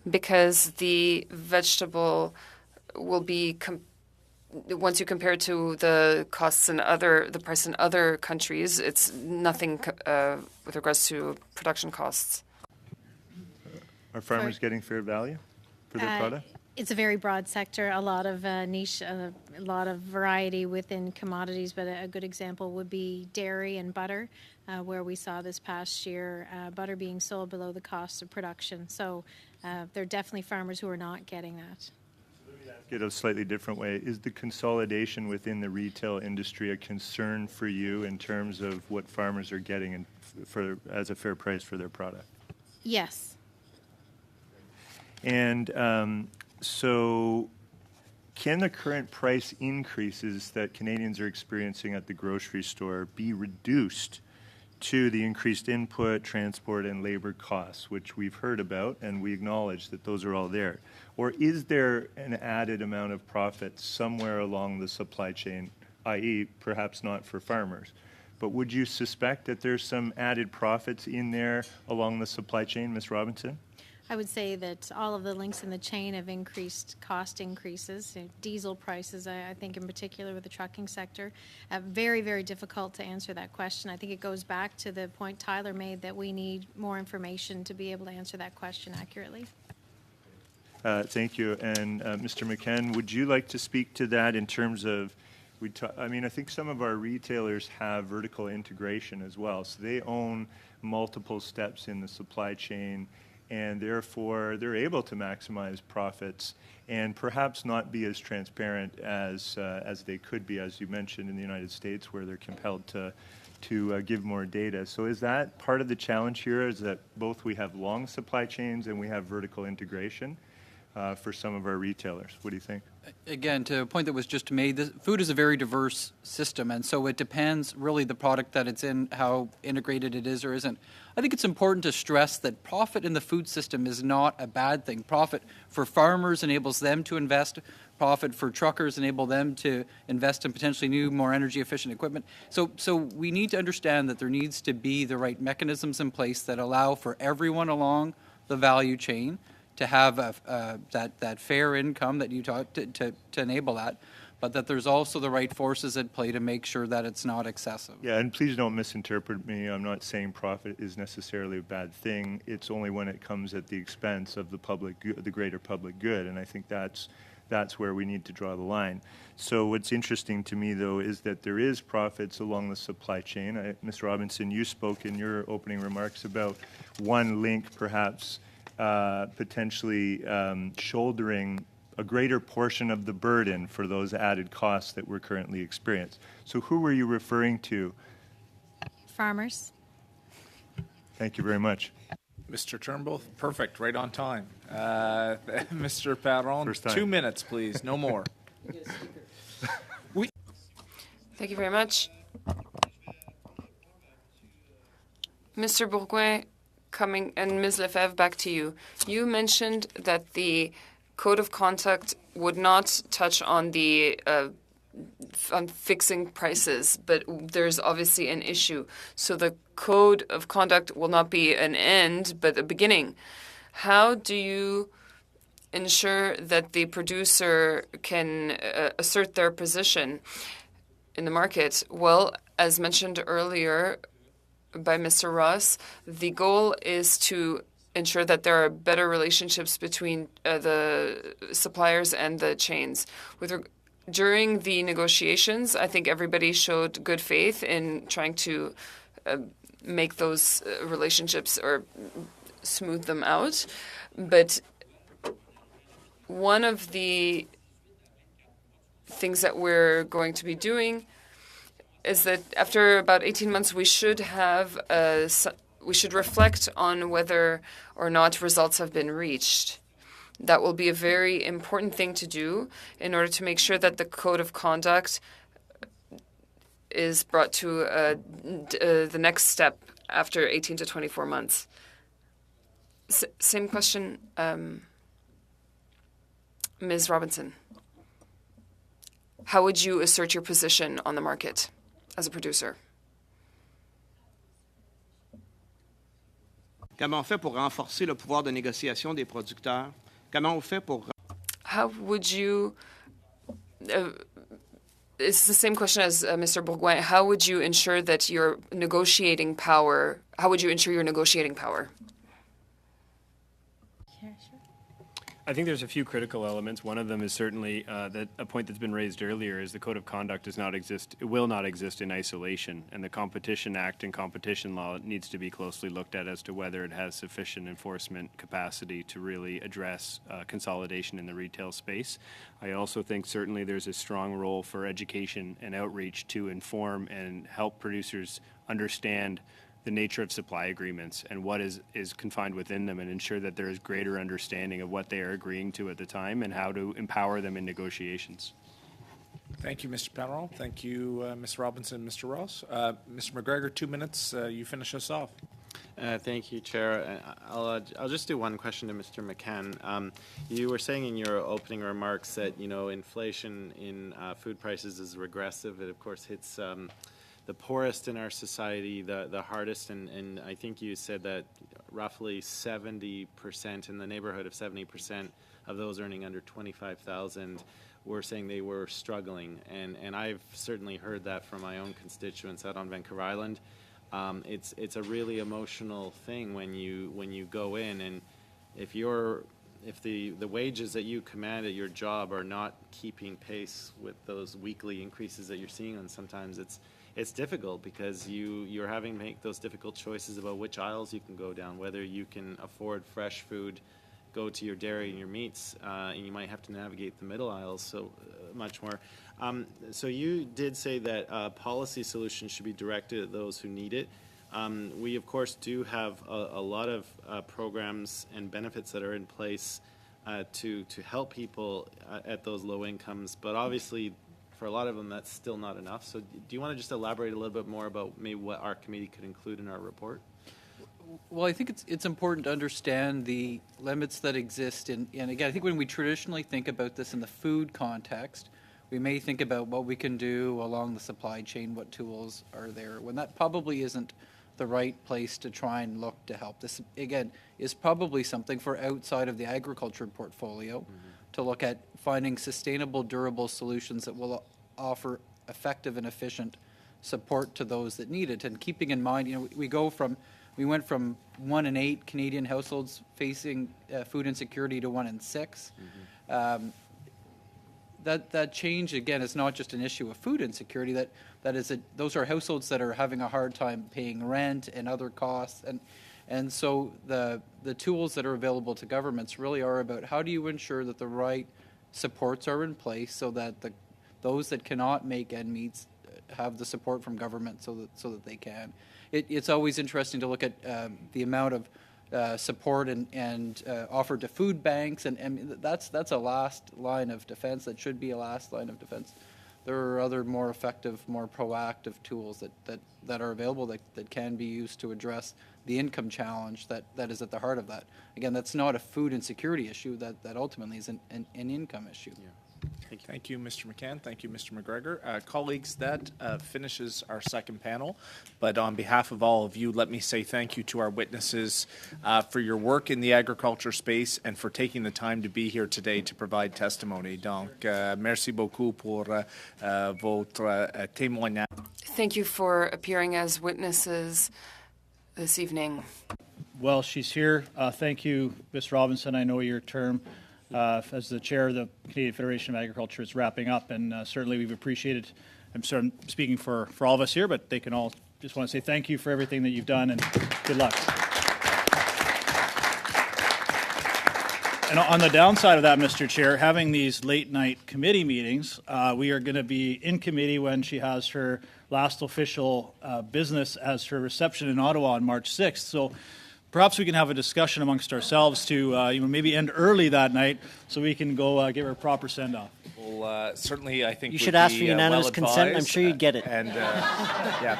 Speaker 1: because the vegetable will be once you compare it to the costs in the price in other countries, it's nothing with regards to production costs.
Speaker 19: Are farmers getting fair value for their product?
Speaker 15: It's a very broad sector, a lot of niche, a lot of variety within commodities, but a good example would be dairy and butter, where we saw this past year butter being sold below the cost of production. So there are definitely farmers who are not getting that.
Speaker 19: Let me ask it a slightly different way. Is the consolidation within the retail industry a concern for you in terms of what farmers are getting as a fair price for their product?
Speaker 15: Yes.
Speaker 19: And so can the current price increases that Canadians are experiencing at the grocery store be reduced to the increased input, transport, and labor costs, which we've heard about, and we acknowledge that those are all there? Or is there an added amount of profit somewhere along the supply chain, i.e. perhaps not for farmers? But would you suspect that there's some added profits in there along the supply chain, Ms. Robinson?
Speaker 15: I would say that all of the links in the chain have increased cost increases. Diesel prices, I think in particular with the trucking sector, very, very difficult to answer that question. I think it goes back to the point Tyler made that we need more information to be able to answer that question accurately.
Speaker 19: Thank you. And Mr. McKen, would you like to speak to that in terms of, I think some of our retailers have vertical integration as well. So they own multiple steps in the supply chain, and therefore they're able to maximize profits and perhaps not be as transparent as they could be, as you mentioned, in the United States, where they're compelled to give more data. So is that part of the challenge here, is that both we have long supply chains and we have vertical integration? for some of our retailers. What do you think?
Speaker 14: Again, to a point that was just made, food is a very diverse system, and so it depends really the product that it's in, how integrated it is or isn't. I think it's important to stress that profit in the food system is not a bad thing. Profit for farmers enables them to invest. Profit for truckers enable them to invest in potentially new, more energy efficient equipment. So we need to understand that there needs to be the right mechanisms in place that allow for everyone along the value chain to have that fair income that you talked to enable that, but that there's also the right forces at play to make sure that it's not excessive.
Speaker 19: Yeah, and please don't misinterpret me. I'm not saying profit is necessarily a bad thing. It's only when it comes at the expense of the the greater public good, and I think that's where we need to draw the line. So what's interesting to me, though, is that there is profits along the supply chain. Mr. Robinson, you spoke in your opening remarks about one link perhaps potentially shouldering a greater portion of the burden for those added costs that we're currently experiencing. So who were you referring to?
Speaker 15: Farmers.
Speaker 19: Thank you very much.
Speaker 2: Mr. Turnbull, perfect, right on time. Mr. Perron, 2 minutes, please, no more.
Speaker 1: Thank you very much. Mr. Bourgoin, and Ms. Lefebvre, back to you. You mentioned that the Code of Conduct would not touch on on fixing prices, but there's obviously an issue. So the Code of Conduct will not be an end, but a beginning. How do you ensure that the producer can assert their position in the market? Well, as mentioned earlier by Mr. Ross, the goal is to ensure that there are better relationships between the suppliers and the chains. During the negotiations, I think everybody showed good faith in trying to make those relationships or smooth them out. But one of the things that we're going to be doing is that after about 18 months, we should reflect on whether or not results have been reached. That will be a very important thing to do in order to make sure that the Code of Conduct is brought to the next step after 18 to 24 months. Same question, Ms. Robinson. How would you assert your position on the market as a producer?
Speaker 17: Comment on fait pour renforcer le pouvoir de négociation des producteurs? Comment on fait pour...
Speaker 1: How would you... it's the same question as Mr. Bourgoin. How would you ensure that your negotiating power... How would you ensure your negotiating power?
Speaker 16: I think there's a few critical elements. One of them is certainly that a point that's been raised earlier is the Code of Conduct does not exist. It will not exist in isolation, and the Competition Act and competition law needs to be closely looked at as to whether it has sufficient enforcement capacity to really address consolidation in the retail space. I also think certainly there's a strong role for education and outreach to inform and help producers understand the nature of supply agreements and what is confined within them, and ensure that there is greater understanding of what they are agreeing to at the time and how to empower them in negotiations.
Speaker 2: Thank you, Mr. Perron. Thank you, Ms. Robinson, Mr. Ross. Mr. McGregor, 2 minutes. You finish us off.
Speaker 11: Thank you, Chair. I'll just do one question to Mr. McCann. You were saying in your opening remarks that inflation in food prices is regressive. It of course hits the poorest in our society the hardest, and I think you said that roughly 70%, in the neighborhood of 70% of those earning under $25,000 were saying they were struggling, and I've certainly heard that from my own constituents out on Vancouver Island. It's a really emotional thing when you go in, and if the wages that you command at your job are not keeping pace with those weekly increases that you're seeing, and sometimes it's difficult because you're having to make those difficult choices about which aisles you can go down, whether you can afford fresh food, go to your dairy and your meats, and you might have to navigate the middle aisles so much more. So you did say that policy solutions should be directed at those who need it. We, of course, do have a lot of programs and benefits that are in place to help people at those low incomes. But obviously, for a lot of them, that's still not enough. So do you want to just elaborate a little bit more about maybe what our committee could include in our report?
Speaker 14: Well, I think it's important to understand the limits that exist. And again, I think when we traditionally think about this in the food context, we may think about what we can do along the supply chain, what tools are there, when that probably isn't the right place to try and look to help. This, again, is probably something for outside of the agriculture portfolio to look at finding sustainable, durable solutions that will offer effective and efficient support to those that need it. And keeping in mind, we went from 1 in 8 Canadian households facing food insecurity to 1 in 6. That change, again, is not just an issue of food insecurity. Those are households that are having a hard time paying rent and other costs, and so the tools that are available to governments really are about how do you ensure that the right supports are in place so that those that cannot make end meets have the support from government so that they can. It's always interesting to look at the amount of support and offered to food banks, and that's a last line of defense. That should be a last line of defense. There are other more effective, more proactive tools that are available that can be used to address the income challenge that is at the heart of that. Again, that's not a food insecurity issue. That ultimately is an income issue. Yeah.
Speaker 2: Thank you, Mr. McCann. Thank you, Mr. McGregor. Colleagues, that finishes our second panel. But on behalf of all of you, let me say thank you to our witnesses for your work in the agriculture space and for taking the time to be here today to provide testimony. Donc, merci beaucoup pour votre témoignage.
Speaker 1: Thank you for appearing as witnesses this evening.
Speaker 20: Well, she's here. Thank you, Ms. Robinson. I know your term as the chair of the Canadian Federation of Agriculture is wrapping up, and certainly we've appreciated, I'm speaking for all of us here, but they can all just want to say thank you for everything that you've done and good luck. And on the downside of that, Mr. Chair, having these late night committee meetings, we are going to be in committee when she has her last official business as her reception in Ottawa on March 6th. So perhaps we can have a discussion amongst ourselves to maybe end early that night so we can go give her a proper send-off.
Speaker 2: Well, certainly I think
Speaker 4: you should ask for unanimous consent. I'm sure you'd get it.
Speaker 2: And yeah,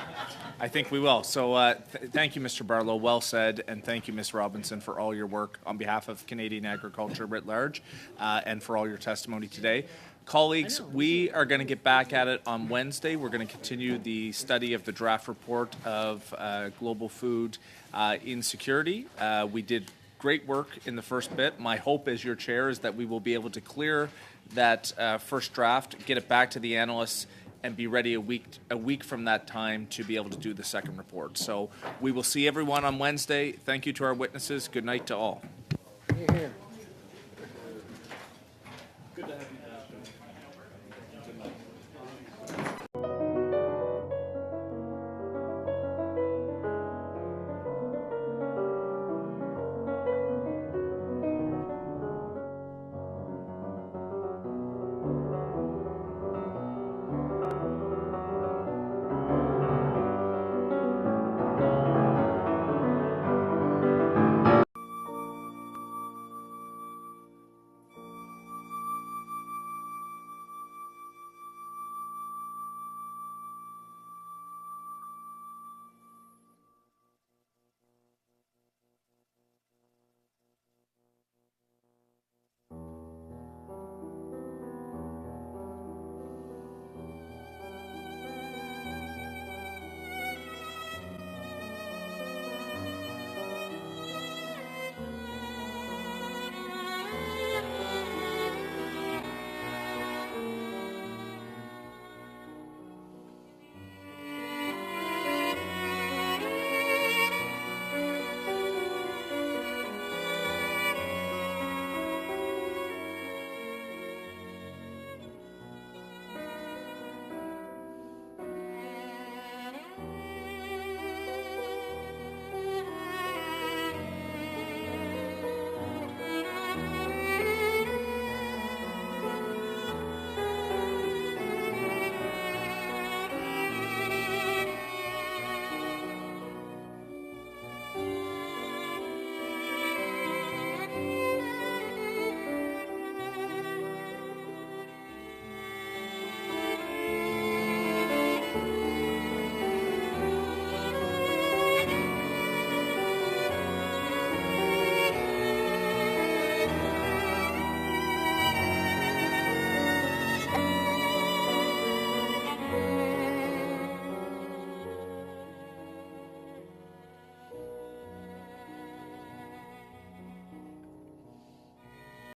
Speaker 2: I think we will. So thank you, Mr. Barlow. Well said. And thank you, Ms. Robinson, for all your work on behalf of Canadian agriculture writ large and for all your testimony today. Colleagues, we are going to get back at it on Wednesday. We're going to continue the study of the draft report of global food insecurity. We did great work in the first bit. My hope as your chair is that we will be able to clear that first draft, get it back to the analysts, and be ready a week from that time to be able to do the second report. So we will see everyone on Wednesday. Thank you to our witnesses. Good night to all.